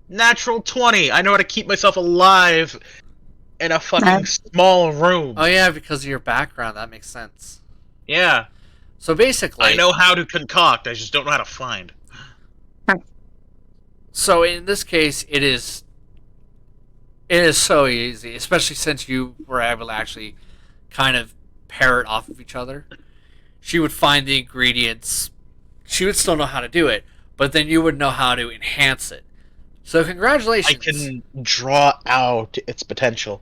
Natural 20. I know how to keep myself alive in a fucking small room. Oh yeah, because of your background, that makes sense. Yeah. So basically... I know how to concoct, I just don't know how to find. So in this case, it is so easy, especially since you were able to actually kind of compare it off of each other. She would find the ingredients. She would still know how to do it, but then you would know how to enhance it. So I congratulations. can draw out its potential.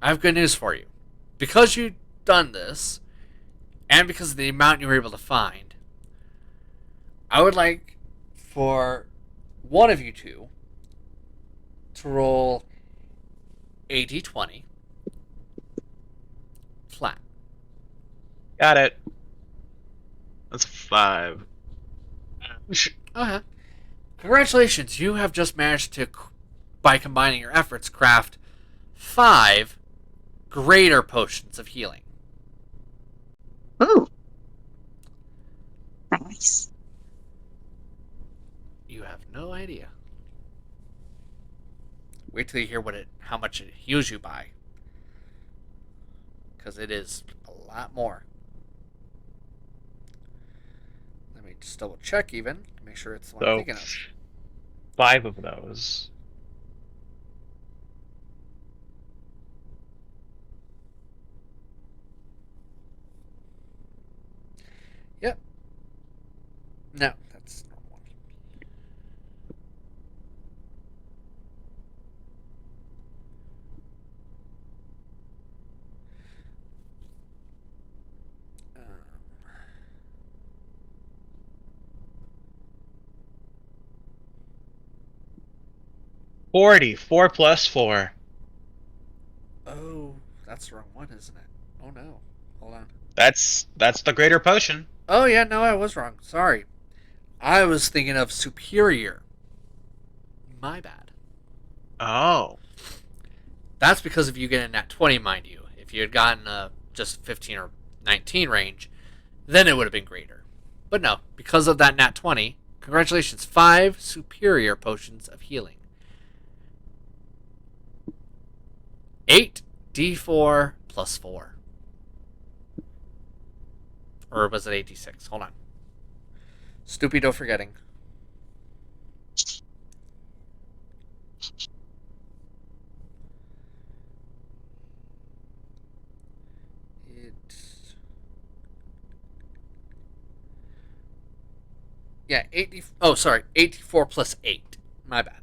I have good news for you. Because you've done this, and because of the amount you were able to find, I would like for one of you two to roll a d20 flat. Got it. That's 5. Okay. Congratulations, you have just managed to, by combining your efforts, craft 5 greater potions of healing. Ooh. Nice. You have no idea. Wait till you hear how much it heals you by. Because it is a lot more. Let me just double check even to make sure it's the one I'm So, thinking of. 5 of those. Yep. No, that's not one. Um, 40. 4 plus 4. oh, that's the wrong one, isn't it? Oh no. Hold on. That's the greater potion. Oh yeah, no, I was wrong. Sorry. I was thinking of superior. My bad. Oh. That's because if you get a nat 20, mind you. If you had gotten just 15 or 19 range, then it would have been greater. But no, because of that nat 20, congratulations, 5 superior potions of healing. 8d4 plus 4. Or was it 8d6? Hold on. Stupido forgetting. Yeah, 80. Oh, sorry, 84 plus 8. My bad.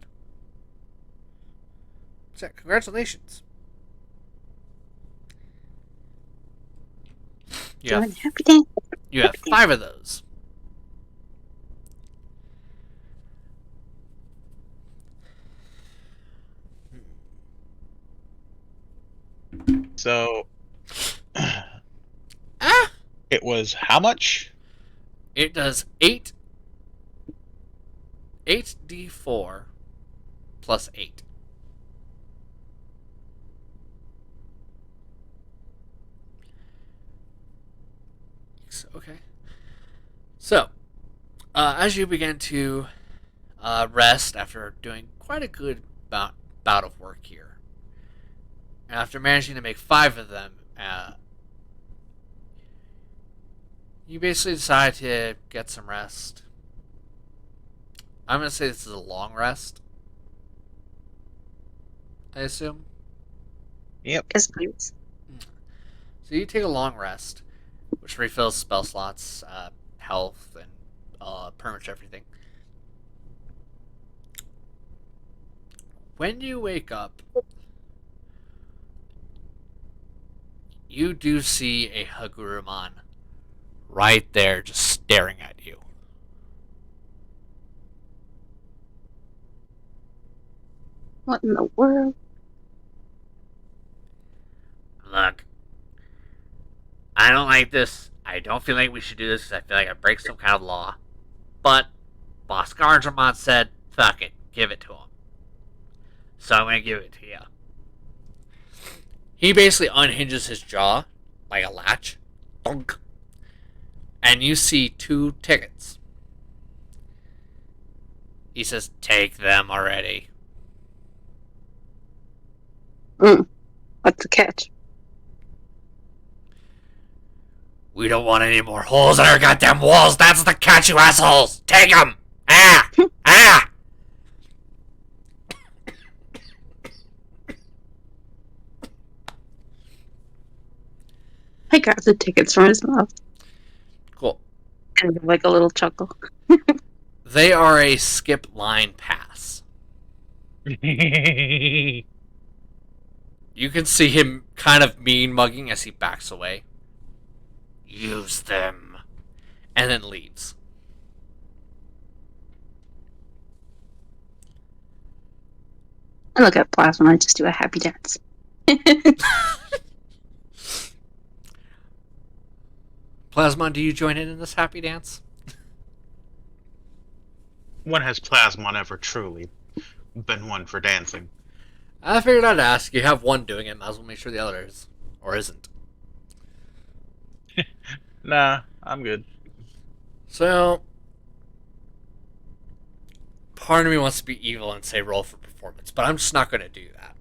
So, congratulations. Doing happy day. You have 5 of those. So Ah! it was how much? It does 8d4 plus 8. Okay. So, as you begin to rest after doing quite a good bout of work here, and after managing to make 5 of them, you basically decide to get some rest. I'm going to say this is a long rest, I assume. Yep. Yes, please. So you take a long rest, which refills spell slots, health, and pretty much everything. When you wake up, you do see a Hagurumon right there just staring at you. What in the world? Look, I don't like this. I don't feel like we should do this because I feel like I break some kind of law. But Boss Gargemont said, fuck it, give it to him. So I'm going to give it to you. He basically unhinges his jaw like a latch. Thunk. And you see 2 tickets. He says, take them already. What's the catch? We don't want any more holes in our goddamn walls. That's the catch, you assholes. Take them. Ah! Ah! I grab the tickets from his mouth Cool. and give, like a little chuckle. They are a skip line pass. You can see him kind of mean mugging as he backs away. Use them. And then leaves. I look at Plasma and I just do a happy dance. Plasmon, do you join in this happy dance? When has Plasmon ever truly been one for dancing? I figured I'd ask. You have one doing it, might as well make sure the other is. Or isn't. Nah, I'm good. So, part of me wants to be evil and say roll for performance, but I'm just not going to do that.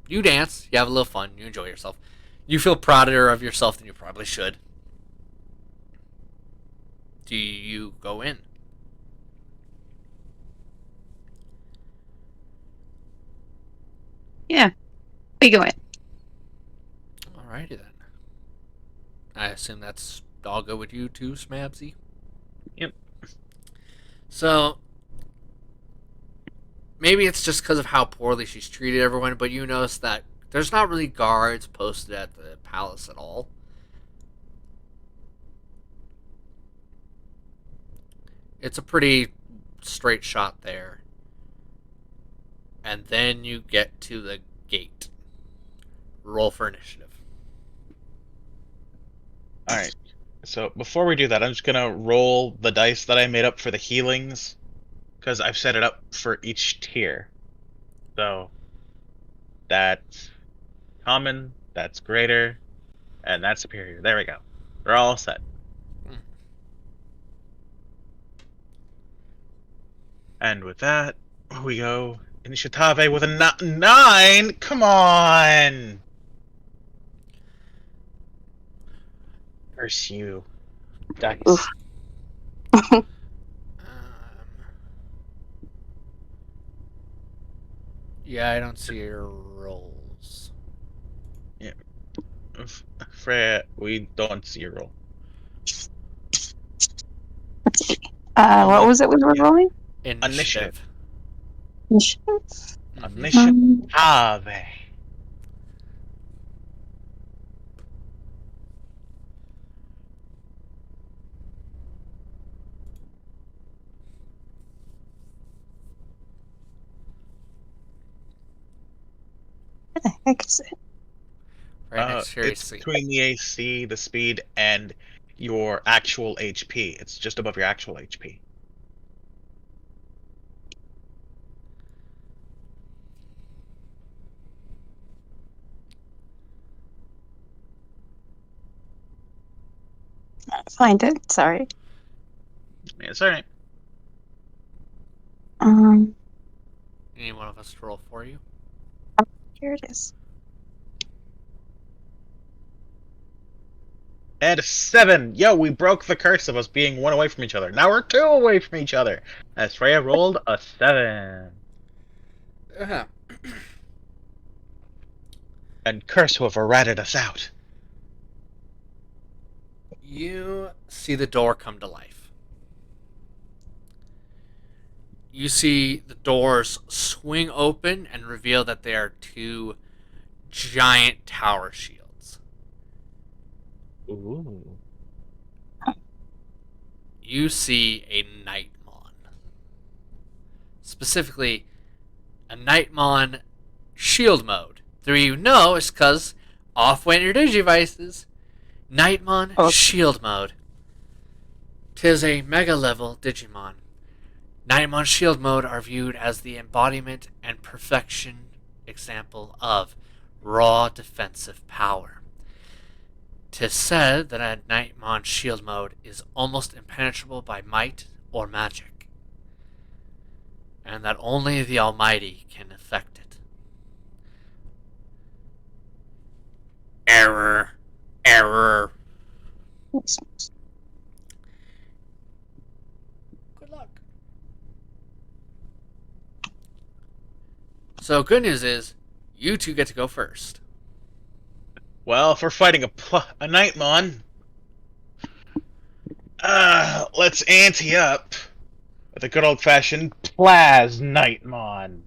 You dance, you have a little fun, you enjoy yourself. You feel prouder of yourself than you probably should. Do you go in? Yeah, we go in. Alrighty then. I assume that's all good with you too, Smabsy? Yep. So, maybe it's just because of how poorly she's treated everyone, but you notice that there's not really guards posted at the palace at all. It's a pretty straight shot there. And then you get to the gate. Roll for initiative. Alright. So before we do that, I'm just gonna roll the dice that I made up for the healings. Because I've set it up for each tier. So that's common, that's greater, and that's superior. There we go. We're all set. And with that, we go Initiative with a 9. Come on! Curse you. Dice. Oof. Yeah, I don't see your rolls. Freya, we don't see your roll. Let's see. What was it we were rolling? Initiative. Initiative? Initiative. What the heck is it? Right next to your It's AC. between the AC, the speed, and your actual HP. It's just above your actual HP. Find it. Sorry. It's alright. Any one of us to roll for you? Here it is. And a 7! Yo, we broke the curse of us being 1 away from each other. Now we're 2 away from each other. As Freya rolled a 7. Uh-huh. And curse whoever ratted us out. You see the door come to life. You see the doors swing open and reveal that they are 2 giant tower shields. Ooh. You see a Nightmon. Specifically, a Nightmon shield mode. The reason you know is because off went your Digivices. Nightmon shield mode. 'Tis a mega level Digimon. Nightmon shield mode are viewed as the embodiment and perfection example of raw defensive power. 'Tis said that a Nightmon shield mode is almost impenetrable by might or magic, and that only the Almighty can effect it. Error. Error. Good luck. So good news is, you two get to go first. Well, if we're fighting a Nightmon, let's ante up with a good old-fashioned Plaz Nightmon.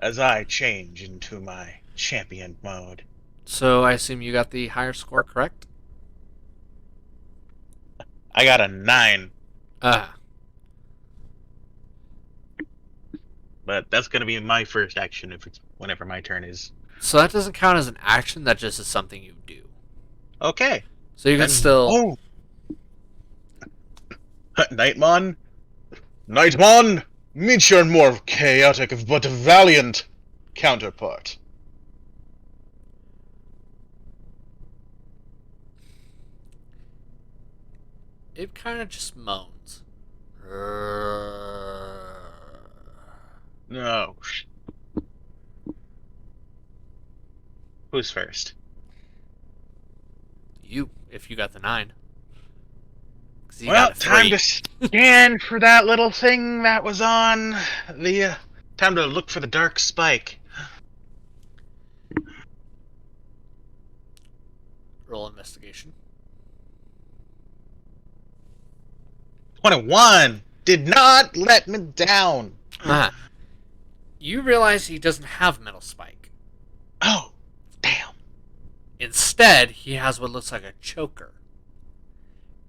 As I change into my champion mode. So I assume you got the higher score, correct? I got a 9, Ah. but that's gonna be my first action if it's whenever my turn is. So that doesn't count as an action, that just is something you do. Okay. So you can Then- still... Oh! Nightmon? Nightmon! Meet your more chaotic but valiant counterpart. It kind of just moans. No. Who's first? You, if you got the 9. Well, time to scan for that little thing that was on the... time to look for the dark spike. Roll investigation. 21! Did not let me down! You realize he doesn't have metal spike. Oh, damn. Instead, he has what looks like a choker.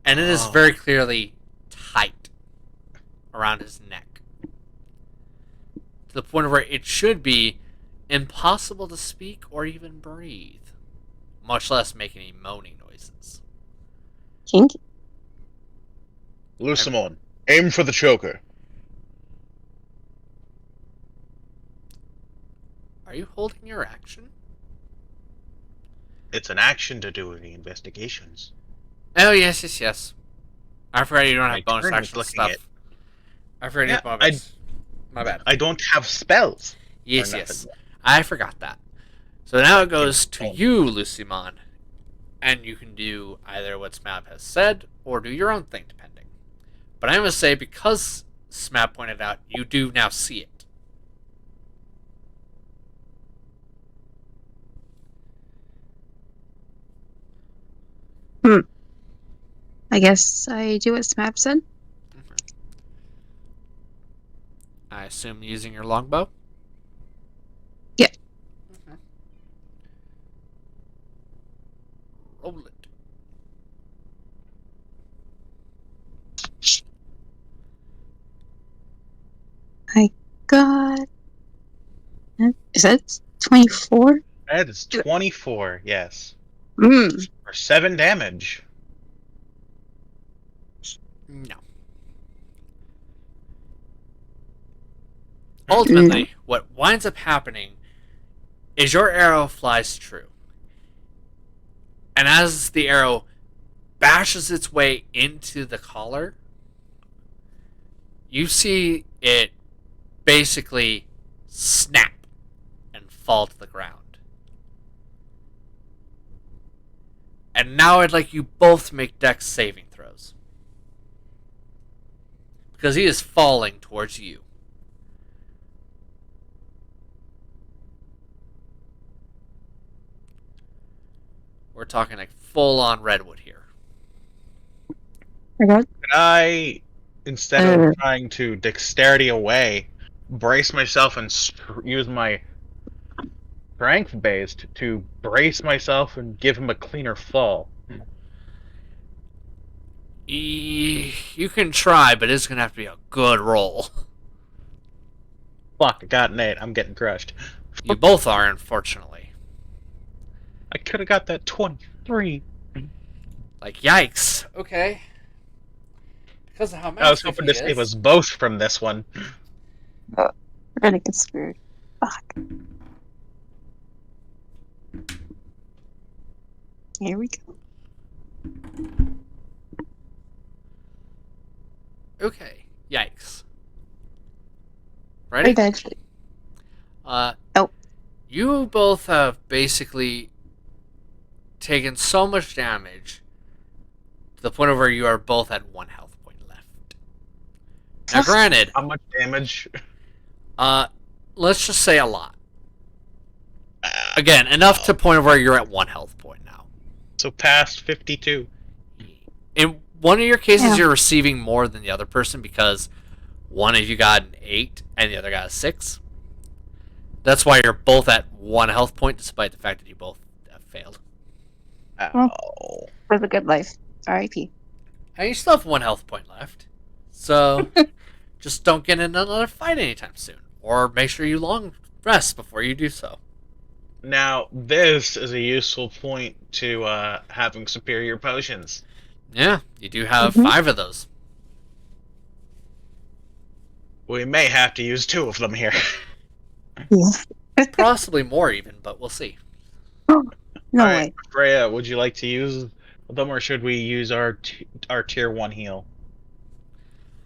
And it is very clearly tight around his neck. To the point where it should be impossible to speak or even breathe. Much less make any moaning noises. Kinky. Lucimon, aim for the choker. Are you holding your action? It's an action to do the investigations. Oh, yes. I forgot you don't My have bonus turn is action looking stuff. at- I forgot you have Yeah, bonus. My bad. I don't have spells. Yes. nothing. I forgot that. So now it goes to you, Lucimon. And you can do either what Smab has said, or do your own thing, depending. But I'm going to say, because Smab pointed out, you do now see it. I guess I do what Smap said. I assume using your longbow? Yeah. Roll it. I got. Is that 24? That is 24, yes. Mm. For 7 damage. No. Ultimately, what winds up happening is your arrow flies true. And as the arrow bashes its way into the collar, you see it basically snap and fall to the ground. And now I'd like you both to make dex saving throws. Because he is falling towards you. We're talking like full-on redwood here. I got. Could I, instead of trying to dexterity away, brace myself and use my strength based to brace myself and give him a cleaner fall? You can try, but it's going to have to be a good roll. Fuck, I got an 8. I'm getting crushed. You both are, unfortunately. I could have got that 23. Like, yikes. Okay. Because of how I was massive hoping he to save is. us both from this one. We're gonna get screwed. Fuck. Here we go. Okay. Yikes. Ready? Eventually. Oh. You both have basically taken so much damage to the point where you are both at 1 health point left. Now, granted, How much damage? Let's just say a lot. Ah, Again, enough to point where you're at 1 health point now. so past 52. In one of your cases, Yeah. you're receiving more than the other person because one of you got an 8 and the other got a 6. That's why you're both at 1 health point, despite the fact that you both have failed. Ow. For the good life. R.I.P. And you still have 1 health point left. So just don't get in another fight anytime soon. Or make sure you long rest before you do so. Now, this is a useful point to having superior potions. Yeah, you do have Mhm. 5 of those. We may have to use 2 of them here. Yeah. Possibly more even, but we'll see. No Alright, way. Freya, would you like to use them, or should we use our tier 1 heal?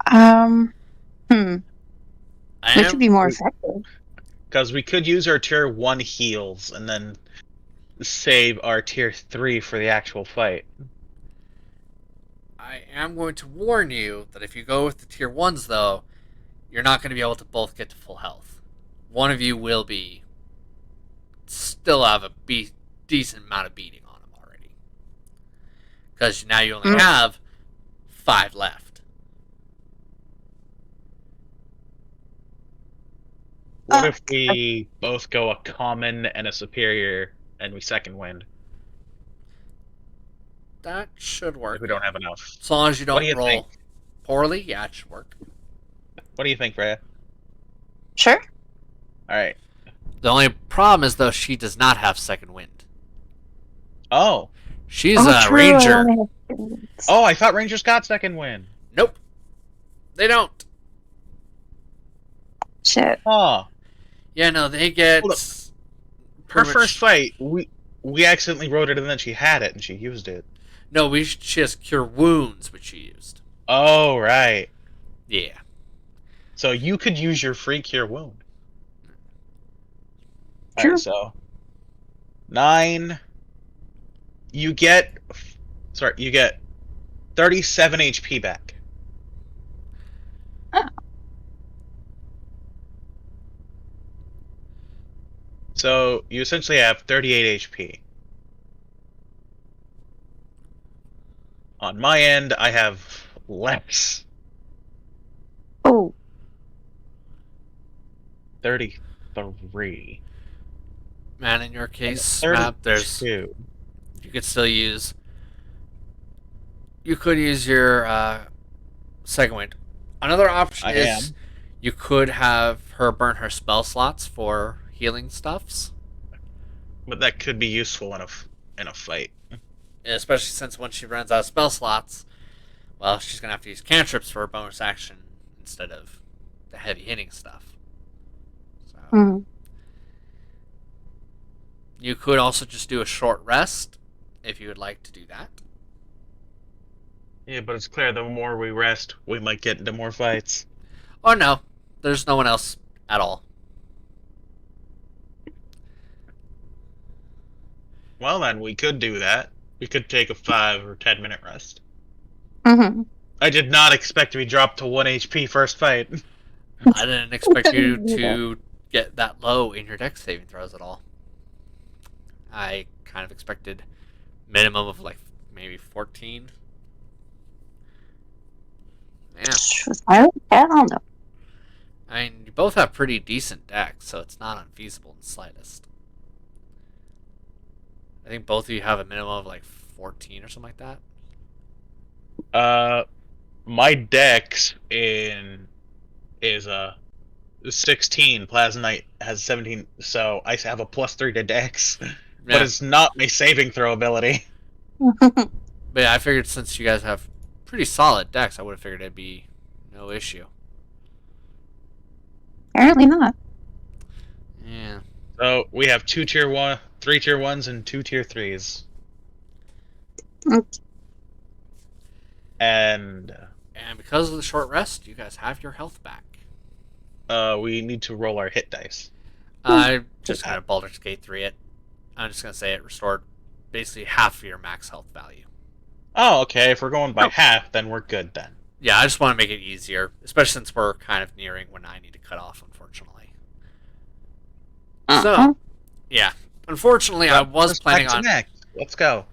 Hmm. I Which would be am, more effective? Because we could use our tier 1 heals and then save our tier 3 for the actual fight. I am going to warn you that if you go with the tier 1s, though, you're not going to be able to both get to full health. One of you will be still have a decent amount of beating on him already. Because now you only have 5 left. What if we both go a common and a superior and we second wind? That should work. If we don't have enough. As long as you What do don't you roll think? poorly, yeah, it should work. What do you think, Freya? Sure. Alright. The only problem is, though, she does not have second wind. Oh. She's Oh, a true, I ranger. only have 2 minutes. Oh, I thought Rangers got second wind. Nope. They don't. Shit. Oh. Yeah, no, they get... Hold up. Her pretty much- first fight, we accidentally wrote it and then she had it and she used it. No, she has cure wounds, which she used. Oh, right. Yeah. So you could use your free cure wound. True. Alright, so 9. You get 37 HP back. Oh. So you essentially have 38 HP. On my end, I have less. Oh. 33. Man, in your case, Map, there's... 32. You could still use... You could use your second wind. Another option is you could have her burn her spell slots for healing stuffs. But that could be useful in a fight. Especially since when she runs out of spell slots, well, she's going to have to use cantrips for her bonus action instead of the heavy hitting stuff. So, Mhm. you could also just do a short rest if you would like to do that. Yeah, but it's clear the more we rest, we might get into more fights. Or no, there's no one else at all. Well, then we could do that. We could take a 5 or 10 minute rest. Mm-hmm. I did not expect to be dropped to 1 HP first fight. I didn't expect you to get that low in your dex saving throws at all. I kind of expected minimum of like maybe 14. Yeah. I don't know. I mean, you both have pretty decent decks, so it's not unfeasible in the slightest. I think both of you have a minimum of like 14 or something like that. My dex is 16. Plasma Knight has 17, so I have a +3 to dex. Yeah. But it's not my saving throw ability. But yeah, I figured since you guys have pretty solid decks, I would have figured it'd be no issue. Apparently not. Yeah. So we have 3 tier 1s, and 2 tier 3s. Mm. And And because of the short rest, you guys have your health back. we need to roll our hit dice. I'm just going to Baldur's Gate 3 it. I'm just going to say it restored basically half of your max health value. Oh, okay. If we're going by half, then we're good then. Yeah, I just want to make it easier, especially since we're kind of nearing when I need to cut off, unfortunately. So, yeah. Unfortunately, I was planning on... next. Let's go.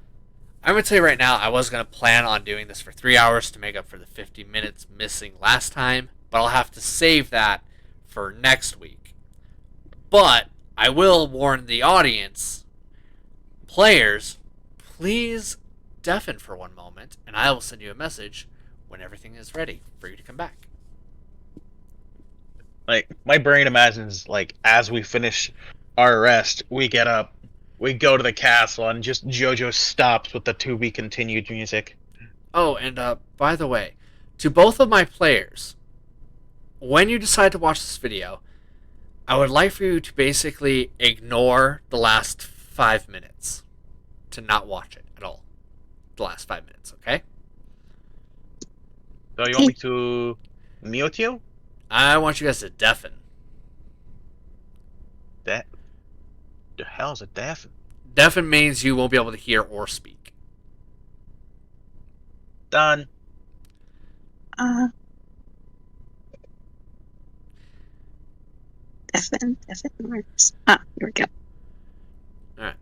I'm going to tell you right now, I was going to plan on doing this for 3 hours to make up for the 50 minutes missing last time, but I'll have to save that for next week. But I will warn the audience, players, please deafen for one moment, and I will send you a message when everything is ready for you to come back. Like, my brain imagines, like, as we finish our rest, we get up, we go to the castle, and just JoJo stops with the to be continued music. Oh, and by the way, to both of my players, when you decide to watch this video, I would like for you to basically ignore the last 5 minutes. To not watch it at all. The last 5 minutes, okay? So you want me to mute you? I want you guys to deafen. That the hell's a deafen? Deafen means you won't be able to hear or speak. Done. Deafen works. Here we go. Alright.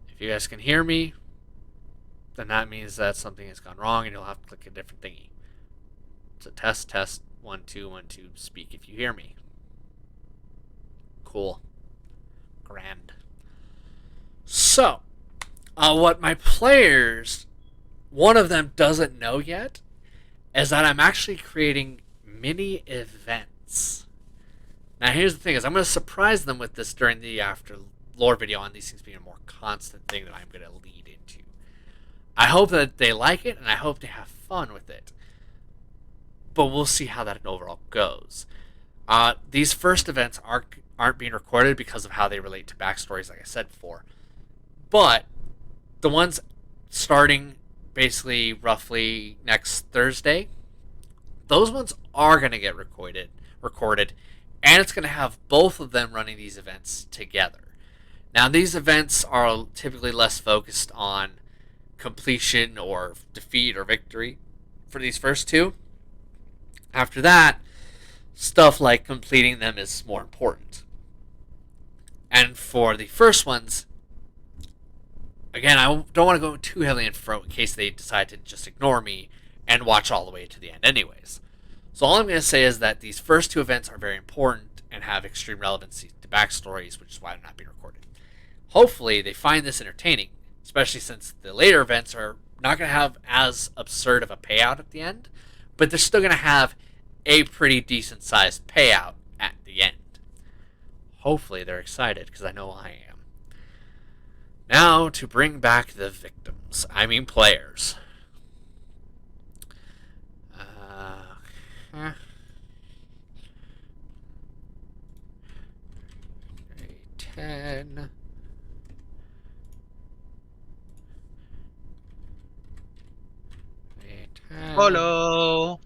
If you guys can hear me, then that means that something has gone wrong and you'll have to click a different thingy. So test, 1, 2, 1, 2, speak if you hear me. Cool. Grand. So, what my players, one of them doesn't know yet, is that I'm actually creating mini events. Now here's the thing, is I'm going to surprise them with this during the after lore video on these things being a more constant thing that I'm going to lead into. I hope that they like it, and I hope they have fun with it. But we'll see how that overall goes. These first events aren't being recorded because of how they relate to backstories, like I said before. But the ones starting basically roughly next Thursday, those ones are going to get recorded, and it's going to have both of them running these events together. Now, these events are typically less focused on completion or defeat or victory for these first two. After that, stuff like completing them is more important. And for the first ones, again, I don't want to go too heavily in front in case they decide to just ignore me and watch all the way to the end anyways. So all I'm going to say is that these first two events are very important and have extreme relevancy to backstories, which is why they're not being recorded. Hopefully, they find this entertaining, especially since the later events are not going to have as absurd of a payout at the end, but they're still going to have a pretty decent-sized payout at the end. Hopefully they're excited, because I know I am. Now, to bring back the victims. I mean players. 10... Hello.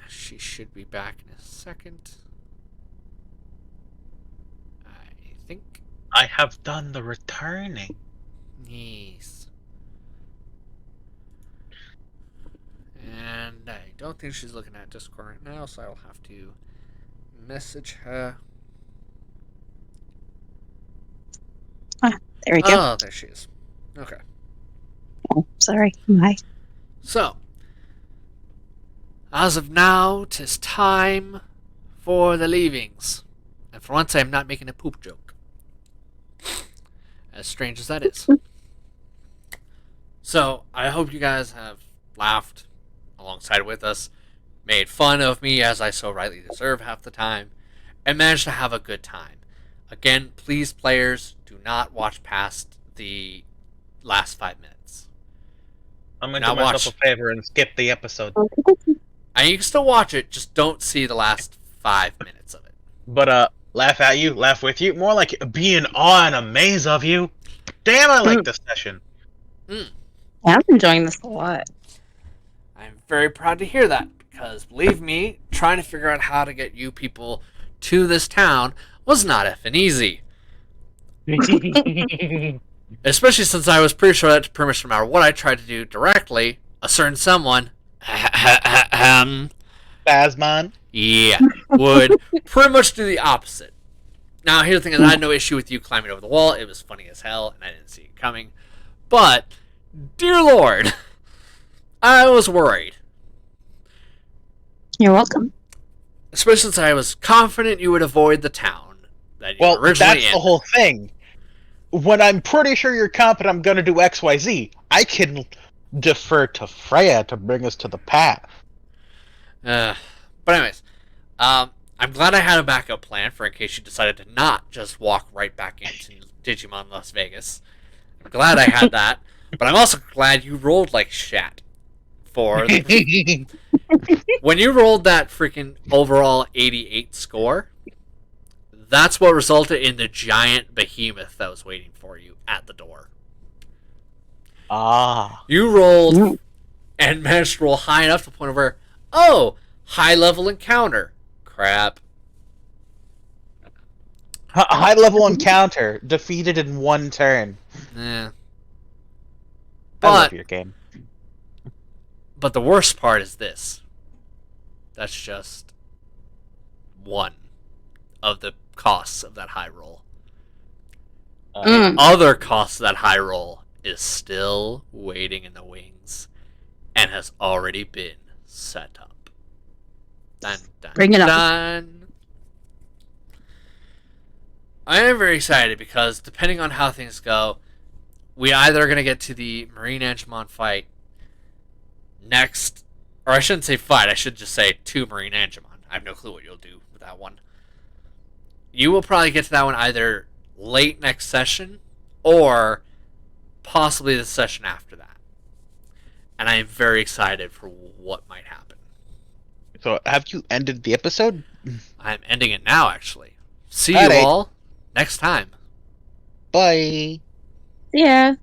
She should be back in a second. I think. I have done the returning. Yes. And I don't think she's looking at Discord right now, so I'll have to message her. There we go. Oh, there she is. Okay. Oh, sorry. Bye. So, as of now, 'tis time for the leavings. And for once, I'm not making a poop joke. As strange as that is. So, I hope you guys have laughed alongside with us, made fun of me as I so rightly deserve half the time, and managed to have a good time. Again, please, players, do not watch past the last 5 minutes. I'm going to do myself a favor and skip the episode. And you can still watch it, just don't see the last 5 minutes of it. But, laugh at you, laugh with you. More like be in awe and amaze of you. Damn, I like this session. Yeah, I'm enjoying this a lot. I'm very proud to hear that, because believe me, trying to figure out how to get you people to this town was not effing easy. Especially since I was pretty sure that pretty much no matter what I tried to do directly, a certain someone Phasmon. Yeah, would pretty much do the opposite. Now, here's the thing: is I had no issue with you climbing over the wall. It was funny as hell, and I didn't see it coming. But, dear Lord, I was worried. You're welcome. Especially since I was confident you would avoid the town that you were Well, originally that's in. the whole thing. When I'm pretty sure you're confident I'm going to do XYZ, I can defer to Freya to bring us to the path. But anyways, I'm glad I had a backup plan for in case you decided to not just walk right back into Digimon Las Vegas. I'm glad I had that, but I'm also glad you rolled like shat. For when you rolled that freaking overall 88 score, that's what resulted in the giant behemoth that was waiting for you at the door. Ah. You rolled and managed to roll high enough to the point where, oh, high level encounter. Crap. High level encounter defeated in one turn. Yeah. I love But your game. But the worst part is this. That's just one of the costs of that high roll. Other costs of that high roll is still waiting in the wings and has already been set up. Dun, dun, Bring it up. dun. I am very excited because depending on how things go, we either are going to get to the Marine Angemon fight next, or I shouldn't say fight, I should just say to Marine Angemon. I have no clue what you'll do with that one. You will probably get to that one either late next session or possibly the session after that. And I am very excited for what might happen. So, have you ended the episode? I'm ending it now, actually. See you Alright. all next time. Bye. Yeah.